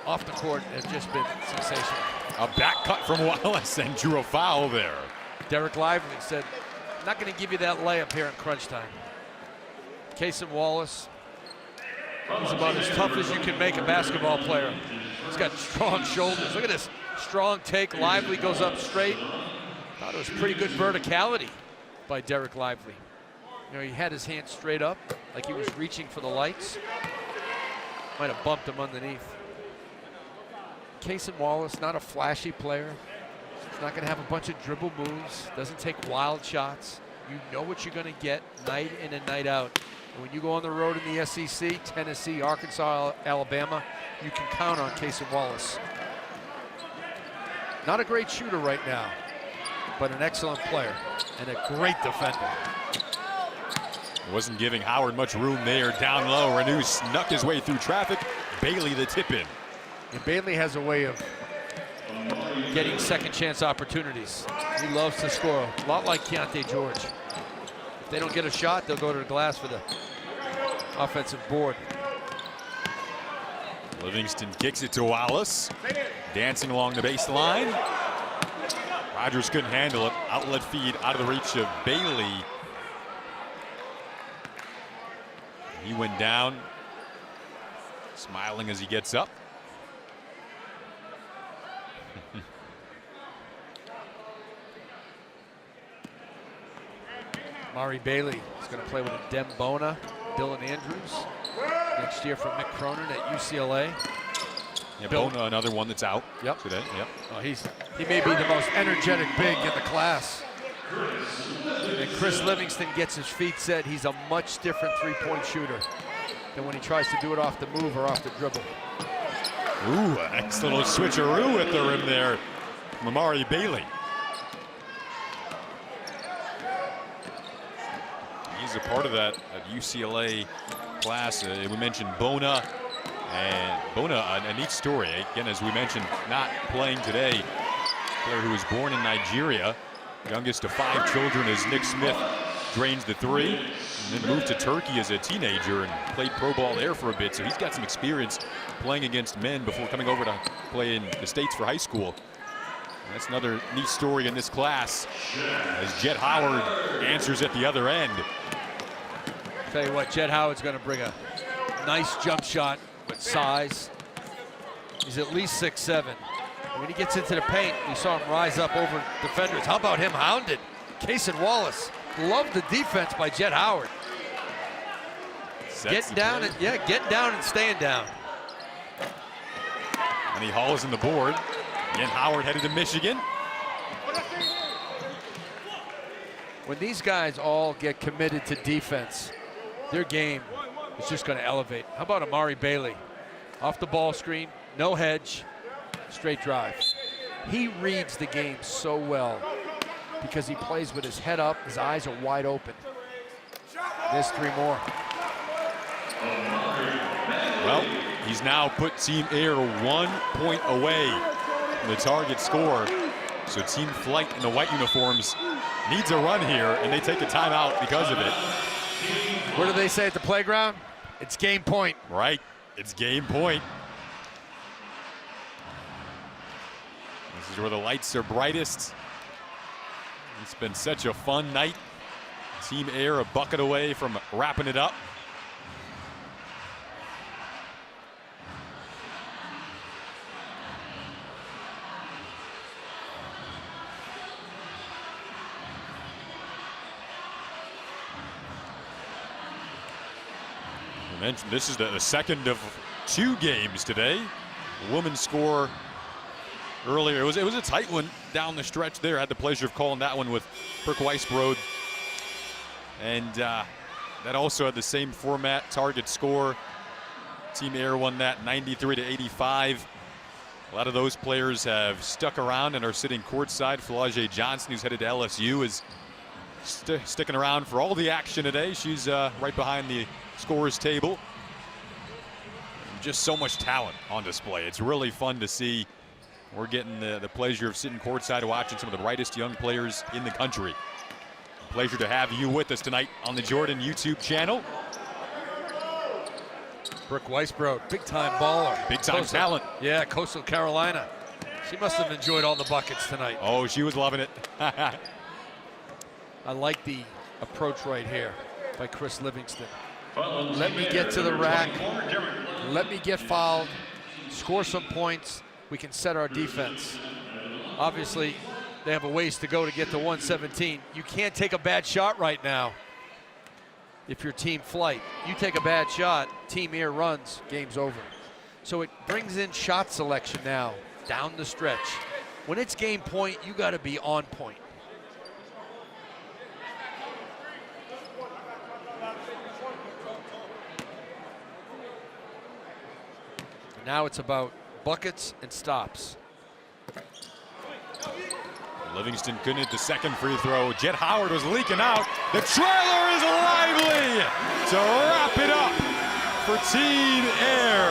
off the court, have just been sensational. A back cut from Wallace and drew a foul there. Derek Lively said, I'm not going to give you that layup here in crunch time. Casey Wallace, he's about as tough as you can make a basketball player. He's got strong shoulders. Look at this strong take. Lively goes up straight. Thought it was pretty good verticality by Derek Lively. You know, he had his hand straight up, like he was reaching for the lights. Might have bumped him underneath. Casey Wallace, not a flashy player. He's not going to have a bunch of dribble moves. Doesn't take wild shots. You know what you're going to get night in and night out. And when you go on the road in the SEC, Tennessee, Arkansas, Alabama, you can count on Casey Wallace. Not a great shooter right now, but an excellent player and a great defender. Wasn't giving Howard much room there. Down low, Renew snuck his way through traffic. Bailey the tip in. And Bailey has a way of getting second chance opportunities. He loves to score, a lot like Keontae George. If they don't get a shot, they'll go to the glass for the offensive board. Livingston kicks it to Wallace. Dancing along the baseline. Rogers couldn't handle it. Outlet feed out of the reach of Bailey. He went down, smiling as he gets up. Mari Bailey is going to play with Dem Bona, Dylan Andrews next year from Mick Cronin at UCLA. Yeah, Bona, another one that's out today. Yep. Oh, he may be the most energetic big in the class. And Chris Livingston gets his feet set. He's a much different three-point shooter than when he tries to do it off the move or off the dribble. Ooh, a nice little switcheroo at the rim there from Mari Bailey. He's a part of that UCLA class. We mentioned Bona, and Bona, a neat story. Again, as we mentioned, not playing today. Player who was born in Nigeria, youngest of 5 children, as Nick Smith drains the three, and then moved to Turkey as a teenager and played pro ball there for a bit. So he's got some experience playing against men before coming over to play in the States for high school. That's another neat story in this class, as Jet Howard answers at the other end. Tell you what, Jet Howard's going to bring a nice jump shot with size. He's at least 6'7", When he gets into the paint, we saw him rise up over defenders. How about him hounded? Cason Wallace. Love the defense by Jet Howard. Getting down and staying down. And he hauls in the board. Again, Howard headed to Michigan. When these guys all get committed to defense, their game is just going to elevate. How about Amari Bailey? Off the ball screen, no hedge, straight drive. He reads the game so well because he plays with his head up, his eyes are wide open. There's 3 more. Well, he's now put Team Air 1 point away from the target score. So Team Flight in the white uniforms needs a run here, and they take a timeout because of it. What do they say at the playground? It's game point. Right, it's game point. This is where the lights are brightest. It's been such a fun night. Team Air a bucket away from wrapping it up. I mentioned this is the second of 2 games today. Women's score earlier. It was a tight one down the stretch there. I had the pleasure of calling that one with Brooke Weisbrod. And that also had the same format, target score. Team Air won that 93-85. A lot of those players have stuck around and are sitting courtside. Flau'jae Johnson, who's headed to LSU, is sticking around for all the action today. She's right behind the scorers table. Just so much talent on display. It's really fun to see. We're getting the pleasure of sitting courtside watching some of the brightest young players in the country. Pleasure to have you with us tonight on the Jordan YouTube channel. Brooke Weisbrod, big-time baller. Big-time talent. Yeah, Coastal Carolina. She must have enjoyed all the buckets tonight. Oh, she was loving it. I like the approach right here by Chris Livingston. Let me get to the rack. Let me get fouled. Score some points. We can set our defense. Obviously, they have a ways to go to get to 117. You can't take a bad shot right now. If you're Team Flight, you take a bad shot, Team Air runs, game's over. So it brings in shot selection now, down the stretch. When it's game point, you gotta be on point. Now it's about buckets and stops. Livingston couldn't hit the second free throw. Jet Howard was leaking out. The trailer is lively to wrap it up for Team Air.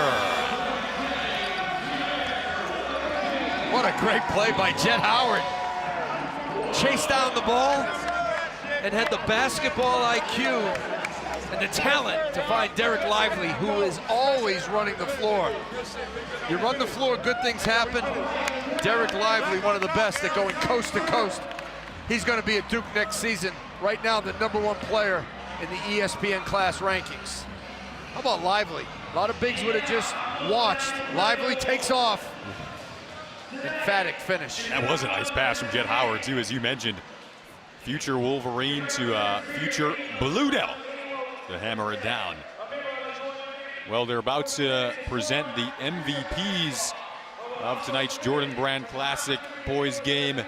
What a great play by Jet Howard. Chased down the ball and had the basketball IQ and the talent to find Derek Lively, who is always running the floor. You run the floor, good things happen. Derek Lively, one of the best at going coast to coast. He's going to be at Duke next season. Right now, the #1 player in the ESPN class rankings. How about Lively? A lot of bigs would have just watched. Lively takes off. Emphatic finish. That was a nice pass from Jet Howard, too, as you mentioned. Future Wolverine to future Blue Devil to hammer it down. Well, they're about to present the MVPs of tonight's Jordan Brand Classic boys game.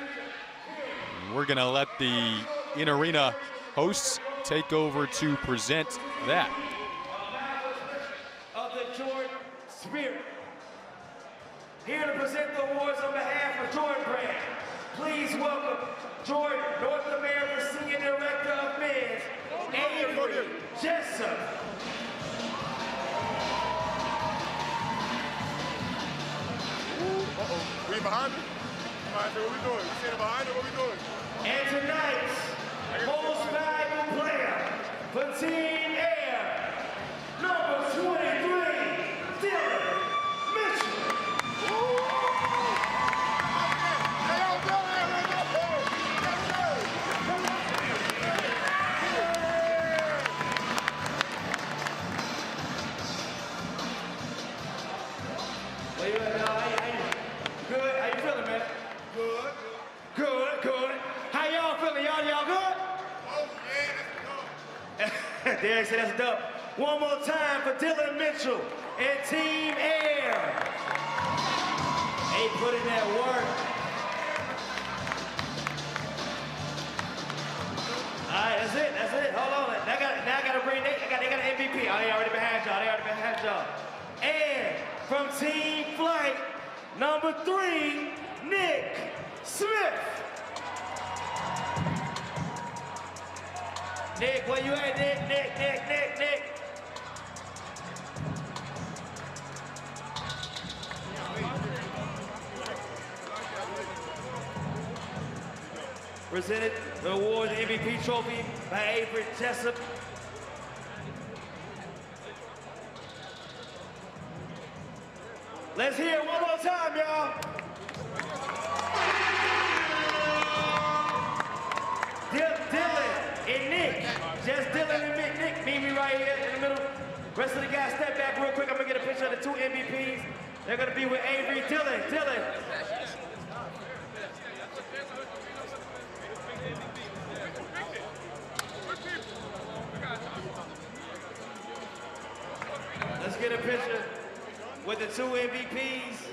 We're gonna let the in-arena hosts take over to present that. Of the Jordan Spirit. Here to present the awards on behalf of Jordan Brand. Please welcome Jordan, North American Senior Director of Men's, Avery Jessup. We behind him? What we doing? We standing behind him? What we doing? And tonight's most valuable player for Team Air, number 23, Dylan Mitchell. Good. How you They say that's dope. One more time for Dylan Mitchell and Team Air. They put in that work. All right, that's it. Hold on. Now I got to bring Nick. They got an MVP. Oh, they already behind y'all. And from Team Flight, number 3, Nick Smith. Nick, where you at, Nick? Nick. Presented the award, the MVP trophy by Avery Jessup. Let's hear it one more time, y'all. Dylan and Nick. Just Dylan and Nick. Meet me right here in the middle. Rest of the guys step back real quick. I'm gonna get a picture of the 2 MVPs. They're gonna be with Avery. Dylan. Let's get a picture with the 2 MVPs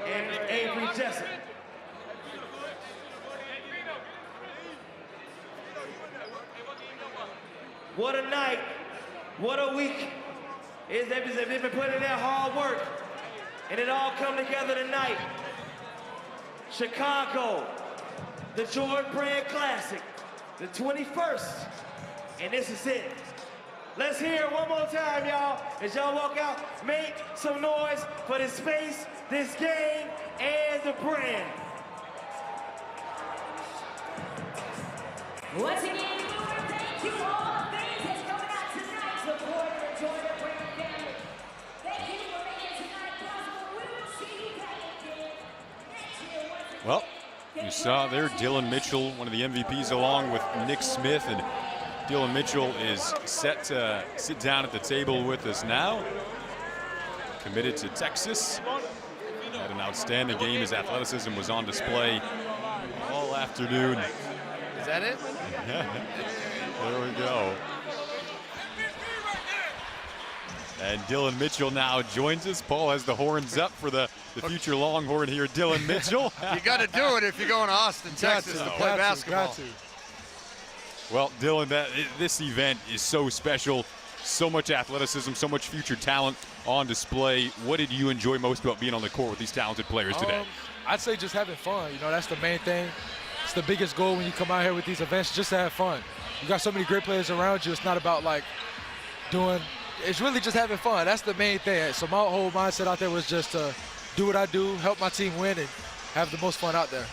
and Avery Jessup. What a night, what a week. They've been putting in that hard work, and it all come together tonight. Chicago, the Jordan Brand Classic, the 21st, and this is it. Let's hear it one more time, y'all. As y'all walk out, make some noise for this space, this game, and the brand. Once again, thank you all. Fans that's coming out tonight supporting the Jordan Brand family. Thank you for making tonight possible. We will see you back again next year. Well, you saw there Dylan Mitchell, one of the MVPs, along with Nick Smith, and Dylan Mitchell is set to sit down at the table with us now. Committed to Texas. Had an outstanding game. His athleticism was on display all afternoon. Is that it? There we go. And Dylan Mitchell now joins us. Paul has the horns up for the future Longhorn here, Dylan Mitchell. You got to do it if you're going to Austin, Texas to play basketball. Well, Dylan, this event is so special. So much athleticism, so much future talent on display. What did you enjoy most about being on the court with these talented players today? I'd say just having fun. You know, that's the main thing. It's the biggest goal when you come out here with these events, just to have fun. You got so many great players around you. It's not about it's really just having fun. That's the main thing. So my whole mindset out there was just to do what I do, help my team win, and have the most fun out there.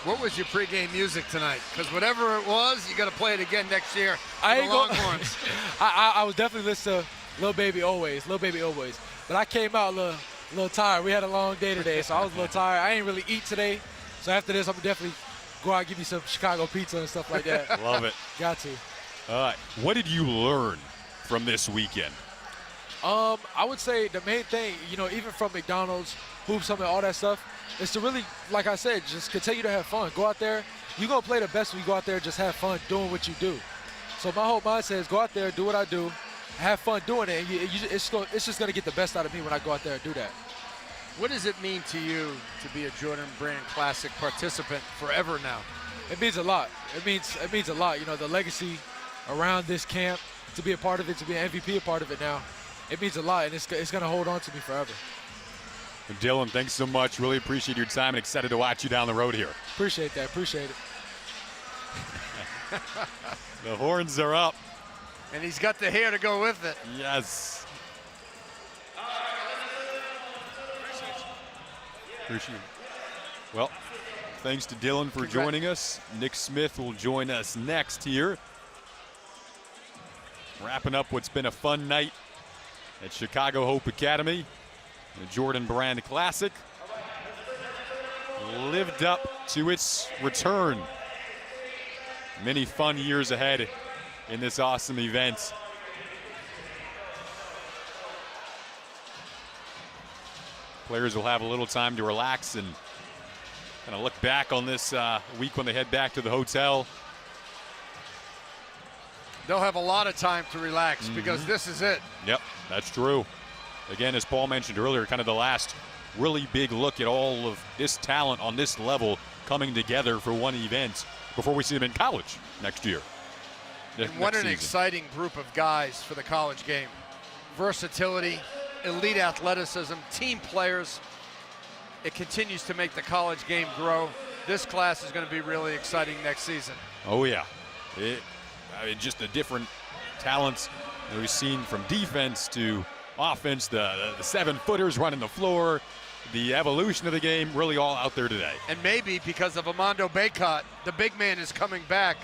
What was your pregame music tonight? Because whatever it was, you got to play it again next year. Longhorns. I was definitely listening to Lil Baby Always. But I came out a little tired. We had a long day today, so I was a little tired. I ain't really eat today. So after this, I'm definitely go out and give me some Chicago pizza and stuff like that. Love it. Got to. All right. What did you learn from this weekend? I would say the main thing, even from McDonald's, Hoop Summit, all that stuff, is to really, like I said, just continue to have fun. Go out there. You're going to play the best when you go out there and just have fun doing what you do. So my whole mindset is go out there, do what I do, have fun doing it, and it's just going to get the best out of me when I go out there and do that. What does it mean to you to be a Jordan Brand Classic participant forever now? It means a lot. It means a lot. The legacy around this camp, to be a part of it, to be an MVP a part of it now, it means a lot, and it's going to hold on to me forever. Dylan, thanks so much. Really appreciate your time and excited to watch you down the road here. Appreciate that. Appreciate it. The horns are up. And he's got the hair to go with it. Yes. Appreciate it. Well, thanks to Dylan for joining us. Nick Smith will join us next here. Wrapping up what's been a fun night at Chicago Hope Academy. The Jordan Brand Classic lived up to its return. Many fun years ahead in this awesome event. Players will have a little time to relax and kind of look back on this week when they head back to the hotel. they'll have a lot of time to relax because this is it. Yep, that's true. Again, as Paul mentioned earlier, kind of the last really big look at all of this talent on this level coming together for one event before we see them in college next year. And what an exciting group of guys for the college game. Versatility, elite athleticism, team players. It continues to make the college game grow. This class is going to be really exciting next season. Oh, yeah. I mean, just the different talents that we've seen from defense to offense, the 7-footers running the floor, the evolution of the game, really all out there today. And maybe because of Armando Bacot, the big man is coming back.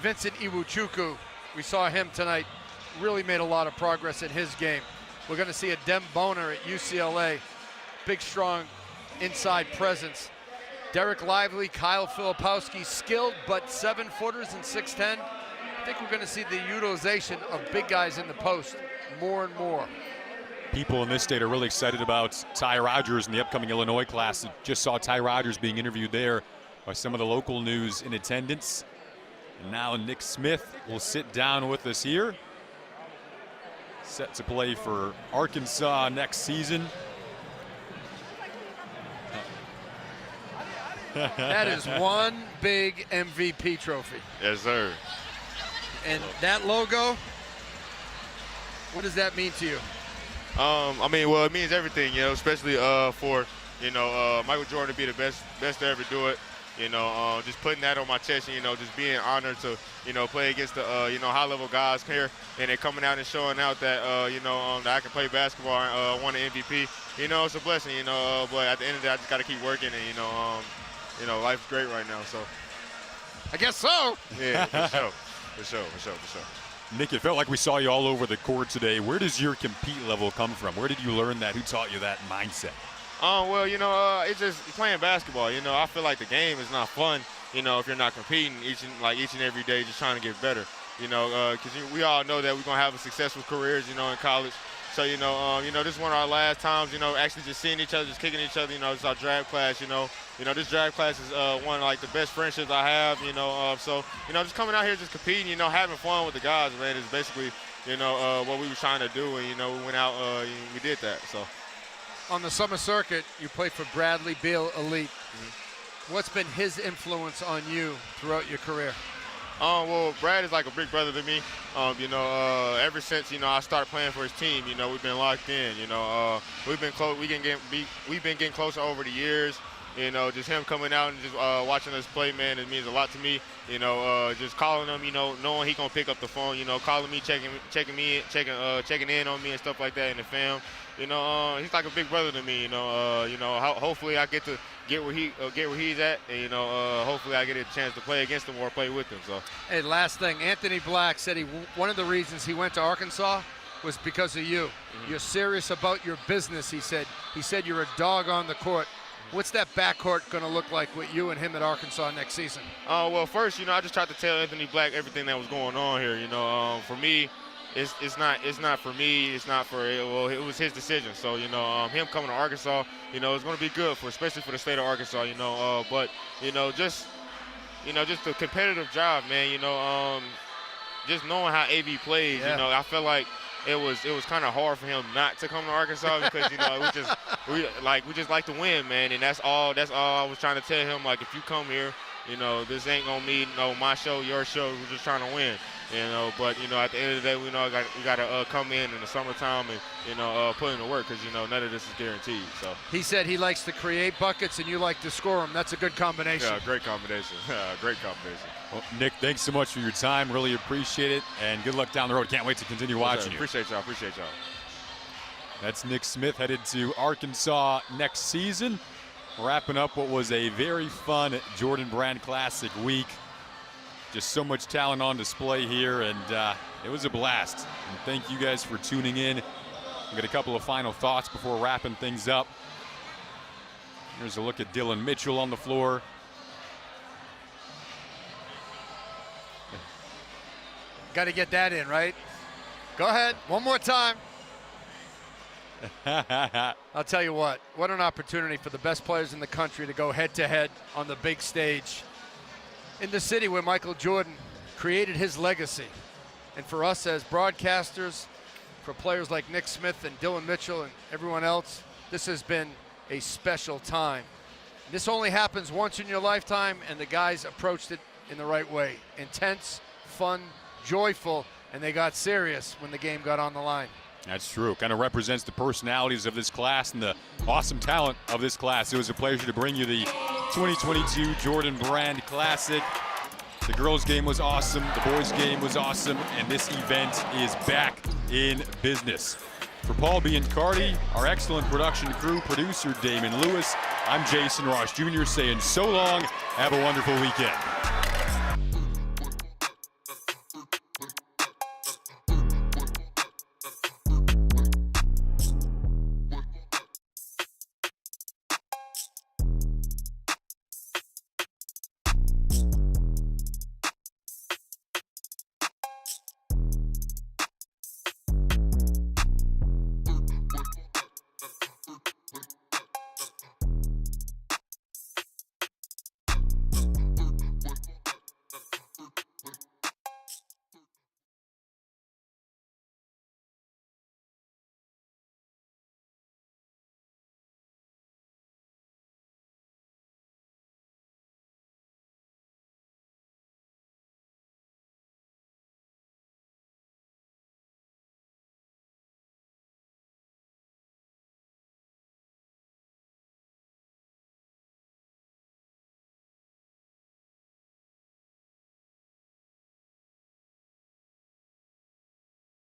Vincent Iwuchukwu, we saw him tonight, really made a lot of progress in his game. We're going to see a Dem Boner at UCLA, big, strong inside presence. Derek Lively, Kyle Filipowski, skilled but 7-footers and 6'10". I think we're going to see the utilization of big guys in the post more and more. People in this state are really excited about Ty Rogers in the upcoming Illinois class. Just saw Ty Rogers being interviewed there by some of the local news in attendance. And now Nick Smith will sit down with us here. Set to play for Arkansas next season. That is one big MVP trophy. Yes, sir. And that logo, what does that mean to you? I mean, well, it means everything, you know, especially for, you know, Michael Jordan to be the best to ever do it. You know, just putting that on my chest and, you know, just being honored to, you know, play against the, you know, high-level guys here. And they're coming out and showing out that, you know, that I can play basketball and won an MVP. You know, it's a blessing, you know, but at the end of the day, I just got to keep working and, you know, life's great right now, so. I guess so. Yeah, for sure. Nick, it felt like we saw you all over the court today. Where does your compete level come from? Where did you learn that? Who taught you that mindset? Well, you know, it's just playing basketball. You know, I feel like the game is not fun, you know, if you're not competing each and every day, just trying to get better. You know, because we all know that we're going to have a successful careers, you know, in college. So, you know, this is one of our last times, you know, actually just seeing each other, just kicking each other. You know, it's our draft class, you know. This draft class is one of, like, the best friendships I have, you know. So, you know, just coming out here just competing, you know, having fun with the guys, man, is basically, you know, what we were trying to do. And, you know, we went out and we did that, so. On the summer circuit, you played for Bradley Beal Elite. What's been his influence on you throughout your career? Well, Brad is like a big brother to me. You know, ever since, you know, I started playing for his team, you know, we've been locked in. You know, we've been close. We've been getting closer over the years. You know, just him coming out and just watching us play, man, it means a lot to me. You know, just calling him, you know, knowing he gonna pick up the phone. You know, calling me, checking in on me and stuff like that in the film. You know, he's like a big brother to me. You know, hopefully I get to get where he's at, and, you know, hopefully I get a chance to play against him or play with him. So. Hey, last thing, Anthony Black said one of the reasons he went to Arkansas was because of you. You're serious about your business, he said. He said you're a dog on the court. What's that backcourt going to look like with you and him at Arkansas next season? Well, first, you know, I just tried to tell Anthony Black everything that was going on here. You know, for me, it's not for me. It's not for, well, it was his decision. So, you know, him coming to Arkansas, you know, it's going to be good especially for the state of Arkansas. You know, but just the competitive job, man. You know, just knowing how AB plays. Yeah. You know, I feel like it was kind of hard for him not to come to Arkansas because, you know, we just like to win, man, and that's all I was trying to tell him. Like, if you come here, you know, this ain't gonna mean my show, your show. We're just trying to win, you know. But, you know, at the end of the day, we know we gotta come in the summertime and, you know, put in the work because, you know, none of this is guaranteed. So he said he likes to create buckets and you like to score them. That's a good combination. Yeah, great combination. Great combination. Well, Nick, thanks so much for your time. Really appreciate it, and good luck down the road. Can't wait to continue watching you. Appreciate y'all. That's Nick Smith headed to Arkansas next season. Wrapping up what was a very fun Jordan Brand Classic week. Just so much talent on display here, and it was a blast. And thank you guys for tuning in. We've got a couple of final thoughts before wrapping things up. Here's a look at Dylan Mitchell on the floor. Got to get that in, right? Go ahead, one more time. I'll tell you what an opportunity for the best players in the country to go head-to-head on the big stage in the city where Michael Jordan created his legacy. And for us as broadcasters, for players like Nick Smith and Dylan Mitchell and everyone else, this has been a special time. This only happens once in your lifetime, and the guys approached it in the right way. Intense, fun, joyful, and they got serious when the game got on the line. That's true. Kind of represents the personalities of this class and the awesome talent of this class. It was a pleasure to bring you the 2022 Jordan Brand Classic. The girls' game was awesome, the boys' game was awesome, and this event is back in business. For Paul Biancardi, our excellent production crew, producer Damon Lewis, I'm Jason Ross Jr. saying so long, have a wonderful weekend.